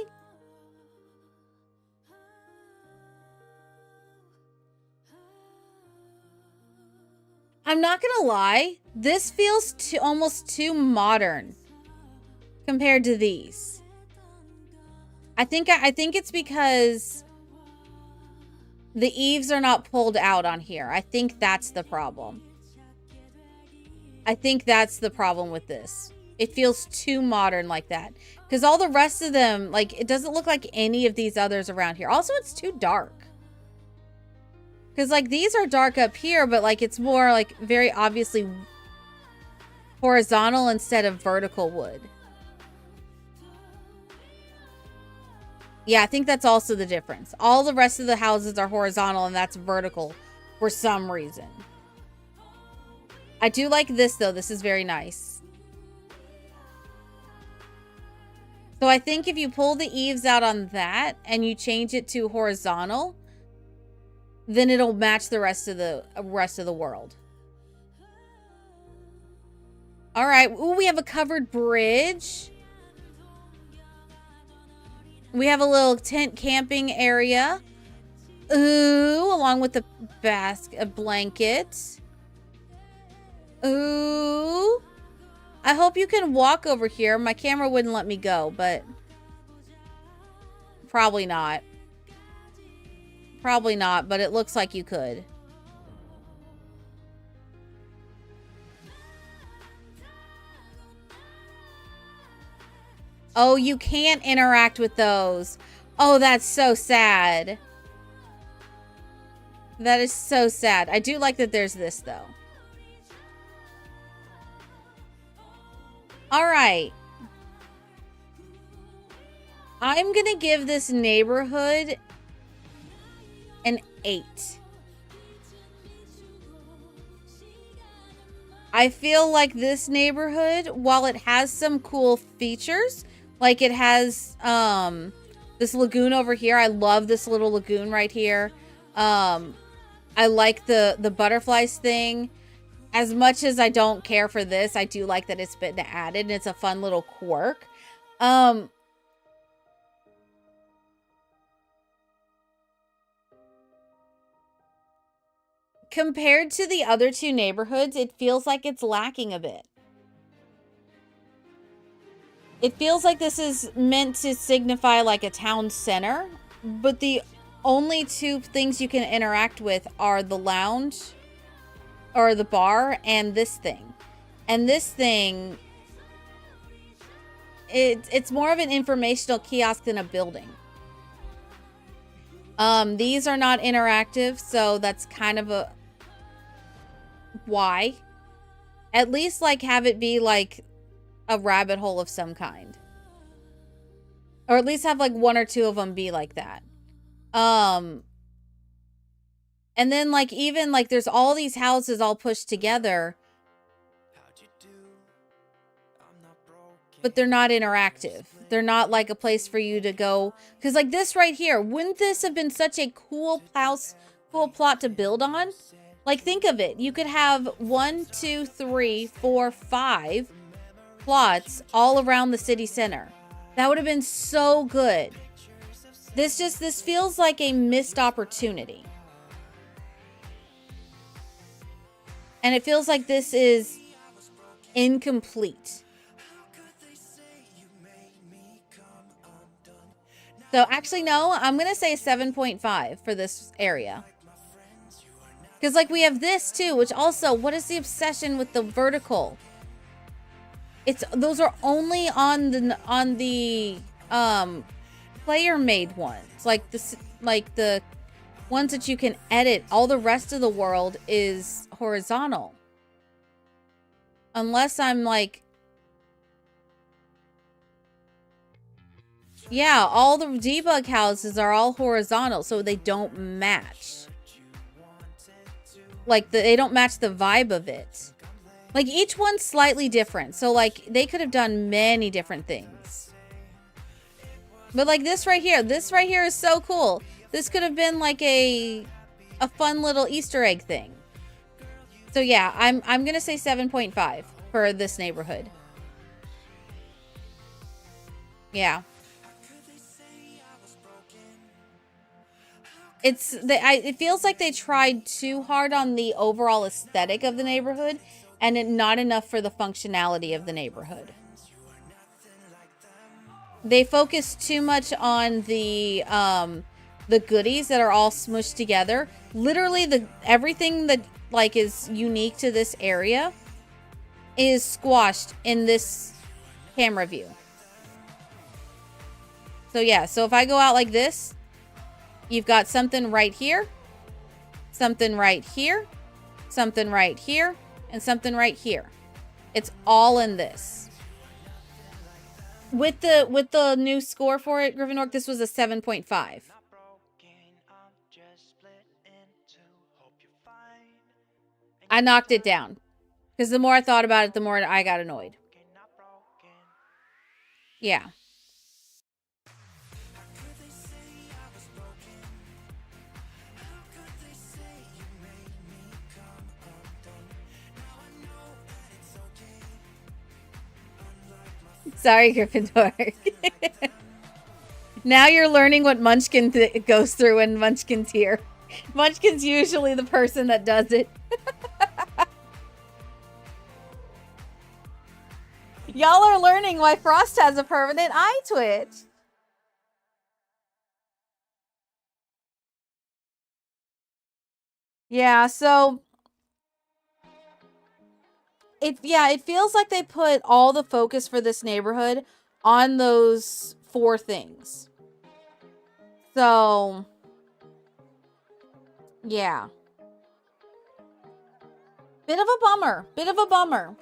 I'm not gonna lie. This feels almost too modern compared to these. I think it's because the eaves are not pulled out on here. I think that's the problem. I think that's the problem with this. It feels too modern like that. Because all the rest of them, like, it doesn't look like any of these others around here. Also, it's too dark. Because, like, these are dark up here, but, like, it's more, like, very obviously horizontal instead of vertical wood. Yeah, I think that's also the difference. All the rest of the houses are horizontal and that's vertical for some reason. I do like this, though. This is very nice. So I think if you pull the eaves out on that and you change it to horizontal, then it'll match the rest of the world. All right. Ooh, we have a covered bridge. We have a little tent camping area. Ooh, along with the blanket. Ooh. I hope you can walk over here. My camera wouldn't let me go, but probably not. Probably not, but it looks like you could. Oh, you can't interact with those. Oh, that's so sad. That is so sad. I do like that there's this, though. All right. I'm going to give this neighborhood an 8. I feel like this neighborhood, while it has some cool features, like it has this lagoon over here. I love this little lagoon right here. I like the butterflies thing. As much as I don't care for this, I do like that it's been added and it's a fun little quirk. Compared to the other two neighborhoods, it feels like it's lacking a bit. It feels like this is meant to signify like a town center, but the only two things you can interact with are the lounge or the bar and this thing. And this thing, it's more of an informational kiosk than a building. These are not interactive, so that's kind of a why. At least like have it be like a rabbit hole of some kind. Or at least have like one or two of them be like that. And then like even like there's all these houses all pushed together. But they're not interactive. They're not like a place for you to go. Because like this right here, wouldn't this have been such a cool house, cool plot to build on? Like think of it. You could have 1, 2, 3, 4, 5 plots all around the city center. That would have been so good. This feels like a missed opportunity. And it feels like this is incomplete. So actually, no, I'm going to say 7.5 for this area. Because like we have this too, which also, what is the obsession with the vertical? Those are only on the player made ones. Like the ones that you can edit. All the rest of the world is horizontal. Unless I'm like, yeah, all the debug houses are all horizontal, so they don't match. Like they don't match the vibe of it. Like each one's slightly different. So like they could have done many different things. But like this right here is so cool. This could have been like a fun little Easter egg thing. So yeah, I'm going to say 7.5 for this neighborhood. Yeah. It feels like they tried too hard on the overall aesthetic of the neighborhood and not enough for the functionality of the neighborhood. They focus too much on the goodies that are all smushed together. Literally everything that like is unique to this area is squashed in this camera view. So yeah, so if I go out like this, you've got something right here, something right here, something right here, and something right here. It's all in this. With the new score for it, Gryffindor, this was a 7.5. I knocked it down. Because the more I thought about it, the more I got annoyed. Yeah. Sorry, Gryffindor. Now you're learning what Munchkin goes through when Munchkin's here. Munchkin's usually the person that does it. Y'all are learning why Frost has a permanent eye twitch. Yeah, so it feels like they put all the focus for this neighborhood on those 4 things. So yeah. Bit of a bummer. Bit of a bummer.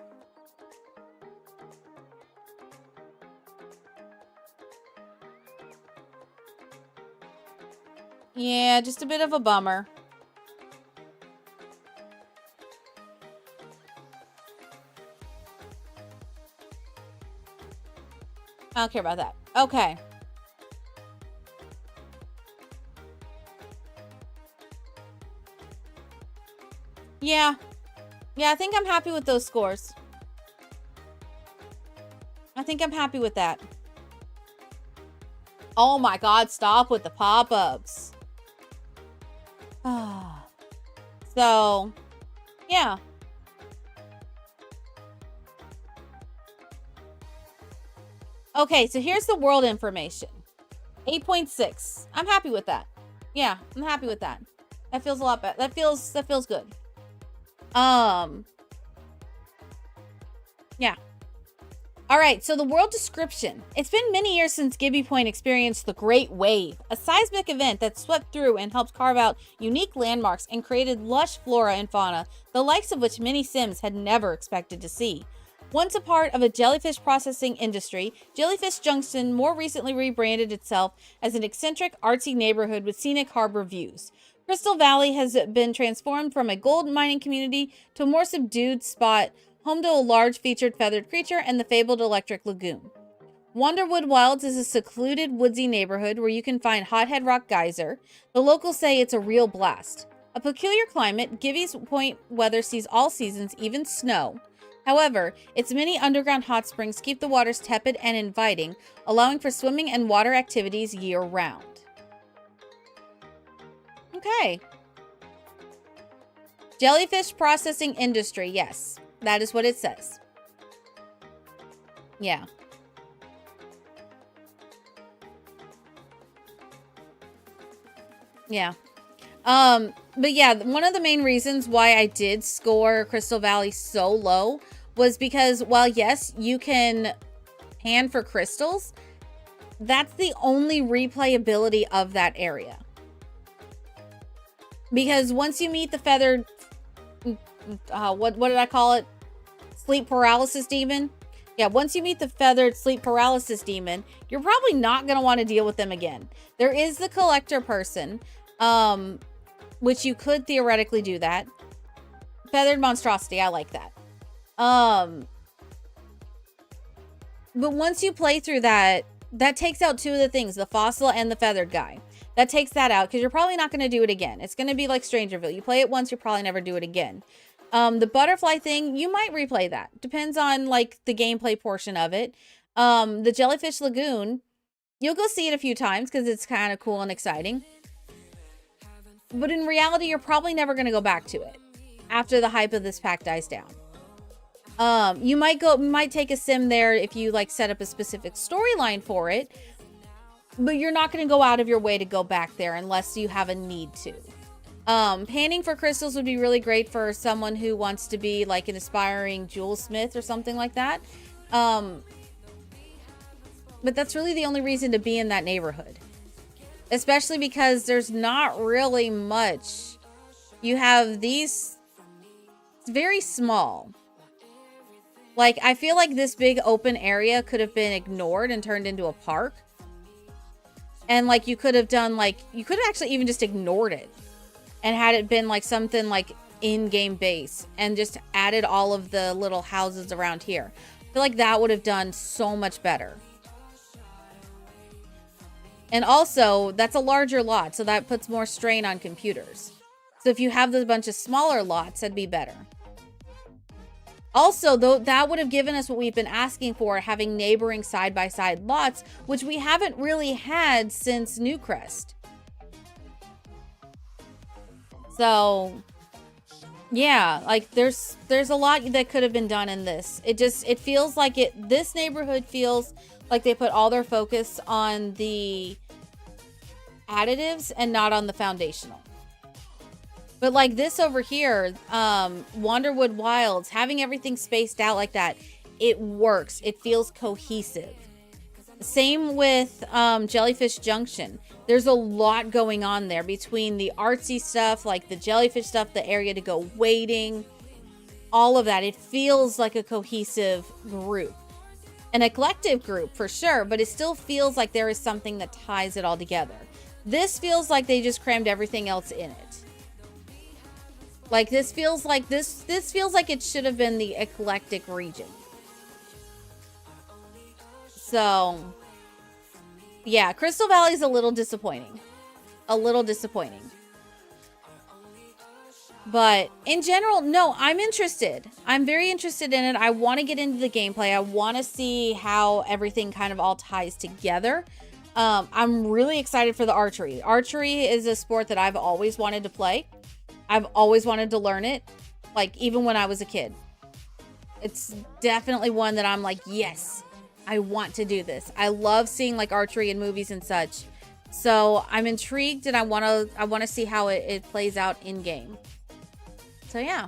Yeah, just a bit of a bummer. I don't care about that. Okay. Yeah. Yeah, I think I'm happy with those scores. I think I'm happy with that. Oh my god, stop with the pop-ups. So, yeah. Okay, so here's the world information. 8.6. I'm happy with that. Yeah, I'm happy with that. That feels a lot better. That feels good. Yeah. All right, so the world description. It's been many years since Gibby Point experienced the Great Wave, a seismic event that swept through and helped carve out unique landmarks and created lush flora and fauna, the likes of which many Sims had never expected to see. Once a part of a jellyfish processing industry, Jellyfish Junction more recently rebranded itself as an eccentric, artsy neighborhood with scenic harbor views. Crystal Valley has been transformed from a gold mining community to a more subdued spot, home to a large featured feathered creature and the fabled electric lagoon. Wanderwood Wilds is a secluded woodsy neighborhood where you can find Hothead Rock Geyser. The locals say it's a real blast. A peculiar climate, Gibby's Point weather sees all seasons, even snow. However, its many underground hot springs keep the waters tepid and inviting, allowing for swimming and water activities year-round. Okay. Jellyfish processing industry, yes. That is what it says. Yeah. Yeah. But yeah, one of the main reasons why I did score Crystal Valley so low was because while yes, you can pan for crystals, that's the only replayability of that area. Because once you meet the feathered, what did I call it? Sleep paralysis demon? Yeah, once you meet the feathered sleep paralysis demon, you're probably not going to want to deal with them again. There is the collector person, which you could theoretically do that. Feathered monstrosity, I like that. But once you play through that, that takes out 2 of the things, the fossil and the feathered guy. That takes that out because you're probably not going to do it again. It's going to be like Strangerville. You play it once, you'll probably never do it again. The butterfly thing, you might replay that. Depends on like the gameplay portion of it. The Jellyfish Lagoon, you'll go see it a few times because it's kind of cool and exciting. But in reality, you're probably never going to go back to it after the hype of this pack dies down. You might take a sim there if you like set up a specific storyline for it, but you're not going to go out of your way to go back there unless you have a need to. Panning for crystals would be really great for someone who wants to be like an aspiring jewelsmith or something like that. But that's really the only reason to be in that neighborhood. Especially because there's not really much. You have these, it's very small. Like, I feel like this big open area could have been ignored and turned into a park. And like, you could have done like, you could have actually even just ignored it. And had it been like something like in-game base. And just added all of the little houses around here. I feel like that would have done so much better. And also, that's a larger lot, so that puts more strain on computers. So if you have a bunch of smaller lots, that'd be better. Also, though, that would have given us what we've been asking for, having neighboring side-by-side lots, which we haven't really had since Newcrest. So, yeah, like there's a lot that could have been done in this. It feels like this neighborhood feels like they put all their focus on the additives and not on the foundational. But like this over here, Wanderwood Wilds, having everything spaced out like that, it works. It feels cohesive. Same with Jellyfish Junction. There's a lot going on there between the artsy stuff, like the jellyfish stuff, the area to go wading, all of that. It feels like a cohesive group. An eclectic group for sure, but it still feels like there is something that ties it all together. This feels like they just crammed everything else in it. Like this feels like it should have been the eclectic region. So, yeah, Crystal Valley is a little disappointing. A little disappointing. But in general, no, I'm interested. I'm very interested in it. I want to get into the gameplay. I want to see how everything kind of all ties together. I'm really excited for the archery. Archery is a sport that I've always wanted to play. I've always wanted to learn it, like even when I was a kid. It's definitely one that I'm like, yes, I want to do this. I love seeing like archery in movies and such. So I'm intrigued and I want to see how it plays out in game. So yeah.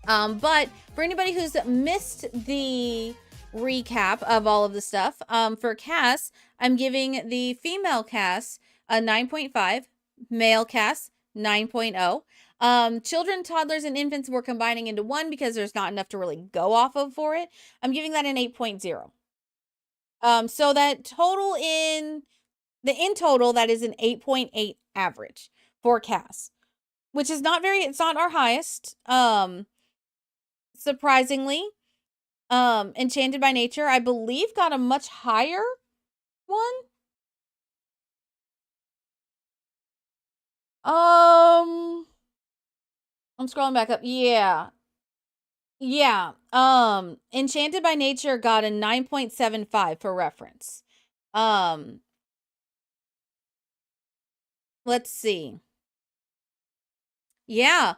But for anybody who's missed the recap of all of the stuff, for Cass, I'm giving the female Cass a 9.5, male Cass 9.0. Children, toddlers, and infants we're combining into one because there's not enough to really go off of for it. I'm giving that an 8.0. So that total in total, that is an 8.8 average for Cass, which is it's not our highest. Surprisingly, Enchanted by Nature, I believe, got a much higher one. I'm scrolling back up. Yeah. Yeah. Enchanted by Nature got a 9.75 for reference. Let's see. Yeah.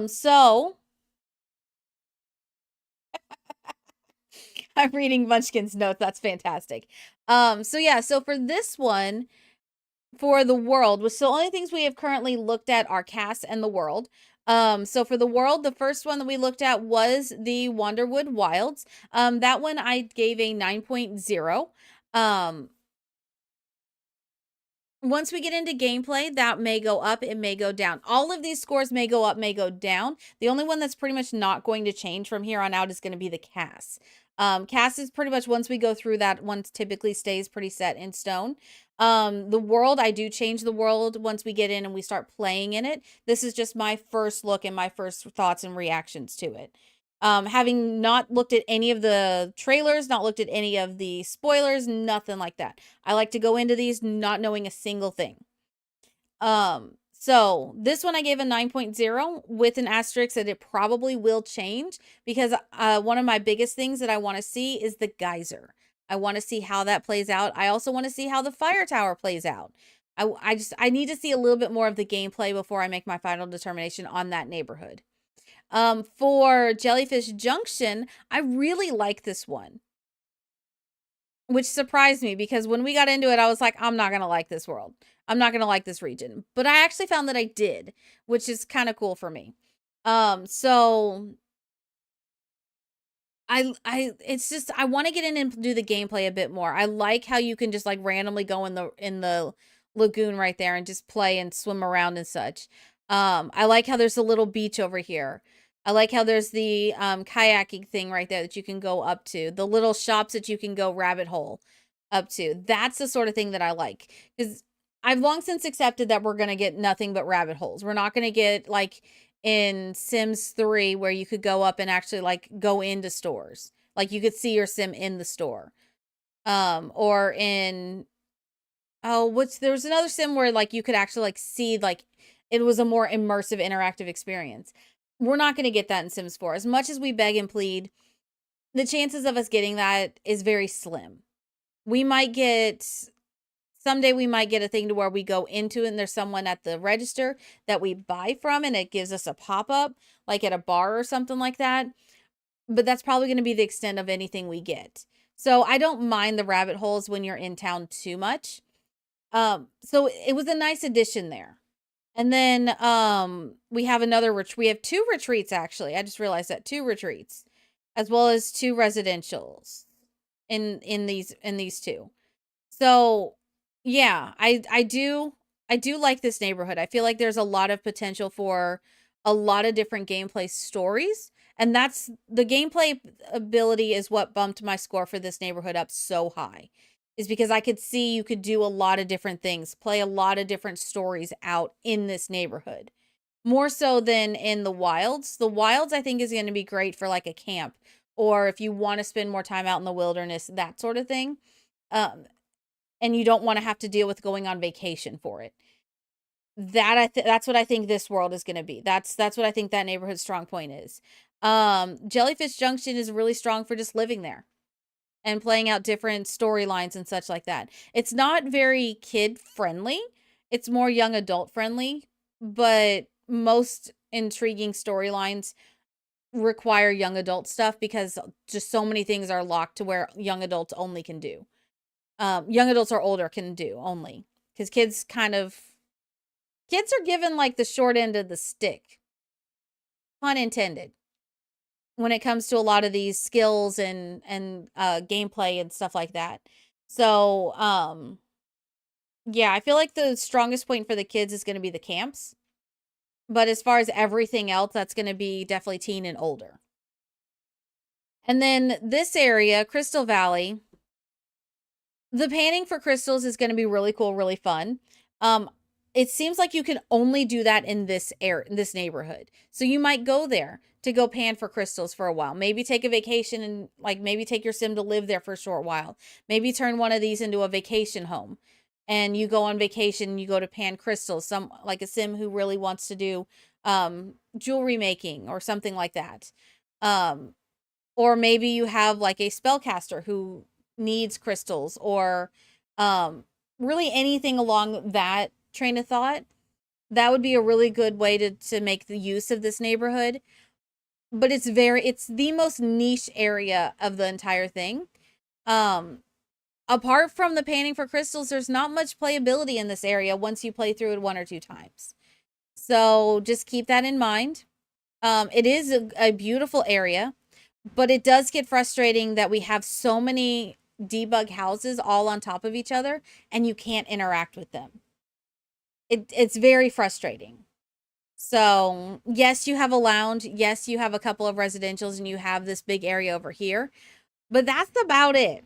So I'm reading Munchkin's notes. That's fantastic. So yeah, so for this one, for the world, which the only things we have currently looked at are Cass and the world. So for the world, the first one that we looked at was the Wanderwood Wilds. That one I gave a 9.0. Once we get into gameplay, that may go up, it may go down. All of these scores may go up, may go down. The only one that's pretty much not going to change from here on out is going to be the Cass. Cass is pretty much, once we go through that, one typically stays pretty set in stone. The world, I do change the world once we get in and we start playing in it. This is just my first look and my first thoughts and reactions to it. Having not looked at any of the trailers, not looked at any of the spoilers, nothing like that. I like to go into these not knowing a single thing. So this one I gave a 9.0 with an asterisk that it probably will change because one of my biggest things that I want to see is the geyser. I want to see how that plays out. I also want to see how the fire tower plays out. I need to see a little bit more of the gameplay before I make my final determination on that neighborhood. For Jellyfish Junction, I really like this one, which surprised me because when we got into it, I was like, I'm not going to like this world. I'm not going to like this region, but I actually found that I did, which is kind of cool for me. So it's just, I want to get in and do the gameplay a bit more. I like how you can just like randomly go in the lagoon right there and just play and swim around and such. I like how there's a little beach over here. I like how there's the kayaking thing right there that you can go up to. The little shops that you can go rabbit hole up to. That's the sort of thing that I like. Because I've long since accepted that we're going to get nothing but rabbit holes. We're not going to get like in Sims 3 where you could go up and actually like go into stores. Like you could see your sim in the store. Or in... there was another sim where like you could actually like see like it was a more immersive interactive experience. We're not going to get that in Sims 4. As much as we beg and plead, the chances of us getting that is very slim. We might get, someday we might get a thing to where we go into it and there's someone at the register that we buy from and it gives us a pop-up, like at a bar or something like that. But that's probably going to be the extent of anything we get. So I don't mind the rabbit holes when you're in town too much. So it was a nice addition there. And then we have we have 2 retreats actually. I just realized that 2 retreats, as well as 2 residentials in these 2. So yeah, I do like this neighborhood. I feel like there's a lot of potential for a lot of different gameplay stories, and that's the gameplay ability is what bumped my score for this neighborhood up so high. Is because I could see you could do a lot of different things, play a lot of different stories out in this neighborhood. More so than in the wilds. The wilds I think is going to be great for like a camp, or if you want to spend more time out in the wilderness, that sort of thing. And you don't want to have to deal with going on vacation for it. That's what I think this world is going to be. That's what I think that neighborhood's strong point is. Jellyfish Junction is really strong for just living there and playing out different storylines and such like that. It's not very kid friendly. It's more young adult friendly, but most intriguing storylines require young adult stuff because just so many things are locked to where young adults only can do. Young adults or older can do only, because kids are given like the short end of the stick, pun intended, when it comes to a lot of these skills and gameplay and stuff like that. So yeah, I feel like the strongest point for the kids is going to be the camps, but as far as everything else, that's going to be definitely teen and older. And then this area, Crystal Valley, the panning for crystals is going to be really cool, really fun. It seems like you can only do that in this neighborhood. So you might go there to go pan for crystals for a while. Maybe take a vacation and like maybe take your sim to live there for a short while. Maybe turn one of these into a vacation home. And you go on vacation and you go to pan crystals. Some like a sim who really wants to do jewelry making or something like that. Or maybe you have like a spellcaster who needs crystals, or really anything along that train of thought. That would be a really good way to make the use of this neighborhood. But it's the most niche area of the entire thing. Apart from the panning for crystals, there's not much playability in this area once you play through it 1 or 2 times. So just keep that in mind. It is a beautiful area, but it does get frustrating that we have so many debug houses all on top of each other and you can't interact with them. It's very frustrating. So yes, you have a lounge. Yes, you have a couple of residentials and you have this big area over here, but that's about it.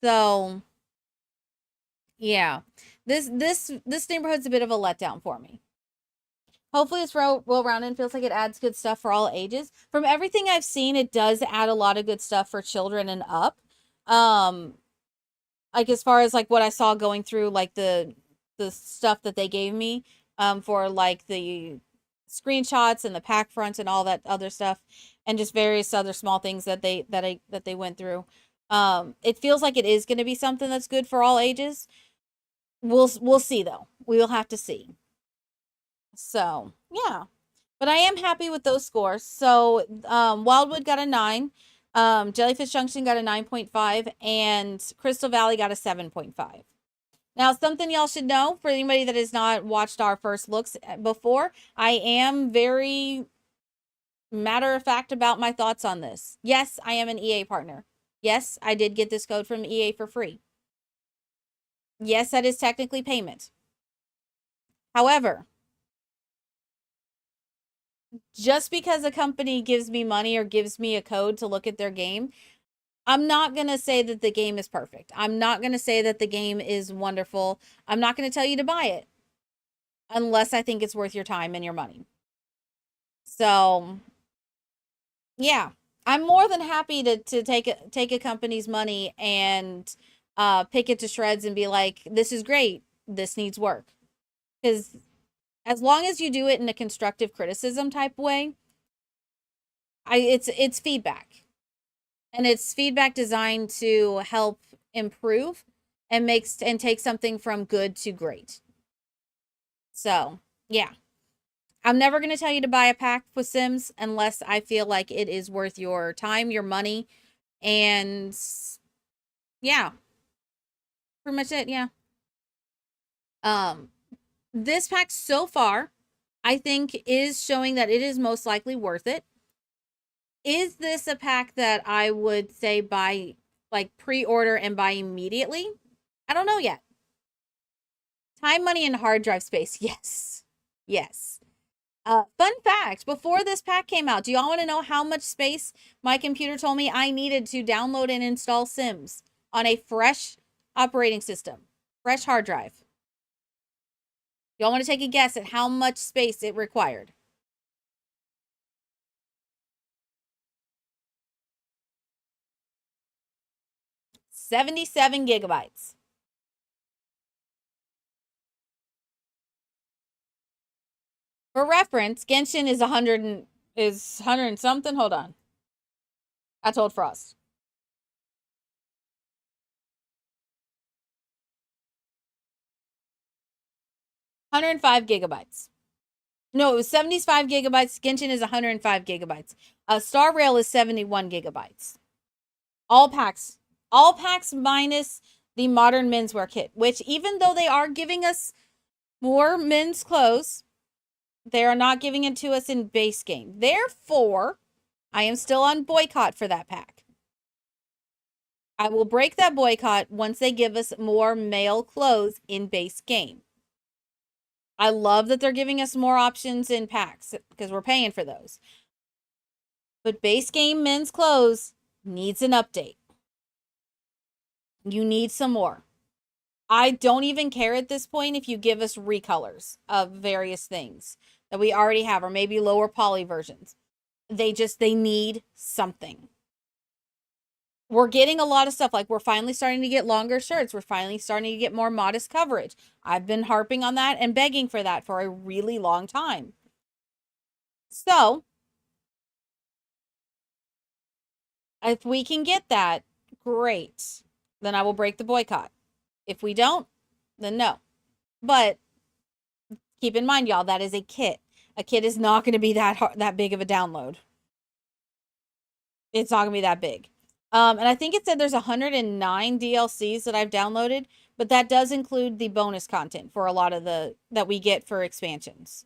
So yeah, this neighborhood's a bit of a letdown for me. Hopefully it's well-rounded and feels like it adds good stuff for all ages. From everything I've seen, it does add a lot of good stuff for children and up. Like as far as like what I saw going through like the stuff that they gave me for like the screenshots and the pack fronts and all that other stuff and just various other small things that they went through. It feels like it is going to be something that's good for all ages. We'll see though. We will have to see. So, yeah. But I am happy with those scores. So, Wildwood got a 9. Jellyfish Junction got a 9.5. And Crystal Valley got a 7.5. Now, something y'all should know, for anybody that has not watched our first looks before, I am very matter of fact about my thoughts on this. Yes, I am an EA partner. Yes, I did get this code from EA for free. Yes, that is technically payment. However, just because a company gives me money or gives me a code to look at their game, I'm not going to say that the game is perfect. I'm not going to say that the game is wonderful. I'm not going to tell you to buy it unless I think it's worth your time and your money. So, yeah, I'm more than happy to take a company's money and pick it to shreds and be like, this is great. This needs work. Because As long as you do it in a constructive criticism type way, it's feedback. And it's feedback designed to help improve and take something from good to great. So, yeah. I'm never going to tell you to buy a pack with Sims unless I feel like it is worth your time, your money, and yeah. Pretty much it, yeah. This pack so far, I think, is showing that it is most likely worth it. Is this a pack that I would say buy, like, pre-order and buy immediately? I don't know yet. Time, money, and hard drive space. Yes. Yes. Fun fact, before this pack came out, do y'all want to know how much space my computer told me I needed to download and install Sims on a fresh operating system? Fresh hard drive. Y'all want to take a guess at how much space it required? $77 gigabytes. For reference, Genshin is 100 and something. Hold on. I told Frost. $105 gigabytes. No, it was 75 gigabytes. Genshin is 105 gigabytes. Star Rail is 71 gigabytes. All packs minus the modern menswear kit, which even though they are giving us more men's clothes, they are not giving it to us in base game. Therefore, I am still on boycott for that pack. I will break that boycott once they give us more male clothes in base game. I love that they're giving us more options in packs because we're paying for those. But base game men's clothes needs an update. You need some more. I don't even care at this point if you give us recolors of various things that we already have, or maybe lower poly versions. They need something. We're getting a lot of stuff. Like, we're finally starting to get longer shirts. We're finally starting to get more modest coverage. I've been harping on that and begging for that for a really long time. So, if we can get that, great. Then I will break the boycott. If we don't, then no. But keep in mind, y'all, that is a kit. A kit is not going to be that big of a download. It's not going to be that big. And I think it said there's 109 DLCs that I've downloaded, but that does include the bonus content for a lot of that we get for expansions.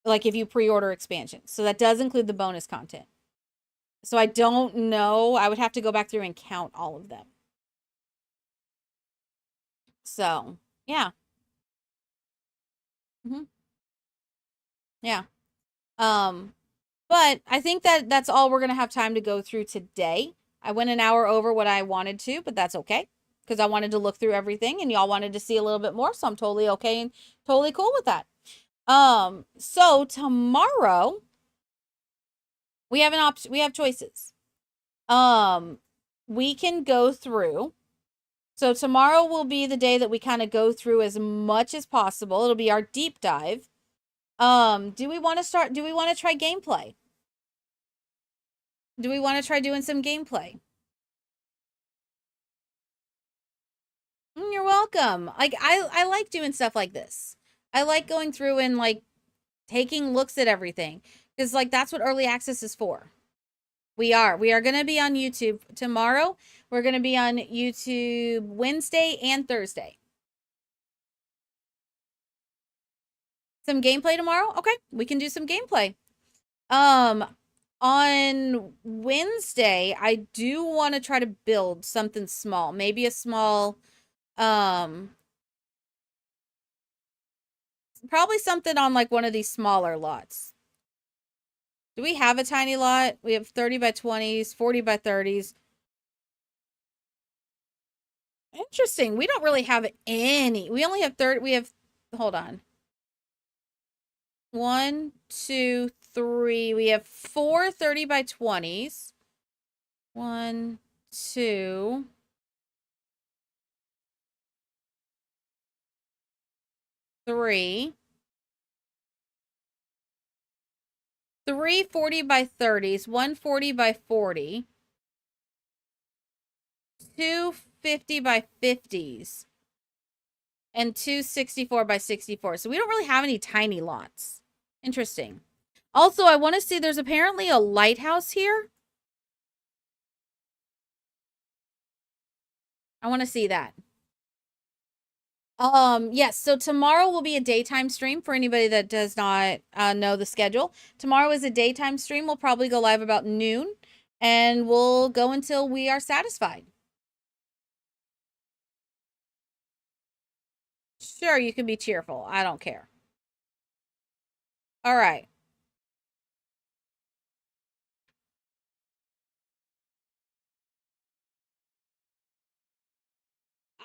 Like if you pre-order expansions. So that does include the bonus content. So I don't know. I would have to go back through and count all of them. So, yeah. Yeah. But I think that's all we're going to have time to go through today. I went an hour over what I wanted to, but that's okay. Because I wanted to look through everything and y'all wanted to see a little bit more. So I'm totally okay and totally cool with that. So tomorrow we have an option. We have choices. We can go through. So tomorrow will be the day that we kind of go through as much as possible. It'll be our deep dive. Do we want to try gameplay? Do we want to try doing some gameplay? You're welcome. Like, I like doing stuff like this. I like going through and, like, taking looks at everything. Because, like, that's what early access is for. We are going to be on YouTube tomorrow. We're going to be on YouTube Wednesday and Thursday. Some gameplay tomorrow? Okay, we can do some gameplay. On Wednesday, I do want to try to build something small. Maybe a small, probably something on like one of these smaller lots. Do we have a tiny lot? We have 30 by 20s, 40 by 30s. Interesting. We don't really have any. We only have 30. Hold on. 1, 2, 3. We have 4 30 by 20s. 1, 2. 3. 3 40 by 30s, 140 by 40, 2 50 by 50s, and 2 64 by 64. So we don't really have any tiny lots. Interesting. Also, I want to see, there's apparently a lighthouse here. I want to see that. Yes, so tomorrow will be a daytime stream for anybody that does not know the schedule. Tomorrow is a daytime stream. We'll probably go live about noon, and we'll go until we are satisfied. Sure, you can be cheerful. I don't care. All right.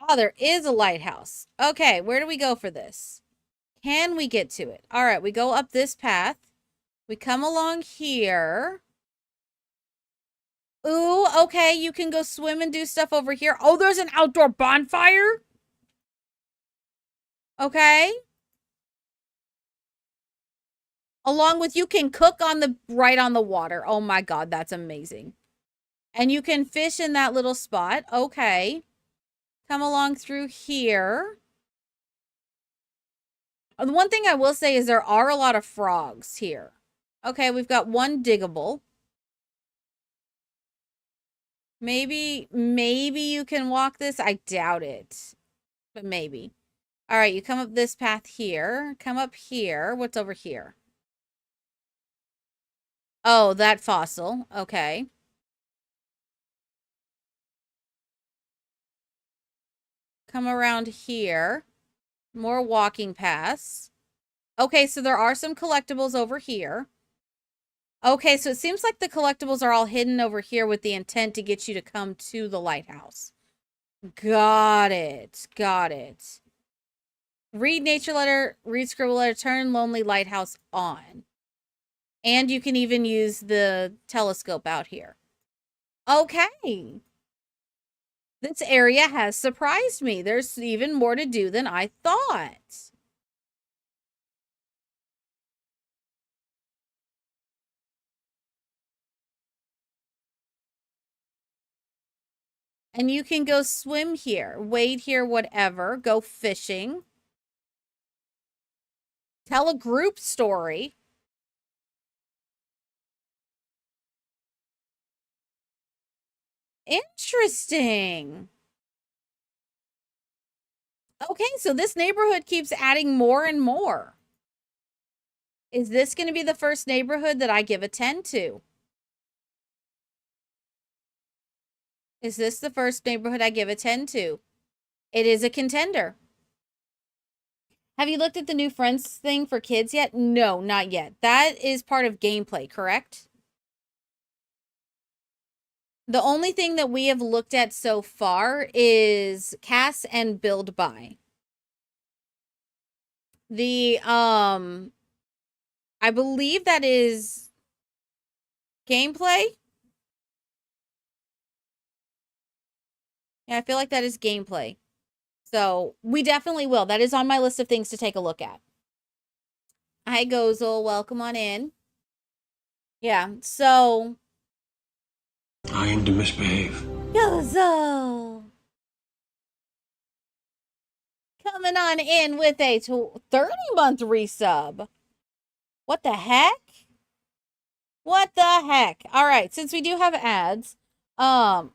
Oh, there is a lighthouse. Okay, where do we go for this? Can we get to it? All right, we go up this path. We come along here. Ooh, okay, you can go swim and do stuff over here. Oh, there's an outdoor bonfire? Okay. Along with you can cook on the right on the water. Oh my god, that's amazing. And you can fish in that little spot. Okay. Come along through here. The one thing I will say is there are a lot of frogs here. Okay, we've got one diggable. Maybe you can walk this. I doubt it. But maybe. All right, you come up this path here. Come up here. What's over here? Oh, that fossil. Okay. Come around here. More walking paths. Okay, so there are some collectibles over here. Okay, so it seems like the collectibles are all hidden over here with the intent to get you to come to the lighthouse. Got it. Got it. Read nature letter, read scribble letter, turn lonely lighthouse on. And you can even use the telescope out here. Okay. This area has surprised me. There's even more to do than I thought. And you can go swim here, wade here, whatever. Go fishing. Tell a group story. Interesting. Okay, so this neighborhood keeps adding more and more. Is this going to be the first neighborhood that I give a 10 to? Is this the first neighborhood I give a 10 to? It is a contender. Have you looked at the new Friends thing for kids yet? No, not yet. That is part of gameplay, correct? The only thing that we have looked at so far is cast and build by. I believe that is gameplay. Yeah, I feel like that is gameplay. So we definitely will. That is on my list of things to take a look at. Hi, Gozel. Welcome on in. Yeah, so. I aim to misbehave. Gozel. Coming on in with a 30-month resub. What the heck? What the heck? All right, since we do have ads, oh,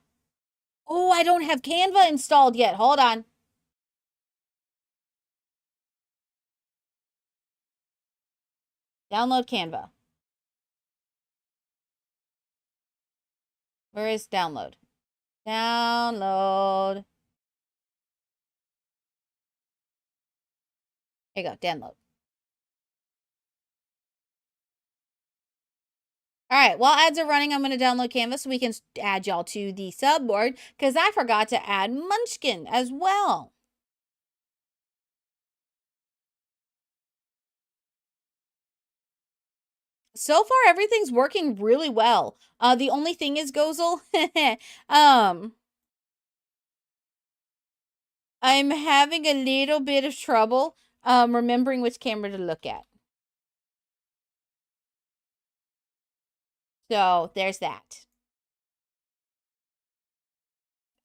I don't have Canva installed yet. Hold on. Download Canva. Where is download? Download. Here you go, download. All right, while ads are running, I'm going to download Canva so we can add y'all to the subboard because I forgot to add Munchkin as well. So far, everything's working really well. The only thing is, Gozel, I'm having a little bit of trouble remembering which camera to look at. So there's that.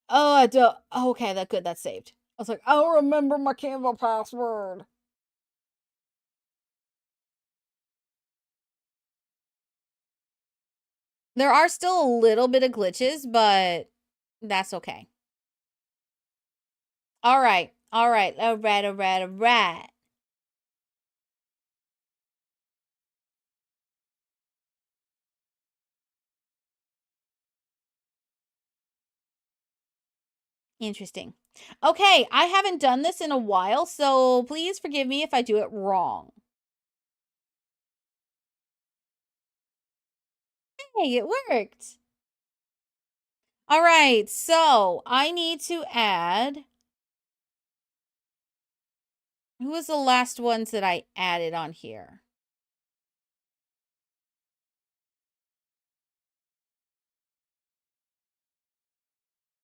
Oh, I don't. Oh, okay, that's good. That's saved. I was like, I don't remember my Canva password. There are still a little bit of glitches, but that's okay. All right. All right. All right. All right. All right. Interesting. Okay, I haven't done this in a while, so please forgive me if I do it wrong. Hey, it worked. All right, so I need to add. Who was the last ones that I added on here?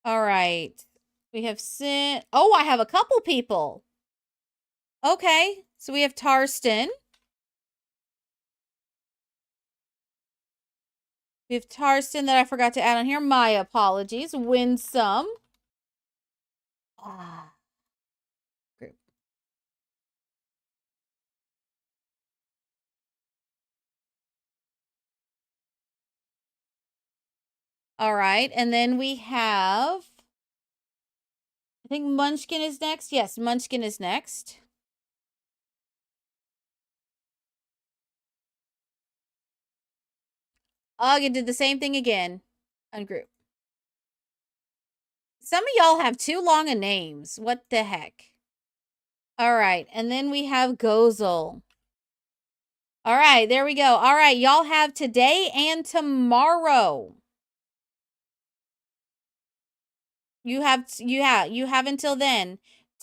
All right. We have sent. Oh, I have a couple people. Okay, so we have Tarston. We have Tarston that I forgot to add on here. My apologies. Winsome. Ah. Group. All right, and then we have. I think Munchkin is next. Yes, Munchkin is next. Ugh, it did the same thing again. Ungroup. Some of y'all have too long of names. What the heck? All right, and then we have Gozel. All right, there we go. All right, y'all have today and tomorrow. You have until then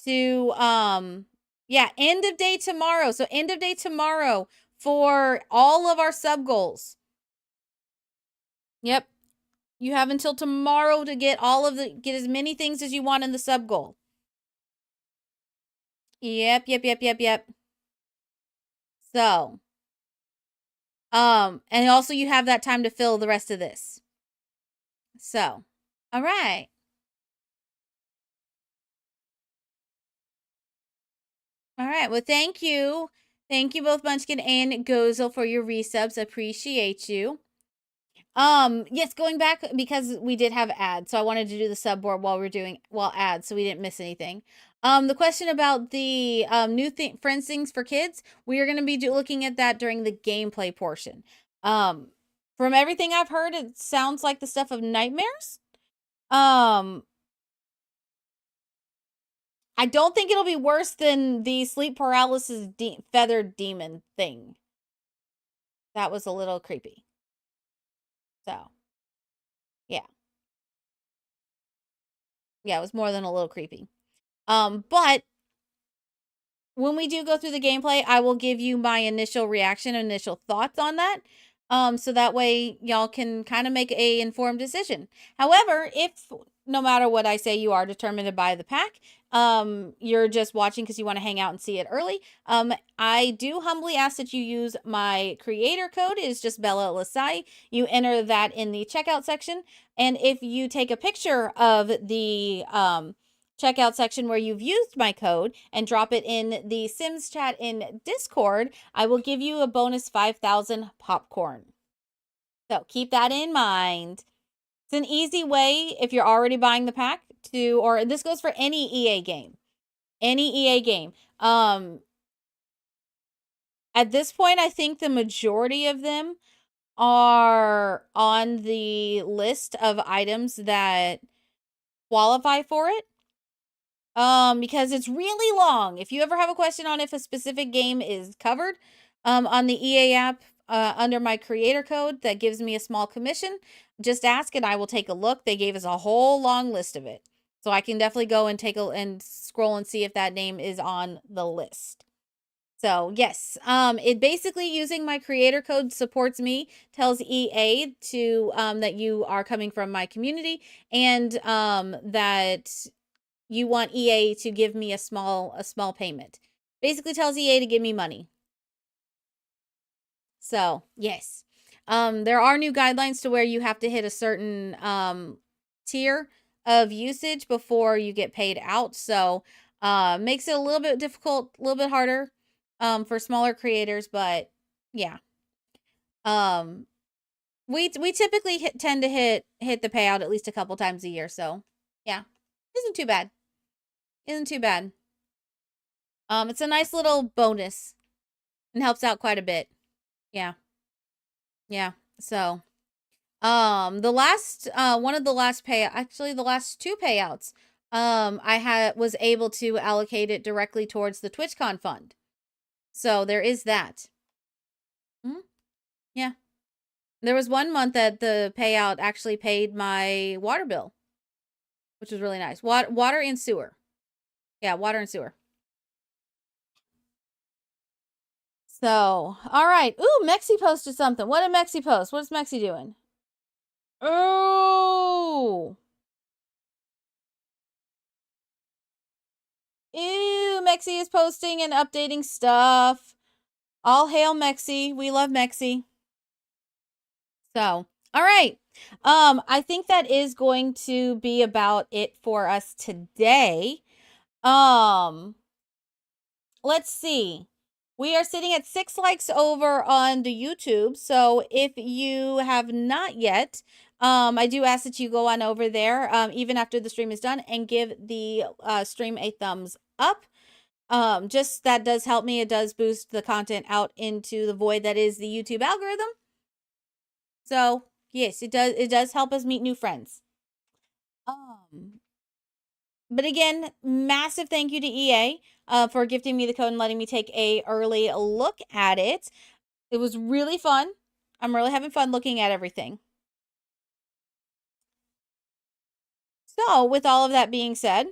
to end of day tomorrow. So end of day tomorrow for all of our sub goals. Yep. You have until tomorrow to get get as many things as you want in the sub goal. Yep. So, and also you have that time to fill the rest of this. So, all right. All right. Well, thank you. Thank you both Munchkin and Gozel for your resubs. Appreciate you. Yes, going back because we did have ads, so I wanted to do the sub board while ads, so we didn't miss anything. The question about the new friends things for kids, we are going to be looking at that during the gameplay portion. From everything I've heard, it sounds like the stuff of nightmares. I don't think it'll be worse than the sleep paralysis feathered demon thing. That was a little creepy. So, yeah. Yeah, it was more than a little creepy. But when we do go through the gameplay, I will give you my initial reaction, initial thoughts on that. So that way y'all can kind of make a informed decision. However, if no matter what I say, you are determined to buy the pack, you're just watching because you want to hang out and see it early, I do humbly ask that you use my creator code. It is just BellaLessai. You enter that in the checkout section. And if you take a picture of the checkout section where you've used my code and drop it in the Sims chat in Discord, I will give you a bonus 5,000 popcorn. So keep that in mind. It's an easy way if you're already buying the pack or this goes for any EA game. Any EA game. At this point, I think the majority of them are on the list of items that qualify for it. Because it's really long. If you ever have a question on if a specific game is covered, on the EA app, under my creator code that gives me a small commission, just ask and I will take a look. They gave us a whole long list of it. So I can definitely go and and scroll and see if that name is on the list. So yes, it basically using my creator code supports me, tells EA to, that you are coming from my community and, that you want EA to give me a small payment. Basically tells EA to give me money. So, yes. There are new guidelines to where you have to hit a certain tier of usage before you get paid out. So makes it a little bit difficult, a little bit harder for smaller creators, but yeah. We typically tend to hit the payout at least a couple times a year, so yeah. Isn't too bad. Isn't too bad. It's a nice little bonus and helps out quite a bit. Yeah. Yeah. So the last one of the last actually the last two payouts, I was able to allocate it directly towards the TwitchCon fund. So there is that. Yeah. There was one month that the payout actually paid my water bill, which was really nice. Water and sewer. Yeah, water and sewer. So, all right. Ooh, Mexi posted something. What did Mexi post? What is Mexi doing? Oh. Ew, Mexi is posting and updating stuff. All hail Mexi. We love Mexi. So, all right. I think that is going to be about it for us today. Let's see. We are sitting at 6 likes over on the YouTube. So if you have not yet, I do ask that you go on over there, even after the stream is done, and give the stream a thumbs up. Just that does help me. It does boost the content out into the void that is the YouTube algorithm. So yes, it does. It does help us meet new friends. But again, massive thank you to EA for gifting me the code and letting me take a early look at it. It was really fun. I'm really having fun looking at everything. So with all of that being said,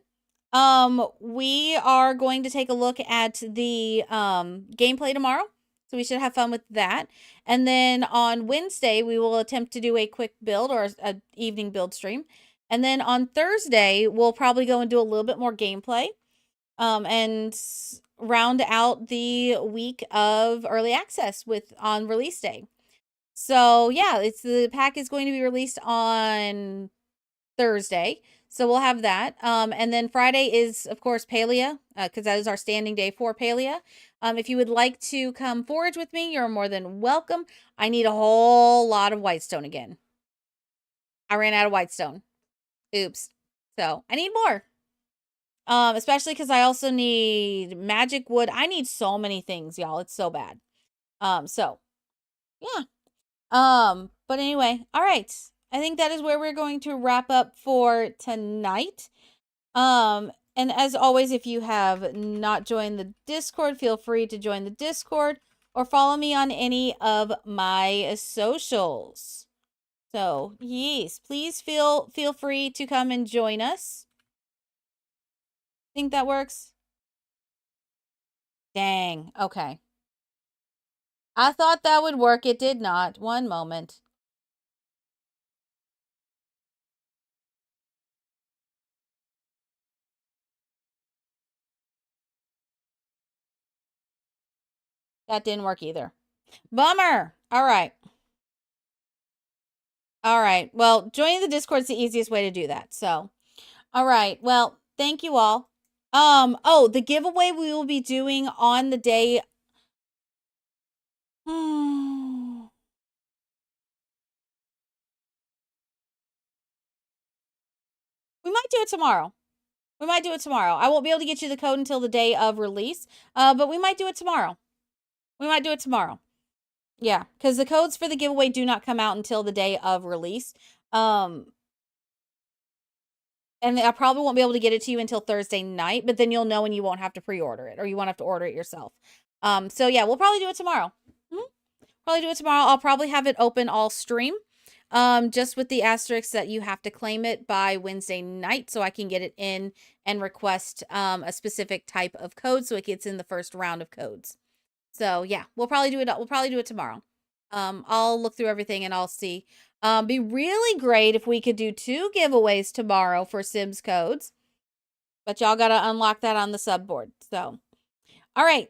we are going to take a look at the gameplay tomorrow. So we should have fun with that. And then on Wednesday, we will attempt to do a quick build or an evening build stream. And then on Thursday, we'll probably go and do a little bit more gameplay and round out the week of early access on release day. So yeah, the pack is going to be released on Thursday. So we'll have that. And then Friday is, of course, Palia, because that is our standing day for Palia. If you would like to come forage with me, you're more than welcome. I need a whole lot of whitestone again. I ran out of whitestone. Oops. So I need more. Especially because I also need magic wood. I need so many things, y'all. It's so bad. So yeah. But anyway, all right. I think that is where we're going to wrap up for tonight. And as always, if you have not joined the Discord, feel free to join the Discord or follow me on any of my socials. So, yes, please feel free to come and join us. Think that works? Dang. Okay. I thought that would work. It did not. One moment. That didn't work either. Bummer. All right. All right. Well, joining the Discord is the easiest way to do that. So, all right. Well, thank you all. Oh, the giveaway we will be doing on the day. We might do it tomorrow. We might do it tomorrow. I won't be able to get you the code until the day of release. But we might do it tomorrow. We might do it tomorrow. Yeah, because the codes for the giveaway do not come out until the day of release. And I probably won't be able to get it to you until Thursday night, but then you'll know and you won't have to pre-order it, or you won't have to order it yourself. So yeah, we'll probably do it tomorrow. Probably do it tomorrow. I'll probably have it open all stream. Just with the asterisk that you have to claim it by Wednesday night so I can get it in and request a specific type of code so it gets in the first round of codes. So yeah, we'll probably do it. We'll probably do it tomorrow. I'll look through everything and I'll see. Be really great if we could do 2 giveaways tomorrow for Sims codes. But y'all got to unlock that on the subboard. So, all right.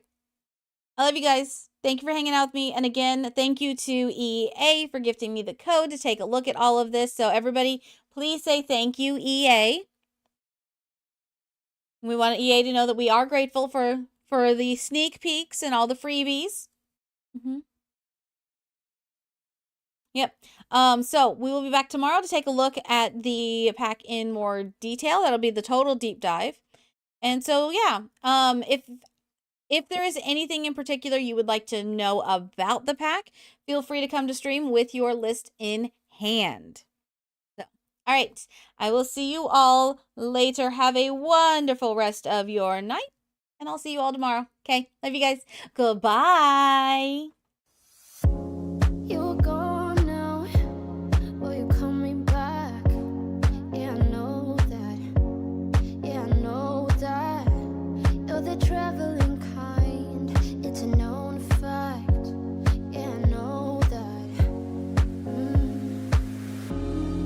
I love you guys. Thank you for hanging out with me. And again, thank you to EA for gifting me the code to take a look at all of this. So everybody, please say thank you, EA. We want EA to know that we are grateful for the sneak peeks and all the freebies. Yep. So we will be back tomorrow to take a look at the pack in more detail. That'll be the total deep dive. And so, yeah, if there is anything in particular you would like to know about the pack, feel free to come to stream with your list in hand. So, all right. I will see you all later. Have a wonderful rest of your night. And I'll see you all tomorrow. Okay. Love you guys. Goodbye. You're gone now. Will you coming back? Yeah, I know that. Yeah, I know that. You're the traveling kind. It's a known fact. Yeah, I know that.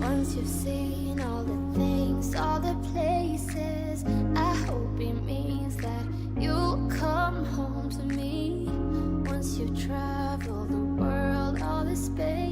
Once you've seen all the things, all the places, I hope it means that you'll come home to me. Once you travel the world, all the space.